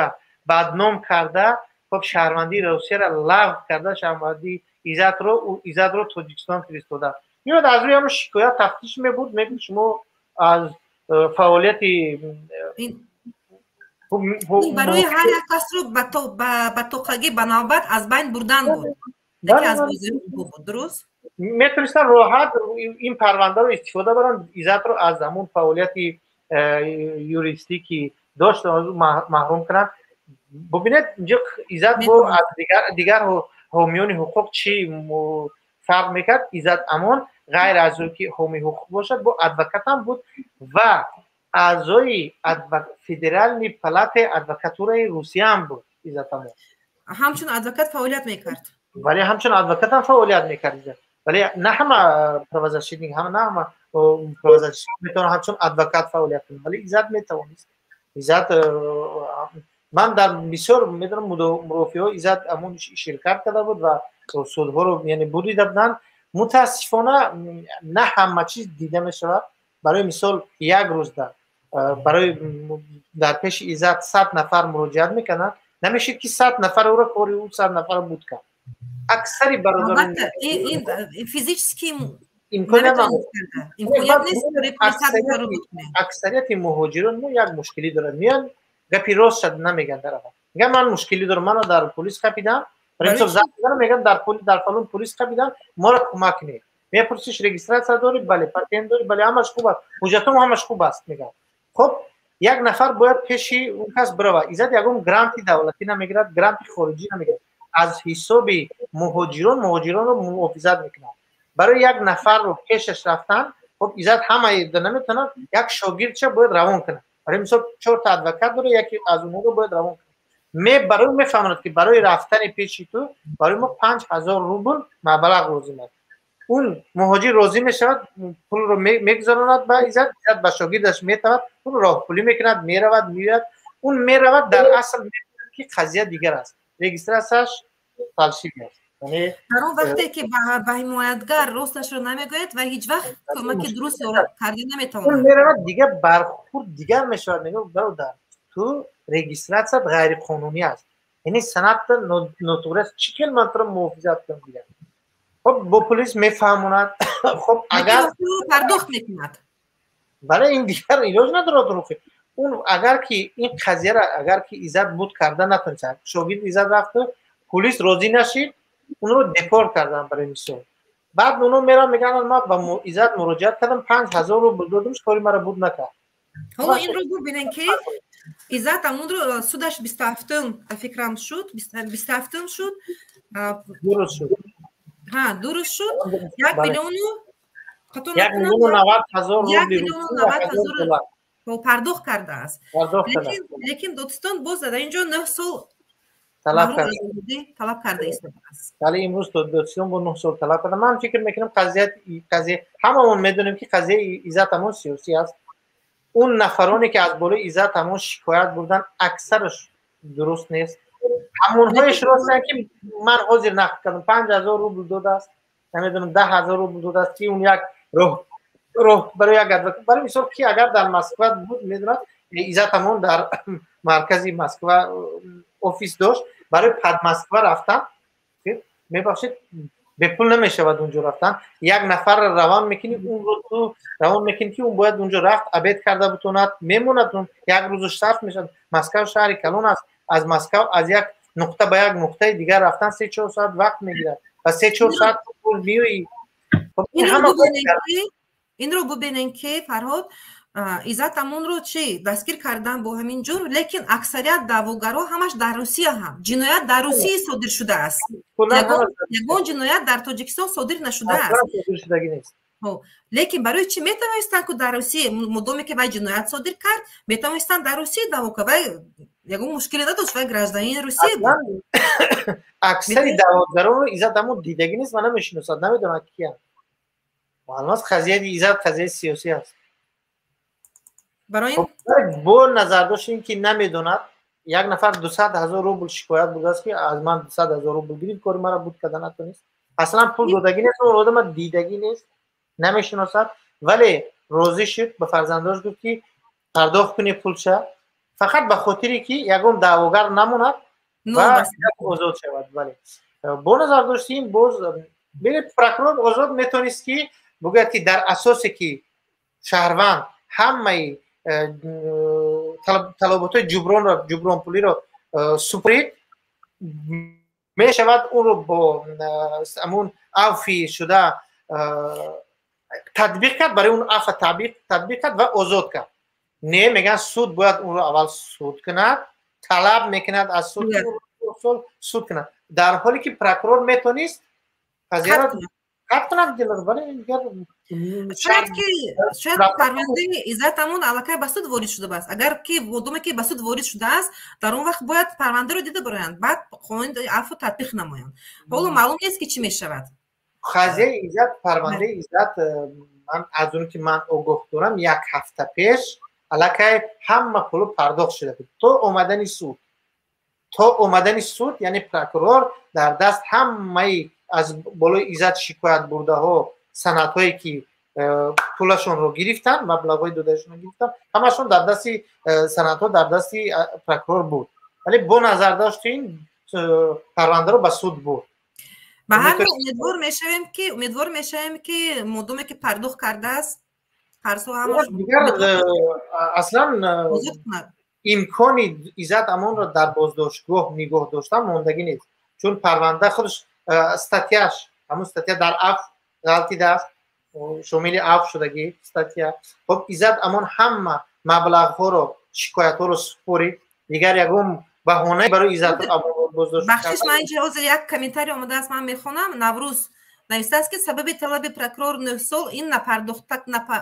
[SPEAKER 4] بدنام کرده، خب شهروندی روسیه را لغو کرده، شهروندی عزت رو تاجیکستان فرستاده. میاد از روی همون شکایت تفتیش میبود، میگه شما از فعالیت
[SPEAKER 1] برای هر یک کس رو به توقعی بنابرد از بین بردن بود، یکی از وزیر بود. درست؟
[SPEAKER 4] میتونستن راحت این پرونده رو استفاده برن، عزت رو از همون فعالیت یوریستیکی داشت محروم کنن. ببینید اینجا عزت با از دیگر حامیان حقوق چی فرق میکرد؟ عزت امان غیر از اون که حامی حقوق باشد با ادوکات هم بود و اعضای فدرال پلات ادوکاتورای روسیه هم بود. عزت امان
[SPEAKER 1] همچون ادوکات فعالیت میکرد،
[SPEAKER 4] ولی همچون ادوکات هم فعالیت میکرد، ولی نه همه پروازرشنی همه پروازرشنی میتونه همچون ادوکات فعالیت کنه، ولی عزت میتونست. عزت من در بسیار میدونم مرافعه های عزت همون شرکت کرده بود و سودها رو یعنی بریده بودن. متاسفانه نه همه چیز دیده میشود. برای مثال یک روز در پیش عزت 100 نفر مراجعت میکنن، نمیشه که 100 نفر او را کاری اون 100 نفر بود کن. اکثری برادران
[SPEAKER 1] این فیزیکی
[SPEAKER 4] امکانیت اکثریت مهاجران یک مشکلی دارن، میان گپی راست شد نمیگن، در میگن من مشکلی دارم، منو در پلیس کپیدم، برای مثلا زنگ میزنم میگن در فلان پلیس کپیدم، ما را کمک کنید. میپرسیش رجیستراسیون داری؟ بله. پاتنت داری؟ بله. همش خوب است. حجتم همش خوب است. میگن خب یک نفر باید پیش اون کس بره. عزت یگون گرانتی دولتی نمیگیرد، گرانتی خارجی نمیگیرد، از حساب مهاجران رو محافظت میکنه. برای یک نفر رو پیشش رفتن، خب عزت همه نمیتونن، یک شاگرد چه باید روان کنه. برای مثال 4 تا ادوکات داره، یکی از اونها رو باید روان کنه. برای میفهمند که برای رفتن پیش تو برای ما 5000 روبل مبلغ لازم است. اون مهاجر راضی میشود، پول رو میگذراند به عزت به شاگردش میتواند اون راه پولی میکند، میرود میاد. اون میرود در اصل میبیند که قضیه دیگر است، رجیستراسیونش فالسی است. یعنی
[SPEAKER 1] در اون وقتی که به حمایتگر راستش رو نمیگوید و هیچ وقت کمک درست کردن نمیتواند،
[SPEAKER 4] اون میرود دیگه برخورد دیگر میشود. میگه برادر تو رجیستراسیون غیر قانونی است، یعنی سند نوتورس چیکل منطقه محافظت کن دیگه. خب با پلیس میفهموند. خب اگر
[SPEAKER 1] پرداخت میکند،
[SPEAKER 4] برای این دیگر ایلاج نداره دروغه. اون اگر که این قضیه را اگر که عزت بود کرده نتونست، شاگرد عزت رفته پلیس راضی نشید، اون رو دپورت کردن برای مثال. بعد اونو میرن میگن من با عزت مراجعت کردم 5000 رو دادم، کاری مرا بود نکرد.
[SPEAKER 1] حالا این رو ببینن که عزت اون رو سودش 27 فکرم شد، 27 شد.
[SPEAKER 4] درست شد.
[SPEAKER 1] ها درست شد. 1 میلیون و
[SPEAKER 4] 90,000
[SPEAKER 1] روبل رو پرداخت کرده است. لیکن دوستان باز در اینجا 9 سال طلب کرده است.
[SPEAKER 4] ولی امروز دوستان با 9 سال طلب کرده. من فکر میکنم قضیه هممون میدونیم که قضیه عزت همون سیاسی است. اون نفرانی که از بالای عزت همون شکایت بردن اکثرش درست نیست. همونهایش راستن که من حاضر نقد کردم 5000 روبل داده است، نمیدونم 10000 روبل داده است که اون یک راه برای یک ادوکات. برای مثال که اگر در مسکو بود میدونید عزت همون در مرکزی مسکو آفیس داشت، برای پد مسکو رفتن میبخشید به پول نمیشود اونجا رفتن. یک نفر روان میکنی اون رو تو روان میکنی که اون باید اونجا رفت ابد کرده بتوند میموند، اون یک روزش صرف میشد. مسکو شهر کلان است، از مسکو از یک نقطه به یک نقطه دیگر رفتن 3-4 ساعت وقت میگیرد و 3-4 ساعت پول میوی.
[SPEAKER 1] این رو ببینین که فرهاد عزت امون رو چی دستگیر کردن با همین جور، لیکن اکثریت دعواگرها همش در روسیه هم جنایت در روسیه صادر شده است. یگان جنایت در تاجیکستان صادر نشده است. لیکن برای چی میتونستن که در روسیه مدامی که باید جنایت صادر کرد میتونستن در روسیه دعوا کنن؟ یگان مشکلی نداشت و گرازدانی روسیه بود.
[SPEAKER 4] اکثری دعواگران رو عزت امون دیدگی نیست و نمیشناسد، نمیدونن کیه. معلومه قضیه عزت قضیه سیاسی است.
[SPEAKER 1] برای
[SPEAKER 4] بو نظر داشتیم که نمیدوند یک نفر 200,000 روبل شکایت بوده است که از من 200,000 روبل گرفت، کار مرا بود کردن نتونست. اصلا پول دادگی نیست، اون آدم دیدگی نیست، نمیشناسد، ولی راضی شد به فرزنداش گفت که پرداخت کنی پولش، فقط به خاطری که یگم دعواگر نموند و آزاد شود. ولی با نظر داشتیم باز ببینید پروکورور آزاد میتونست که بگوید که در اساسی که شهروند همه طلبات جبران پولی رو سپرید، می شود اون رو با همون عفی شده تطبیق کرد، برای اون عفو تطبیق کرد و آزاد کرد. نه میگن سود باید اون رو اول سود کند، طلب میکند از سود سود کند، در حالی که پروکورور میتونست قضیه را قطع کند.
[SPEAKER 1] شاید پرونده عزت همون علاقه به سود وارد شده است. اگر که ودومه که به سود وارد شده است، در اون وقت باید پرونده رو دیده برایند، بعد قانون عفو تطبیق نمایند. حالا معلوم نیست که چی میشود.
[SPEAKER 4] قضیه عزت، پرونده عزت، من از اون که من آگاه دارم یک هفته پیش علاقه همه پول پرداخت شده بود تا اومدن سود. یعنی پروکورور در دست همه از بالای عزت شکایت برده ها سند هایی که پولشون رو گرفتن، مبلغ های دادهشون رو گرفتن، همشون در دست سند ها در دست پروکورور بود، ولی با نظر داشتین پرونده رو به سود برد.
[SPEAKER 1] به هر حال امیدوار میشویم که مردمی که پرداخت کرده است پرسو همش
[SPEAKER 4] اصلا امکانی عزت امان را در بازداشتگاه نگاه داشتن ماندگی نیست، چون پرونده خودش استاتیاش همون استاتیا در اف غلطی دست شامل اف شدگی استاتیا. خب عزت امان همه مبلغ ها رو شکایت ها رو سپرید، دیگر یکم بهانه برای عزت امان بازداشت.
[SPEAKER 1] بخشش من اینجا حاضر یک کامنتاری اومده است، من میخونم. نوروز نوشته است که سبب طلب پروکورور 9 سال این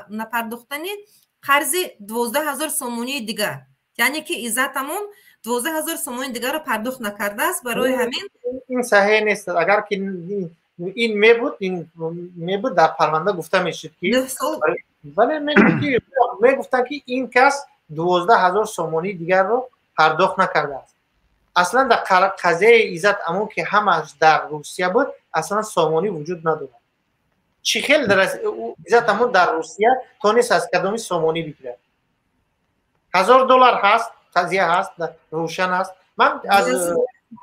[SPEAKER 1] نپرداختن قرض 12,000 سومونی دیگر، یعنی که عزت همون 12,000 سومونی دیگر رو پرداخت نکرده است. برای همین
[SPEAKER 4] این صحیح نیست. اگر که این میبود در پرونده گفته میشد که ولی میگفتن که این کس 12,000 سومونی دیگر رو پرداخت نکرده است. اصلا در قضیه عزت امون که همش در روسیه بود اصلا سومونی وجود نداره. چی خیلی در عزت امون در روسیه تونست از کدامی سومونی بگیره. $1,000 هست، قضیه هست، روشن است. من از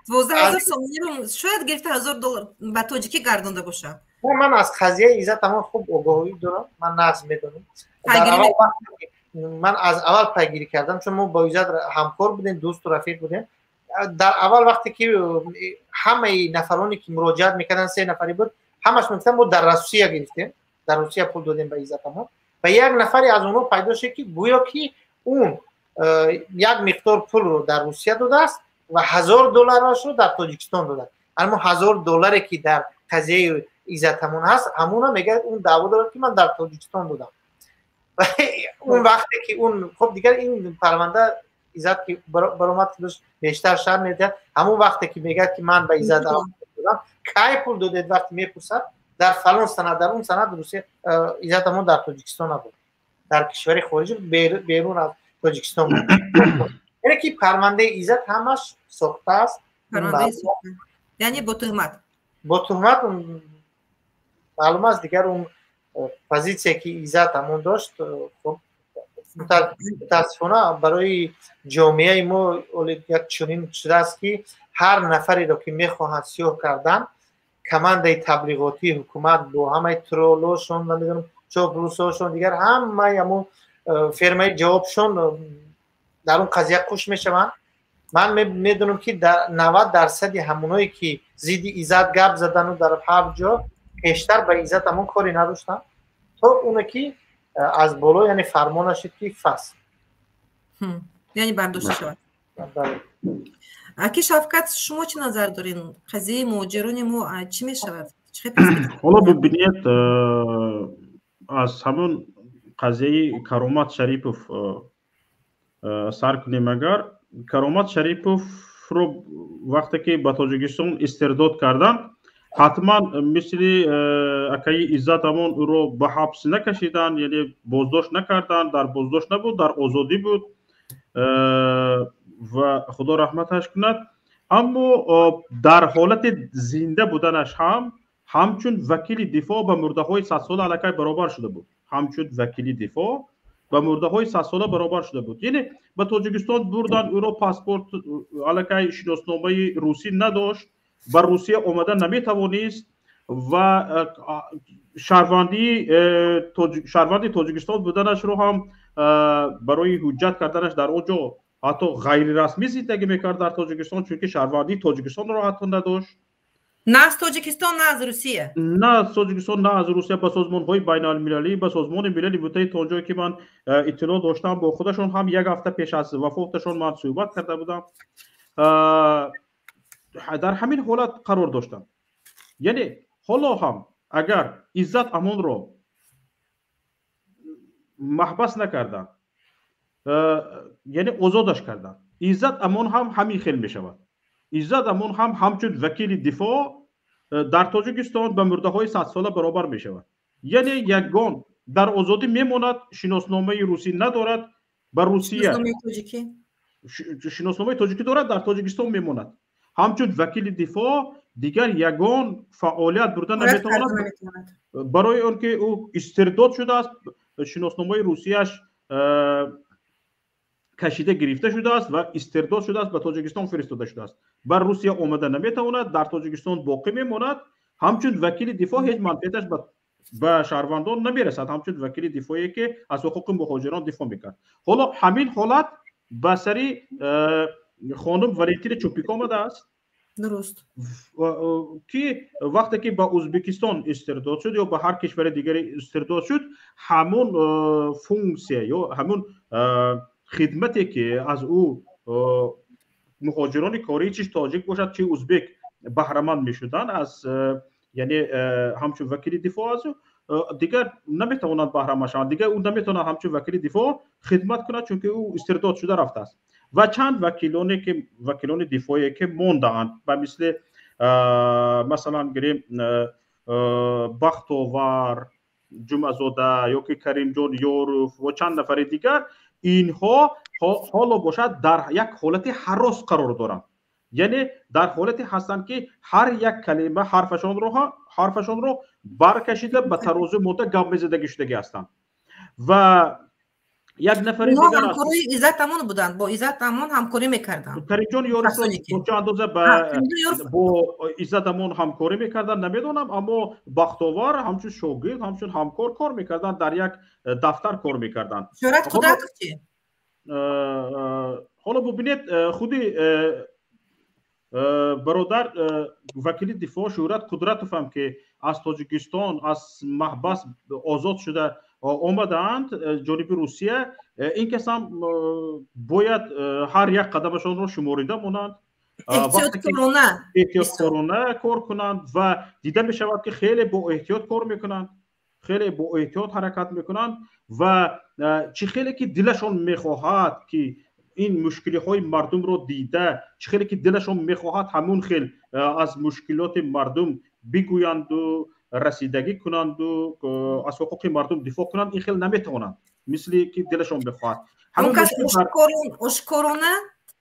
[SPEAKER 1] 12,000 سومونی رو شاید گرفته $1,000 به تاجیکی گردونده باشه.
[SPEAKER 4] من از قضیه عزت امون خوب آگاهی دارم، من نقض میدونم. من از اول پیگیری کردم، چون ما با عزت همکار بودیم، دوست و رفیق بودیم. در اول وقتی که همه نفرانی که مراجعت میکردن 3 نفری بود، همش میگفتن ما در روسیه گرفتیم، در روسیه پول دادیم به عزت امون، و یک نفری از اونها پیدا شد که گویا که اون یک مقدار پول رو در روسیه داده است و $1,000 رو در تاجیکستان داده. اما $1,000 که در قضیه عزت امون هست، همون میگه اون دعوا داره که من در تاجیکستان دادم. اون وقتی که اون خب دیگر این پرونده عزت که برآمد بیشتر شر میده، همون وقتی که میگه که من به عزت امون دادم، کی پول دادید وقتی میپرسد در فلان سند، در اون سند روسیه عزت امون در تاجیکستان نبود، در کشور خارجی بیرون از تاجیکستان بود. یعنی که پرونده عزت همش ساخته است،
[SPEAKER 1] یعنی با تهمت
[SPEAKER 4] معلوم است. دیگر اون پوزیشنی که عزت امون داشت، خب متاسفانه برای جامعه ما یک چنین شده است که هر نفری را که میخواهند سیاه کردن، کمانده تبلیغاتی حکومت با همه ترولوشون، نمیدونم چاپلوساشون، دیگر همه فرمای جوابشون در اون قضیه کش میشوند. من میدونم که در 90% همونایی که زیدی عزت گپ زدن و در هر جا بیشتر به عزت همون کاری نداشتن تا اونه که از بالا، یعنی فرمان شد که فصل
[SPEAKER 1] یعنی برداشته شود. اکی شفقت، شما چه نظر دارین؟ قضیه مهاجران ما چی میشود؟
[SPEAKER 9] حالا ببینید، از همون قضیه کرامت شریپوف سر کنیم. اگر کرامت شریپوف رو وقتی که به تاجیکستان استرداد کردن، حتما مثل اکای عزت امون او رو به حبس نکشیدن، یعنی بازداشت نکردن، در بازداشت نبود، در آزادی بود و خدا رحمتش کند. اما در حالت زنده بودنش هم همچون وکیل دفاع به مرده های 100 ساله علیه برابر شده بود. همچون وکیل دفاع به مرده های 100 ساله برابر شده بود. یعنی به تاجیکستان بردن، او رو پاسپورت علیه شناسنامه روسی نداشت، بر روسیه آمده نمیتوانست و شهروندی تاجیکستان بودنش رو هم برای حجت کردنش در اونجا حتی غیر رسمی زندگی میکرد در تاجیکستان، چون که شهروندی تاجیکستان رو حتی نداشت.
[SPEAKER 1] نه از تاجیکستان نه از روسیه،
[SPEAKER 9] نه از تاجیکستان نه از روسیه. به سازمان های بین المللی، به سازمان ملل متحد تا اونجایی که من اطلاع داشتم با خودشون هم یک هفته پیش از وفاتشون من صحبت کرده بودم، در همین حالت قرار داشتن. یعنی حالا هم اگر عزت امان رو محبس نکردن، یعنی آزادش کردن، عزت امان هم همین خیل می شود. عزت امان هم همچون وکیل دفاع در تاجیکستان به مرده های 100 ساله برابر می شود. یعنی یگان در آزادی میماند، شناسنامه روسی ندارد، بر روسیه شناسنامه تاجیکی دارد، در تاجیکستان میماند. همچون وکیل دفاع دیگر یگان فعالیت بردن نمیتواند، برای اون که او استرداد شده است، شناسنامه روسیش کشیده گرفته شده است و استرداد شده است، به تاجیکستان فرستاده شده است. بر روسیه آمده نمیتواند، در تاجیکستان باقی میماند. همچون وکیل دفاع هیچ منفعتش به شهروندان نمیرسد. همچون وکیل دفاعی که از حقوق مهاجران دفاع میکرد. حالا همین حالت به سری خانم ولنتینا چوپیک آمده است.
[SPEAKER 1] درست.
[SPEAKER 9] که وقتی که به ازبکستان استرداد شد یا به هر کشور دیگری استرداد شد، همون فونکسیه یا همون خدمتی که از او مهاجران کاری چه تاجیک باشد چه ازبک بهره‌مند میشدن از، یعنی همچون وکیل دفاع از دیگر نمیتوانند بهره‌مند شوند، دیگر او نمیتواند همچون وکیل دفاع خدمت کند، چون که او استرداد شده رفته است. و چند وکیلان دفاعی که مونده‌اند، و مثلا گریم بختاور، جمعه‌زاده یا که کریم جان یوروف و چند نفر دیگر، اینها حالا باشد در یک حالت هراس قرار دارند. یعنی در حالتی هستند که هر یک کلمه حرفشان رو برکشیده به ترازو متو گام زدگی شدگی هستند. و یک نفر دیگر
[SPEAKER 1] همکاری عزت امان بودند، با عزت امان همکاری میکردن.
[SPEAKER 9] کریم جان یوروف چه اندازه با عزت امان همکاری میکردن نمیدونم، اما بختاور همچون شاگرد همچون همکار کار میکردن، در یک دفتر کار میکردن.
[SPEAKER 1] شهرت قدرت چی؟
[SPEAKER 9] حالا ببینید خودی برادر وکیل دفاع شهرت قدرتوف هم که از تاجیکستان از محبس آزاد شده آمدند جانب روسیه، این کس هم باید هر یک قدمشان رو شماریده مانند،
[SPEAKER 1] احتیاط
[SPEAKER 9] کرونا کار کنند و دیده می شود که خیلی با احتیاط کار میکنند، خیلی با احتیاط حرکت میکنند و چه خیلی که دلشان میخواهد که این مشکلی های مردم رو دیده، چه خیلی که دلشان میخواهد همون خیل از مشکلات مردم بگویند و رسیدگی کنند و از حقوق مردم دفاع کنند، این خیلی نمیتوانند مثلی که دلشون بخواهد.
[SPEAKER 1] همون کس اشکرونه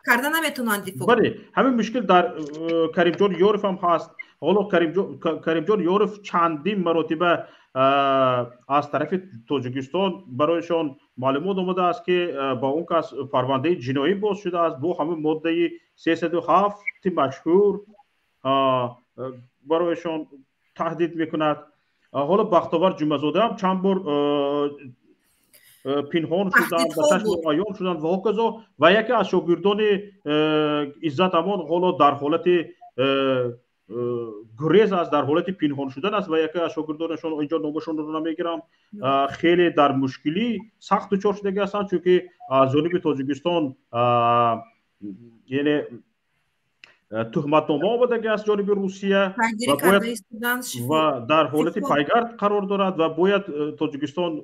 [SPEAKER 1] کرده نمیتونند دفاع.
[SPEAKER 9] بله، همین مشکل در کریم جان یوروف هم هست. حالا کریم جان یوروف چندین مرتبه از طرف تاجیکستان برایشان معلومات آمده است که با اون کس پرونده جنایی باز شده است، با همین ماده 307 مشهور برایشان تهدید میکند. حالا بختاور جمعه‌زاده هم چند بار پنهان شدند و چشم عیان شدند و هکذا، و یکی از شاگردان عزت امان حالا در حالت گریز است، در حالت پنهان شدن است و یکی از شاگردانشان اینجا نامشون رو نمیگیرم، خیلی در مشکلی سخت دچار شده هستند، چون که از جانب تاجیکستان یعنی تهمتنامه آمده است جانب روسیه و در حالت پیگرد قرار دارد و باید تاجیکستان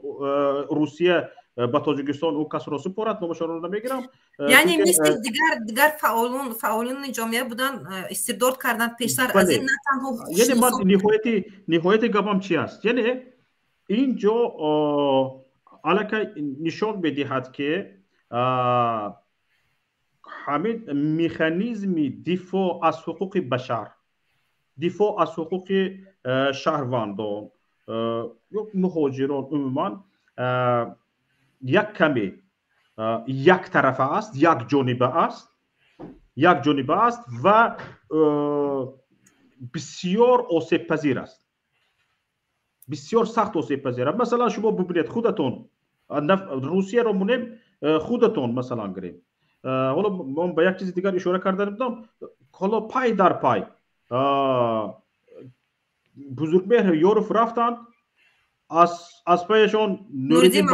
[SPEAKER 9] روسیه با تاجیکستان او کس را سپارد نامشان را نمیگیرم.
[SPEAKER 1] یعنی مثل دیگر فعالان جامعه بودن استبداد کردن پیشتر از این، نه تنها
[SPEAKER 9] یعنی من نهایت گپم چی است؟ یعنی اینجا علاقه نشان بدهد که همین مکانیزم دفاع از حقوق بشر، دفاع از حقوق شهروندان یا مهاجران عموما یک کمی یک طرفه است، یک جانبه است و بسیار آسیب پذیر است، بسیار سخت آسیب پذیر است. مثلا شما ببینید خودتون روسیه را مونیم، خودتون مثلا گریم، حالا من به یک چیز دیگر اشاره کرده بودم، حالا پای در پای بزرگمهر یوروف رفتند، از پایشان نوریدین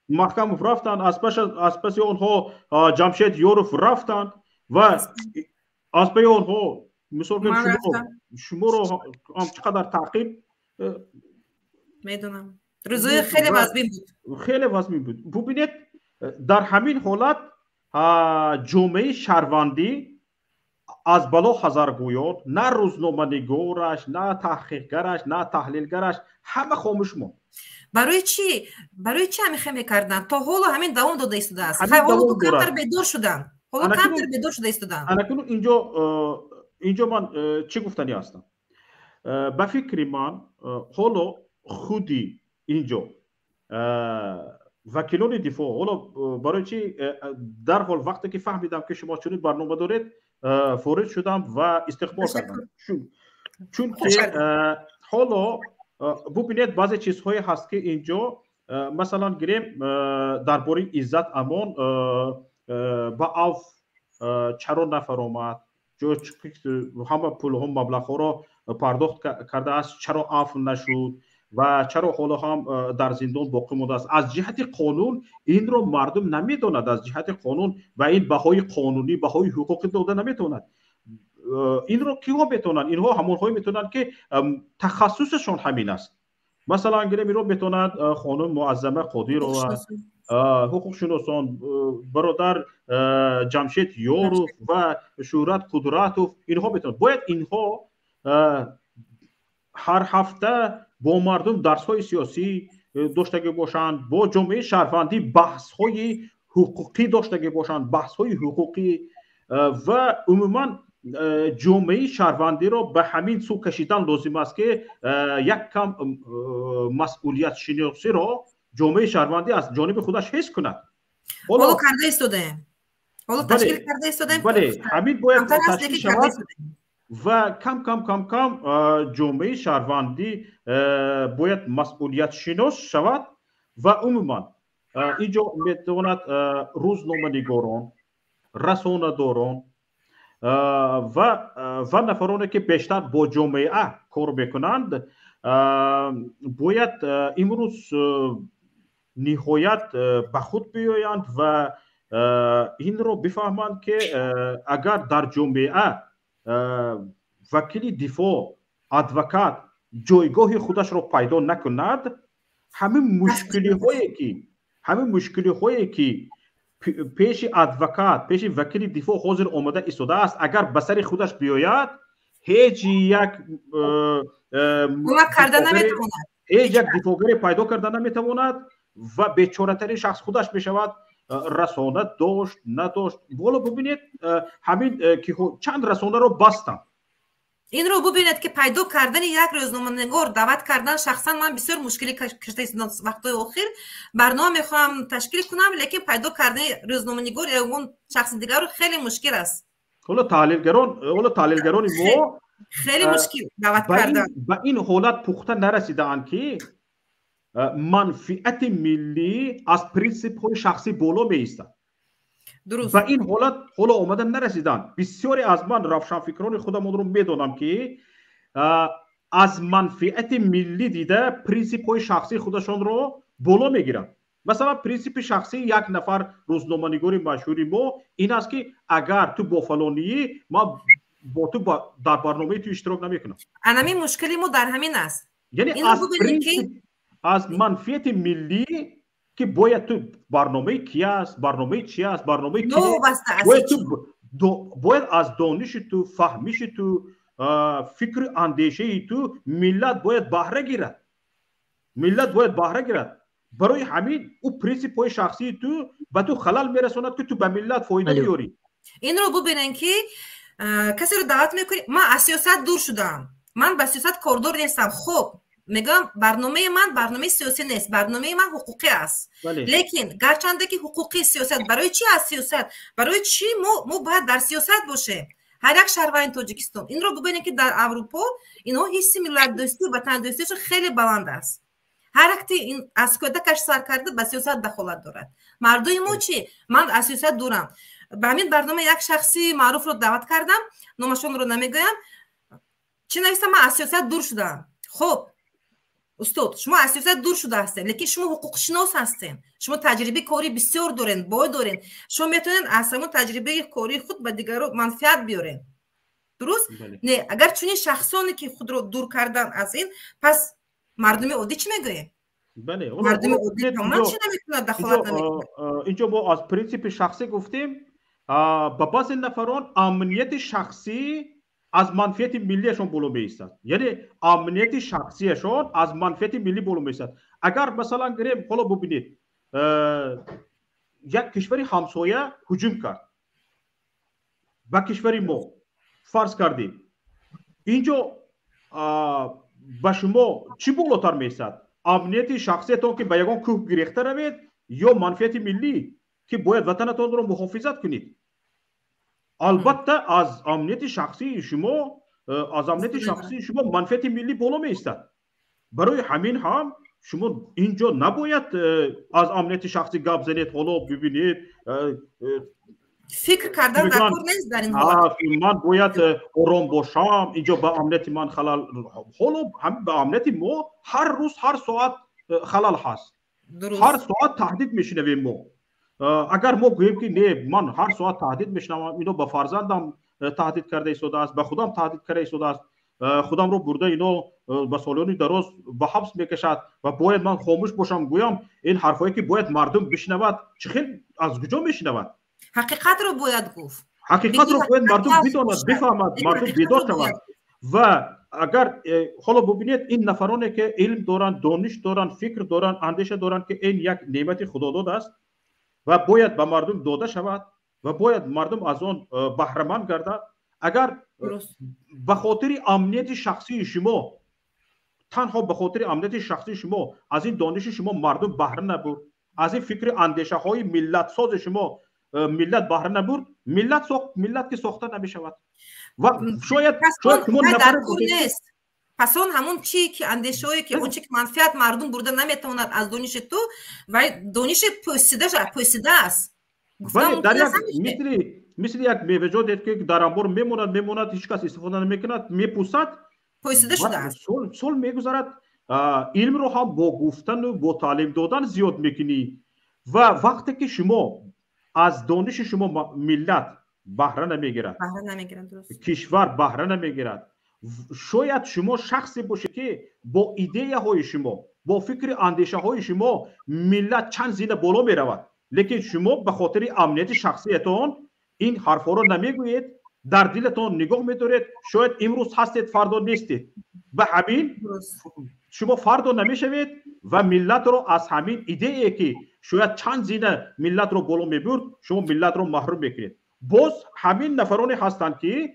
[SPEAKER 9] محکموف رفتند، از پس آنها جمشید یوروف رفتند و از پای آنها مثال که شما رو چقدر تعقیب
[SPEAKER 1] میدونم روزای خیلی وزبین بود،
[SPEAKER 9] خیلی وزبین بود. ببینید در همین حالت جامعه شهروندی از بالا حذرگویان، نه روزنامه‌نگارش، نه تحقیقگرش، نه تحلیلگرش، همه خاموش ماند.
[SPEAKER 1] برای چی همین خیمه کردن؟ تا حالا همین دوام داده ایستاده است. حالا کمتر بدور شدن. اکنون
[SPEAKER 9] اینجا من چی گفتنی هستم؟ به فکر من حالا خودی اینجا وکیلان دفاع، حالا برای چی در حال وقتی که فهمیدم که شما چنین برنامه دارید فورد شدم و استقبال کردم، چون که حالا ببینید بعضی چیزهایی هست که اینجا مثلا گریم درباره عزت امان با آف چرا نفر آمد، همه پول هم مبلغ ها را پرداخت کرده است، چرا عفو نشد و چرا حالا هم در زندان باقی مانده است. از جهت قانون این را مردم نمیداند، از جهت قانون و این بهای قانونی، بهای حقوقی داده نمیتواند. این را کیها میتونن؟ اینها همونهایی میتونن که تخصصشون همین است. مثلا اگر این را میتونند خانم معظمه قادر و حقوق شناسان برادر جمشید یوروف و شهرت قدراتوف، اینها میتونند. باید اینها هر هفته با مردم درس های سیاسی داشته باشند، با جامعه شهروندی بحث های حقوقی داشته باشند، بحث های حقوقی و عموما جامعه شهروندی را به همین سو کشیدن لازم است که یک کم مسئولیت شناسی را جامعه شهروندی از جانب خودش حس کند.
[SPEAKER 1] حالا کرده ایستاده، حالا تشکیل کرده ایستاده،
[SPEAKER 9] بله همین باید تشکیل شود و کم جامعه شهروندی باید مسئولیت شناس شود و عموما اینجا میتواند روزنامه‌نگاران، رسانه‌داران و نفرانی که بیشتر با جامعه کار میکنند باید امروز نهایت به خود بیایند و این رو بفهمند که اگر در جامعه وکیل دفاع، ادوکات جایگاه خودش را پیدا نکند، همین مشکلی هایی که پیش ادوکات، پیش وکیل دفاع حاضر آمده ایستاده است، اگر به سر خودش بیاید هیچ یک دفاعگر پیدا کرده نمیتواند و بیچاره‌ترین شخص خودش میشود. رسانه داشت نداشت، والا ببینید همین که چند رسانه رو بستن.
[SPEAKER 1] این رو ببینید که پیدا کردن یک روزنامه‌نگار دعوت کردن، شخصا من بسیار مشکلی کشته ایستادم وقتای اخیر. برنامه میخوام تشکیل کنم لیکن پیدا کردن روزنامه‌نگار یا اون شخص دیگر رو خیلی مشکل است.
[SPEAKER 9] حالا تحلیلگران ما
[SPEAKER 1] خیلی مشکل دعوت کردن
[SPEAKER 9] با این حالت پخته نرسیدن که منفعت ملی از پرینسیپ های شخصی بالا میایستد.
[SPEAKER 1] درست.
[SPEAKER 9] و این حالت حالا آمدن نرسیدن. بسیاری از من روشنفکران خودم رو میدونم که از منفعت ملی دیده پرینسیپ های شخصی خودشان رو بالا میگیرن. مثلا پرینسیپ شخصی یک نفر روزنامه‌نگار مشهوری ما این است که اگر تو با فلانی ما با تو در برنامه تو اشتراک نمیکنم.
[SPEAKER 1] همین مشکلی ما در همین است.
[SPEAKER 9] یعنی از منفعت ملی که باید تو برنامه کی است، برنامه چی است، برنامه کی باید از دانش تو، فهمش تو، فکر اندیشه تو ملت باید بهره گیرد. ملت باید بهره گیرد. برای همین او پرینسیپ شخصی تو به تو خلل میرساند که تو به ملت فایده بیاری.
[SPEAKER 1] این رو ببینن که کسی رو دعوت میکنی من از سیاست دور شدم، من به سیاست کاردور نیستم. خب میگم برنامه من برنامه سیاسی نیست، برنامه من حقوقی است. لیکن گرچنده که حقوقی سیاست برای چی از سیاست، برای چی ما باید در سیاست باشه. هر یک شهروند تاجیکستان این رو ببینید که در اروپا اینها حس ملت دوستی و وطن دوستیش خیلی بلند است. هر وقتی این از کودکش سر کرده به سیاست دخالت دارد. مردم ما چی؟ من از سیاست دورم. به همین برنامه یک شخصی معروف رو دعوت کردم، نامشون رو نمیگویم، چی نوشتم؟ من از سیاست دور شدم. خب استاد شما از سیاست دور شده هستین، لیکن شما حقوق شناس هستین، شما تجربه کاری بسیار دارین، باید دارین، شما میتونین از همون تجربه کاری خود به دیگران منفعت بیارین. درست؟ نه اگر چنین شخصانی که خود رو دور کردن از این، پس مردم عادی چی میگه؟
[SPEAKER 9] بله
[SPEAKER 1] مردم عادی من چی نمیتونه دخالت نمیکنه.
[SPEAKER 9] اینجا ما از پرینسیپ شخصی گفتیم، با بعضی نفران امنیت شخصی از منفعت ملیشون بالا میایستد. یعنی امنیت شخصیشون از منفعت ملی بالا میایستد. اگر مثلا گریم حالا ببینید یک کشوری همسایه هجوم کرد با کشوری ما، فرض کردیم اینجا با شما چی بالاتر میایستد؟ امنیت شخصیتون که به یگان کوه گریخته روید یا منفعت ملی که باید وطنتون رو محافظت کنید؟ البته از امنیت شخصی شما منفعت ملی بالا میایستد. برای همین هم شما اینجا نباید از امنیت شخصی گپ زنید. حالا ببینید
[SPEAKER 1] فکر کردن در کار نیست در این حالت.
[SPEAKER 9] من باید آرام باشم، اینجا به امنیت من خلل، حالا هم به امنیت ما هر روز هر ساعت خلل هست. هر ساعت تهدید میشنویم ما. اگر ما گوییم که نه من هر ساعت تهدید میشنوم، اینو به فرزندم تهدید کرده ایستاده است، به خودم تهدید کرده ایستاده است، خودم رو برده اینو به سالانی دراز به حبس میکشد و باید من خاموش باشم گویم این حرفایی که باید مردم بشنود، چه خیلی از کجا میشنود؟
[SPEAKER 1] حقیقت رو باید گفت.
[SPEAKER 9] حقیقت رو باید مردم بداند، بفهمد، مردم بیدار شود. و اگر حالا ببینید این نفرانی که علم دارن، دانش دارن، فکر دارن، اندیشه دارن که این یک نعمت خداداد است و باید به مردم داده شود و باید مردم از آن بهره مند گردد. اگر به خاطر امنیت شخصی شما، تنها به خاطر امنیت شخصی شما از این دانش شما مردم بهره نبرد، از این فکر اندیشه های ملت ساز شما ملت بهره نبرد، ملت که ساخته نمی شود. و شاید شما نفر
[SPEAKER 1] نیست. پس اون همون چی که اندیشه هایی که اون چی که منفعت مردم برده نمیتواند از دانش تو و دانش پوسیده است.
[SPEAKER 9] در یک مثل یک میوه که در انبار میموند هیچ کس استفاده نمیکند، میپوسد،
[SPEAKER 1] پوسیده شده است.
[SPEAKER 9] سال میگذرد. علم رو هم با گفتن و با تعلیم دادن زیاد میکنی و وقتی که شما از دانش شما ملت بهره نمیگیرد، کشور بهره نمیگیرد، شاید شما شخصی باشه که با ایده های شما، با فکر اندیشه های شما ملت چند زینه بالا می رود، لیکن شما به خاطر امنیت شخصیتون این حرفا رو نمیگویید، در دلتون نگاه میدارید، شاید امروز هستید فردا نیستید، به همین شما فردا نمیشوید و ملت رو از همین ایده ای که شاید چند زینه ملت رو بالا میبرد شما ملت رو محروم میکنید. باز همین نفرانی هستند که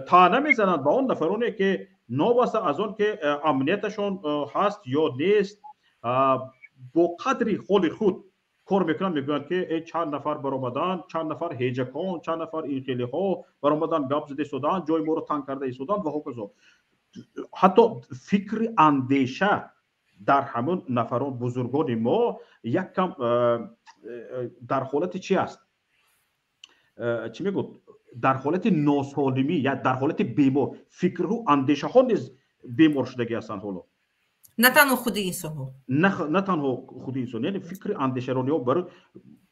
[SPEAKER 9] تا نمیزنند با اون نفرانی که نوبسته از اون که امنیتشون هست یا نیست، با قدری خود کار میکنن، میگن که چند نفر برآمدن، چند نفر هیجکان، چند نفر این خیلی ها برآمدن گپ زده شدن، جای ما رو تنگ کرده شدن و هوکزو. حتی فکر اندیشه در همون نفران بزرگان ما یک کم در حالت چی است؟ چی میگم؟ در حالت ناسالمی یا در حالت بیمار، فکر و اندیشه ها نیز بیمار شدگی هستند. حالا
[SPEAKER 1] نه تنها خود انسان ها،
[SPEAKER 9] نه تنها خود انسان، یعنی فکر اندیشه رو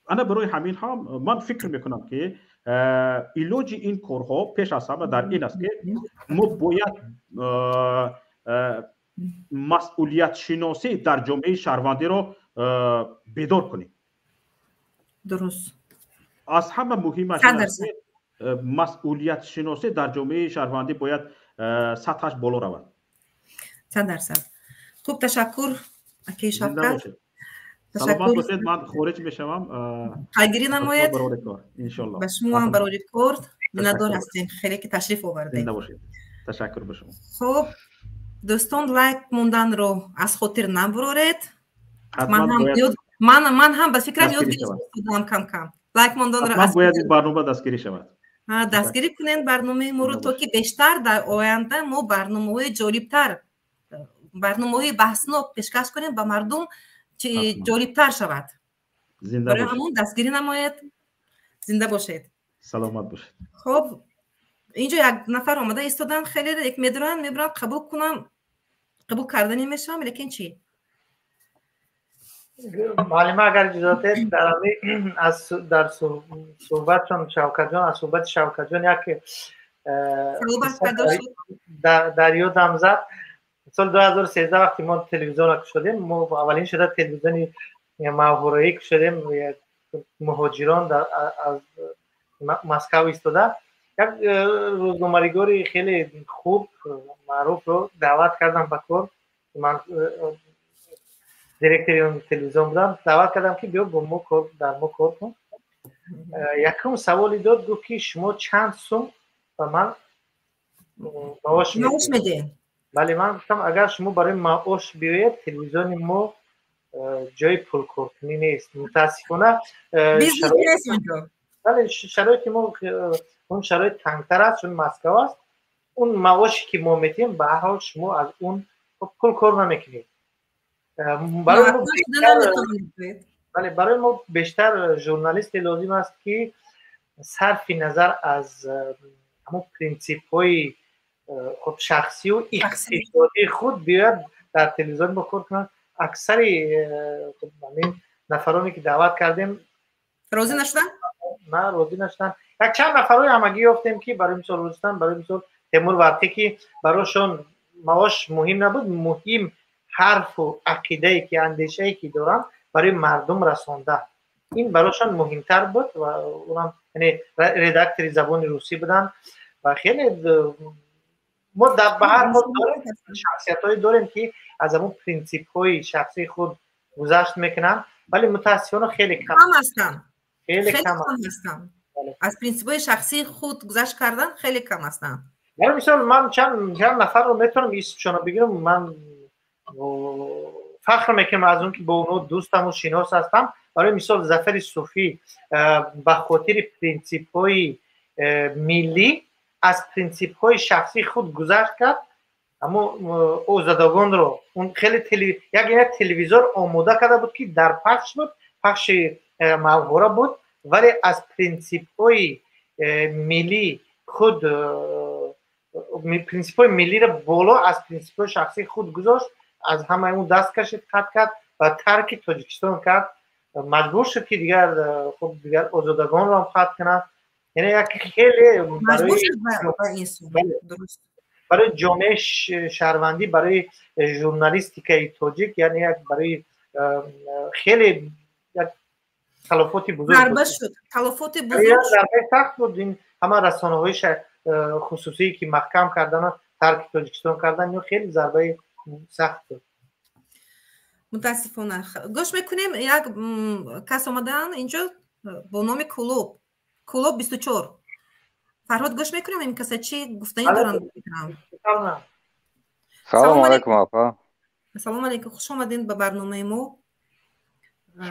[SPEAKER 9] انا برای همین هم من فکر میکنم که علاج این کارها پیش از همه در این است که ما باید مسئولیت شناسی در جامعه شهروندی رو بیدار کنیم.
[SPEAKER 1] درست.
[SPEAKER 9] از همه مهمش این است که مسئولیت شناسی در جامعه شهروندی باید سطحش بالا رود.
[SPEAKER 1] 100%. خوب تشکر اکی شفقت.
[SPEAKER 9] سلامت باشید. من خارج میشم.
[SPEAKER 1] خیلی نمایید.
[SPEAKER 9] ان شاء الله.
[SPEAKER 1] به شما هم برای کار میندار هستیم. خیلی که تشریف آوردید.
[SPEAKER 9] زنده باشید. تشکر به شما.
[SPEAKER 1] خب دوستان لایک موندن رو از خاطر نبرید. من هم به فکرم یاد گرفتم کم کم. لایک موندن رو
[SPEAKER 9] از باید این برنامه دستگیری شود.
[SPEAKER 1] دستگیری کنین برنامه ما رو تا که بیشتر در آینده ما برنامه‌های جالب‌تر برنامه‌های بحثناک پیشکش کنیم به مردم که جالب‌تر شود. برای همون دستگیری نمایید. زنده باشید.
[SPEAKER 9] سلامت باشید.
[SPEAKER 1] خب اینجا یک نفر آمده ایستادن خیلی یک میبرن قبول کنم قبول کردنی میشم لیکن چی؟
[SPEAKER 4] معلمه اگر اجازه در صحبتشون شوکت جان از صحبت شوکت جان یک در یادم زد. سال 2013 وقتی ما تلویزیون شدیم ما اولین شده تلویزیونی ماهواره‌ای که شدیم مهاجران از مسکو ایستاده یک روزنامه‌نگاری خیلی خوب معروف رو دعوت کردم به کار. من دیرکتوری اون تلویزیون بودم. دعوت کردم که بیا با ما در ما کار کن. یکم سوالی داد گفت که شما چند سوم به من معاش میدین؟ ولی من گفتم اگر شما برای معاش بیاید تلویزیون ما جای پول کارکنی نیست. متاسفانه شرایط ما اون شرایط تنگتر است چون مسکو است. اون معاشی که ما میتیم به هر حال شما از اون پول کار نمیکنید. برای ما بیشتر ژورنالیست لازم است که صرف نظر از همون پرینسیپ های خود شخصی و اقتصادی خود بیاید در تلویزیون بکار کنند. اکثر نفرانی که دعوت کردیم
[SPEAKER 1] راضی نشدن؟
[SPEAKER 4] نه راضی نشدن. یک چند نفرای همگی یافتیم که برای مثال رستم، برای مثال تیمور وقتی که برایشون معاش مهم نبود، مهم حرف و عقیده‌ای که اندیشه‌ای که دارن برای مردم رساندن. این برایشون مهمتر بود و اونم یعنی ردکتور زبان روسی بودن و خیلی ما در به هر حال شخصیت‌هایی داریم که از همون پرینسیپ‌های شخصی خود گذشت میکنن ولی متاسفانه خیلی کم
[SPEAKER 1] هستن. خیلی کم هستن. از پرینسیپ‌های شخصی خود گذشت کردن خیلی کم هستن.
[SPEAKER 4] برای مثال من چند نفر رو میتونم اسمشون رو بگیرم. من فخر میکنم از اون که با اونها دوستم و شناس هستم. برای مثال ظفر صوفی به خاطر پرینسیپ‌های ملی از پرینسیپ‌های شخصی خود گذشت کرد. اما اوزدگان رو اون خیلی یک تلویزیون آماده کرده بود که در پخش بود، پخش موهوره بود، ولی از پرینسیپ‌های ملی خود پرینسیپ‌های ملی رو بالا از پرینسیپ‌های شخصی خود گذاشت. از همه اون دست کشید، قطع کرد و ترک تاجیکستان کرد. مجبور شد که دیگر آزادگان رو هم قطع کنه. یعنی یک خیلی برای جامعه شهروندی، برای ژورنالیستیک تاجیک، یعنی یک برای خیلی یک تلفات بزرگ
[SPEAKER 1] ضربه شد. تلفات بزرگ
[SPEAKER 4] ضربه سخت بود. این همه رسانه‌های خصوصی که محکم کردن و ترک تاجیکستان کردن یا خیلی ضربه سخت بود.
[SPEAKER 1] متاسفانه. گوش میکنیم یک کس آمدن اینجا با نام کلوب 24. فرهاد گوش میکنیم این کسی چی گفتنی دارن بکنم.
[SPEAKER 10] سلام علیکم آقا.
[SPEAKER 1] سلام علیکم، خوش آمدین به برنامه ما.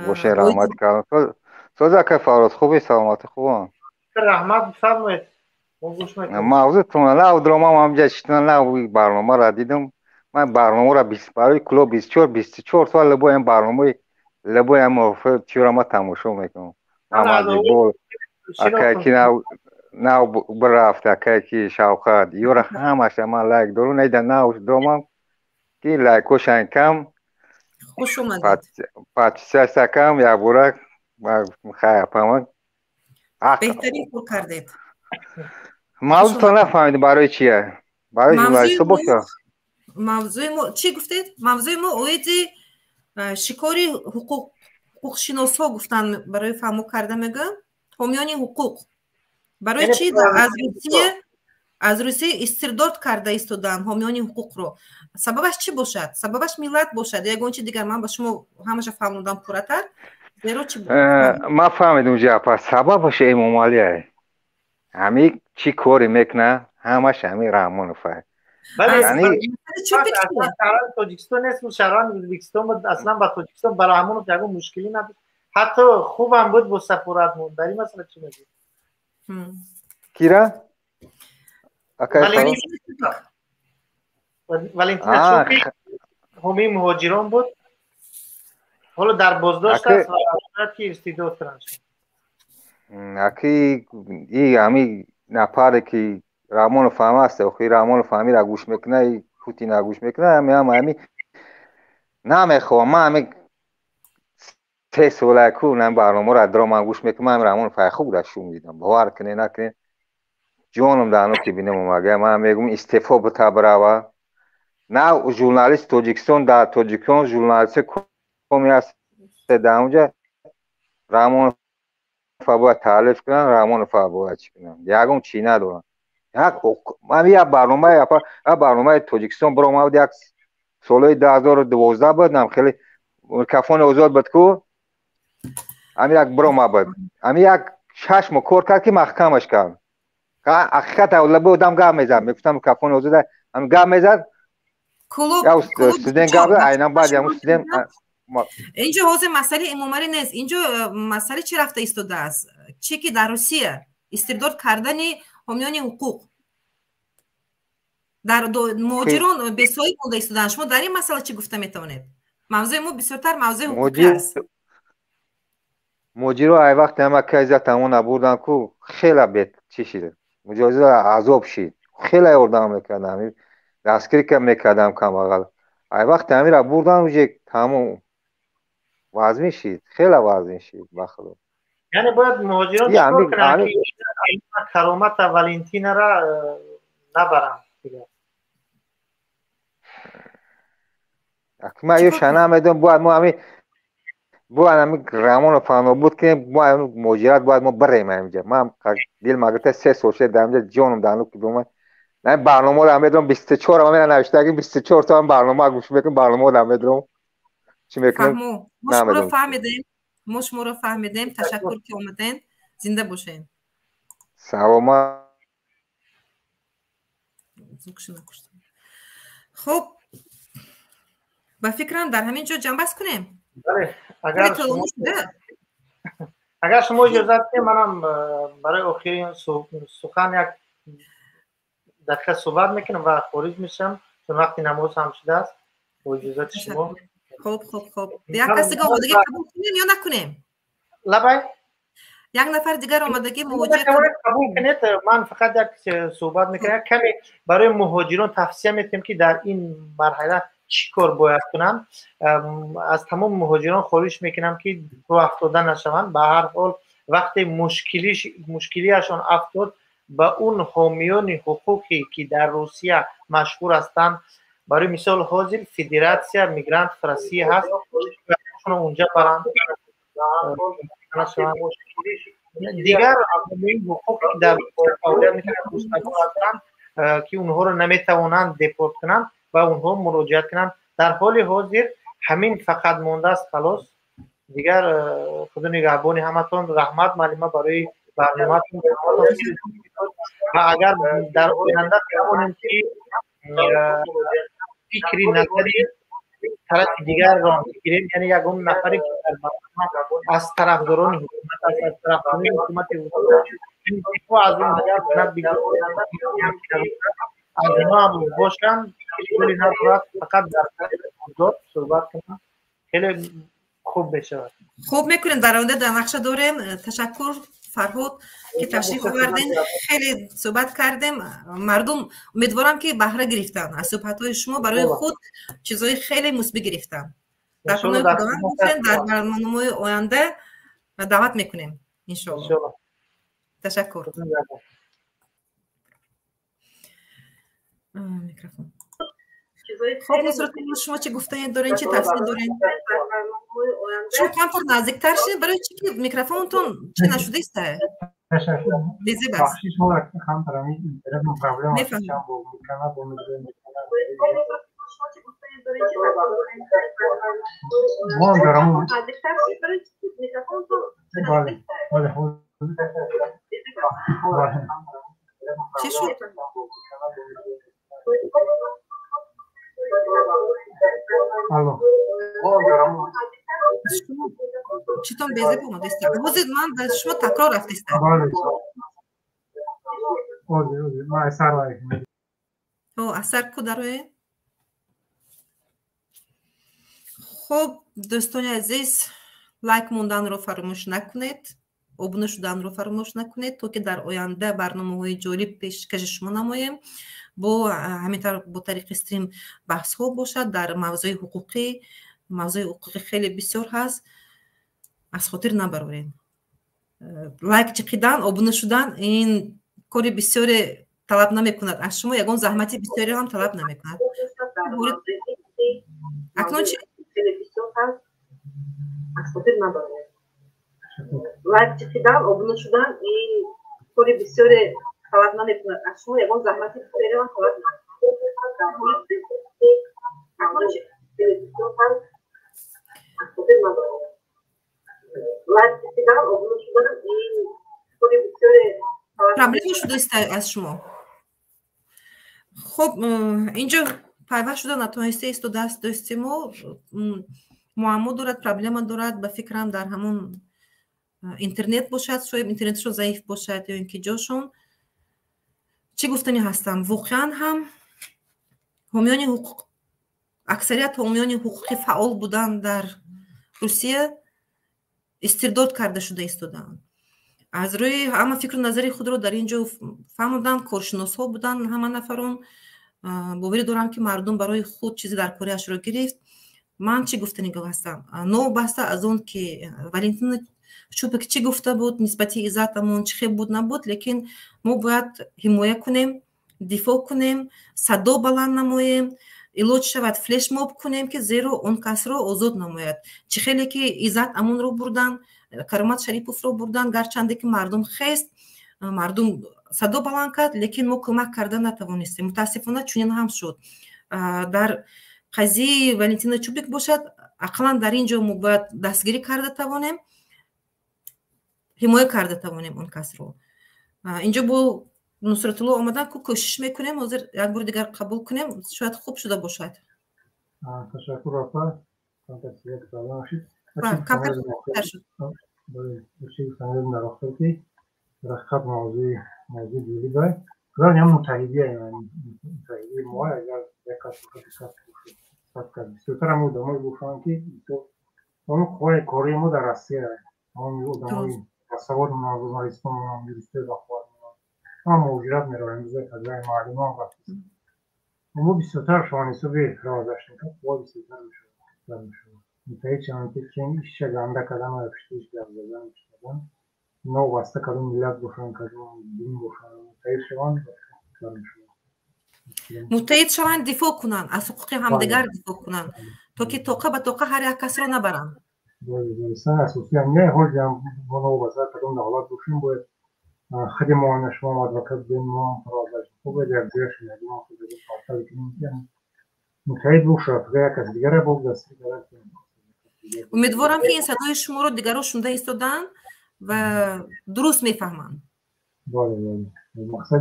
[SPEAKER 10] باشه رحمت کردم. تو که فرهاد خوبی؟ سلامت خوبم.
[SPEAKER 4] رحمت بفرمایید.
[SPEAKER 10] موضوعتون نه درام هم جشتن نه برنامه را دیدم. من برنامه را برای کلوب 24 سال لبو این برنامه لبو هم چیرا ما تماشا میکنم. محمد بول اکی نو برافت اکی شوکت یورا همش من لایک دارم نیدن نو درام که لایکوشن کم.
[SPEAKER 1] خوش اومدید.
[SPEAKER 10] پاتیسا کم یا برا خیر پامن.
[SPEAKER 1] بهترین کار کردید.
[SPEAKER 10] موضوع تو نفهمیدم برای چیه؟ برای ژورنالیست باشه.
[SPEAKER 1] موضوع ما چی گفتید؟ موضوع ما اویدی شکاری حقوق شناس ها گفتن برای فهمو کرده میگه حامیان حقوق برای چی از روسیه استرداد کرده ایستادن حامیان حقوق رو. سببش چی باشد؟ سببش ملت باشد یا اون چی دیگر؟ من با شما همش فهمیدم پورتر. زیرا چی بود؟
[SPEAKER 10] ما فهمیدم جعفر سببش امامعلیه. همین چی کاری میکنه همش همین رحمان فر.
[SPEAKER 4] بله
[SPEAKER 10] یعنی
[SPEAKER 4] شهران تاجیکستان است، شهران ازبکستان بود، اصلا با تاجیکستان برای همون جگه مشکلی نبود، حتی خوبم بود با سفارت مون. در این مسئله چی میگی؟
[SPEAKER 10] کیرا؟
[SPEAKER 4] والنتینا چوپی همی مهاجران بود، حالا در بازداشت است و که استعداد کردن شد.
[SPEAKER 10] اکی این همین نفر که رحمان فهمی است و خیلی رحمان فهمی را گوش میکنه پوتین را گوش میکنه همین نمیخوام. من همین 3 ساله کنم برنامه را درام گوش میکنم. من رحمان فهمی خوب را شوم دیدم باور کنه نکنه جانم دانو که بینم اومده. من میگم استعفا بده براوا. نه ژورنالیست تاجیکستان در تاجیکستان ژورنالیست کمی است در اونجا رحمان باید تعریف کنن رحمان باید چی کنن یکم چی ندارن. من یه برنامه تاجیکستان برام اومد یک سال 2012 بود خیلی کفان آزاد بود که همین یک برام اومد همین یک 6 ماه کار کرد که محکمش کرد. حقیقت اولا بودم گام میزد میگفتم کفان آزاد هم گام میزد یا استودنت گام اینا بعد یا استودنت.
[SPEAKER 1] اینجا حوزه مسئله امامعلی نیست، اینجا مسئله چی رفته ایستاده است؟ چی که در روسیه استرداد کردن حامیان حقوق در مهاجران به سوی مونده ایستادن. شما در این مسئله چی گفته میتونید؟ موضوع ما بسیارتر موضوع حقوقی است.
[SPEAKER 10] مهاجر ای وقت همه که عزت همون نبودن که خیلی بد چی شده مجازات عذاب شد خیلی اردام میکردم دستگیری که میکردم کم اقل ای وقت همین را بردن اوجه تمام وزن شد خیلی وزن شد بخدا.
[SPEAKER 4] یعنی باید مهاجران چیکار کنن که کرامت والنتینا را نبرن دیگه؟
[SPEAKER 10] من یه شنه میدونم باید ما همین رحمان فهمی بود که ما مهاجرت باید ما بریم اینجا. من دل مگه 3 سال شد در اینجا جانم دانو که دوم نه برنامه رو میدونم 24 من نوشته که 24 تا برنامه گوش میکنم برنامه رو میدونم چی میکنم.
[SPEAKER 1] ما شما رو فهمیدیم. تشکر که اومدین. زنده باشین.
[SPEAKER 10] سلام.
[SPEAKER 1] خب با فکرم در همین جا جنبش کنیم.
[SPEAKER 4] بله اگر شما اجازه بدید منم برای آخرین سخن یک دقیقه صحبت میکنم و خارج میشم چون وقتی نماز هم شده است. با اجازه شما.
[SPEAKER 1] خب یک کس دیگه آمادگی قبول کنیم یا نکنیم؟
[SPEAKER 4] لبای
[SPEAKER 1] یک نفر دیگر آمادگی مهاجرت
[SPEAKER 4] قبول کنید. من فقط یک صحبت میکنم کمی برای مهاجران توصیه میکنم که در این مرحله چی کار باید کنن. از تمام مهاجران خواهش میکنم که رو افتاده نشوند. به هر حال وقتی مشکلیشان افتاد با اون حامیان حقوقی که در روسیه مشهور هستند، برای مثال حاضر فدراسیا میگرانت فرانسه هست، اونجا برند دیگر حقوق در فعالیت میکنند که اونها رو نمیتوانند دپورت کنند و اونها مراجعت کنند. در حال حاضر همین فقط مونده است خلاص. دیگر خدا نگهبان همتون. رحمت معلمه برای برنامه‌تون و اگر در آینده توانیم که فکری نظری طرف دیگر را بگیریم، یعنی یکم نفری که از طرفداران حکومت از طرفداران حکومت این دفاع از این نظر بگیریم از اینا هم باشم کلی ندارد فقط در حضور صحبت کنم خیلی خوب بشود.
[SPEAKER 1] خوب میکنین. در آینده در نقشه داریم. تشکر فرهاد که تشریف آوردین. خیلی صحبت کردیم. مردم امیدوارم که بهره گرفتن از صحبت‌های شما، برای خود چیزای خیلی مثبت گرفتن. در پناه خداوند باشین. در برنامه‌های آینده دعوت میکنیم ان شاء الله. تشکر. میکروفون خب نصرت شما چی گفتین دارین چی تفسیر دارین شما کمتر نزدیکتر شید برای چی که میکروفونتون چی نشده است بیزی بس
[SPEAKER 2] بخشی شما رکن خم پرامی اینترنت مقابله
[SPEAKER 1] نفهم
[SPEAKER 2] ما دارم بله
[SPEAKER 1] چی شد
[SPEAKER 2] الو
[SPEAKER 1] چطور بیزه بومده است بازید من به شما تکرار رفته است
[SPEAKER 2] بله ما اثر وارد
[SPEAKER 1] او اثر کدروه خب دوستان عزیز لایک موندن رو فراموش نکنید ابونه شدن رو فراموش نکنید تا که در آینده برنامه‌های جالب پیشکش شما نماییم با همینطور با طریق استریم بحث ها باشد در موضوع حقوقی خیلی بسیار هست از خاطر نبرورین لایک چقیدن ابونه شدن این کاری بسیار طلب نمیکند از شما یگان زحمتی بسیاری هم طلب نمیکند اکنون چی
[SPEAKER 11] از خاطر نبرورین لایک چقیدن ابونه شدن این کاری بسیار طلب نمیکند از شما یگان زحمتی بسیاری هم طلب نمیکند اکنون چی از خاطر نبرورین لایک چقیدن ابونه شدن این کاری بسیار
[SPEAKER 1] پرابلمی شده است از شما خب اینجا پیوست شده نتونسته است و دست داشتیم و معما دارد پرابلم دارد به فکرم در همون اینترنت باشد شاید اینترنتشون ضعیف باشد یا اینکه جاشون چی گفتنی هستم واقعا هم حامیان حقوق اکثریت حامیان حقوقی فعال بودن در روسیه استرداد کرده شده ایستادن از روی همه فکر و نظری خود رو در اینجا فهمیدن کارشناس ها بودن همه نفرون باوری دارم که مردم برای خود چیزی در کاریش رو گرفت من چی گفتنی هستم نو بسته از اون که ولنتین چوبک چی گفته بود نسبتی عزتمون چی خیلی بود نبود لیکن ما باید حمایه کنیم دفاع کنیم صدا بلند نماییم ایلوچ شود فلش موب کنیم که زیرا اون کس رو آزاد نماید چی خیلی که عزت امون رو بردن کرامت شریفوف رو بردن گرچنده که مردم خیست مردم صدا بلند کرد لیکن ما کمک کرده نتوانستیم متاسفانه چنین هم شد در قضیه ولنتینا چوبیک باشد اقلا در اینجا ما باید دستگیری کرده توانیم حمایه کرده توانیم اون کس رو اینجا با نصرت الله آمدن که کوشش میکنیم حاضر یک بار دیگر قبول کنیم شاید خوب شده باشد
[SPEAKER 2] تشکر رفا تشکر سلام شد
[SPEAKER 1] کمتر شد
[SPEAKER 2] بسیار سنگل نرختی رخت موضوع جوری باید کلان هم متحیدی متحیدی ما اگر یک کس کرد بسیارتر هم ادامای گفتن که اون کاری ما در روسیه اون ادامای تصور نازماریستان و انگلیسته داخل ما موجودات میرویم از معلومه وقتی ما بسیارتر شوانیسو به رازشن که با بسیارتر میشه متحید چنان که این ایش گنده کدام را پشتیش گردن نو واسطه کدام ملت باشن کدام دین باشن متحید شوان
[SPEAKER 1] متحید شوان دفاع کنن از حقوق همدیگر دفاع کنن تا که توقع به توقع هر یک کس را نبرن
[SPEAKER 2] سن اساسی هم نه هر جام بنو واسطه کدام دولت باشیم باید خدمات شما ادوکات دین ما فرازش خوبه در دیش میدونم که دیگه فاصله کنیم متحید باشه تا کس دیگه بود دست
[SPEAKER 1] امیدوارم که این صدای شما رو دیگران شنیده ایستادن و درست میفهمن
[SPEAKER 2] بله مقصد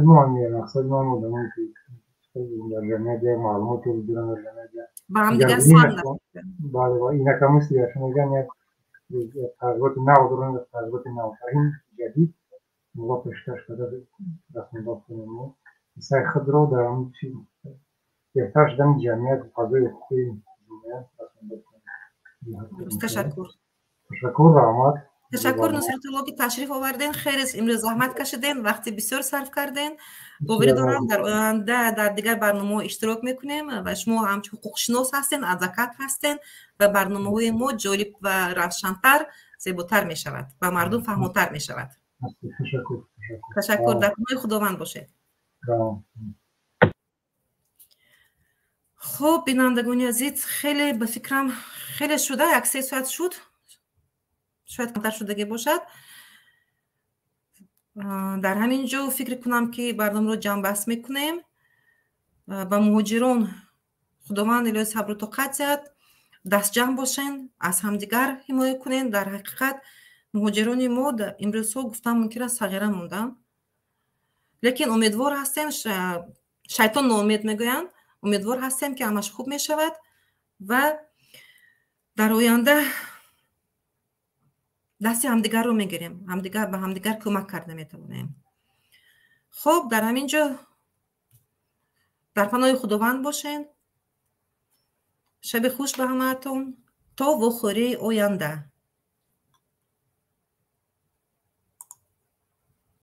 [SPEAKER 2] ما مودم که در جامعه معلومات رو بدون جامعه
[SPEAKER 1] با هم دیگر سوال
[SPEAKER 2] بله و اینا که مسئله شما میگن یک تغییرات نو دارن تغییرات نو این جدید ما پیشکش کرده رسمی داشتیم سعی خود رو در اون چی بهتر شدن جمعیت فضای خوبی جمعیت رسمی داشتیم
[SPEAKER 1] تشکر
[SPEAKER 2] رحمت
[SPEAKER 1] تشکر نصرت الله که تشریف آوردین خیلی امروز زحمت کشیدین وقتی بسیار صرف کردین باوری دارم در آینده در دیگر برنامه اشتراک میکنیم و شما همچون حقوق شناس هستین ادوکات هستین و برنامه های ما جالب و روشن‌تر زیباتر میشود و مردم فهمان‌تر میشود تشکر در پناه خداوند باشه خب بینندگانی عزیز خیلی به فکرم خیلی شده، 1-3 ساعت شد، شاید کمتر شده باشد. در همین جو فکر کنم که برنامه رو جمع بست میکنیم. با مهاجران خداوند الهی صبر و طاقت زد، دست جمع باشین، از همدیگر حمایت کنین. در حقیقت مهاجران ما امروز گفتم ممکن است صغیره موندن، لیکن امیدوار هستیم، شیطان ناامید میگویند، امیدوار هستیم که همش خوب میشود و در آینده دست همدیگر رو میگیریم، همدیگر به همدیگر کمک کرده میتونیم. خب در همینجا در پناه خداوند باشین. شب خوش به همتون تا وخوری آینده.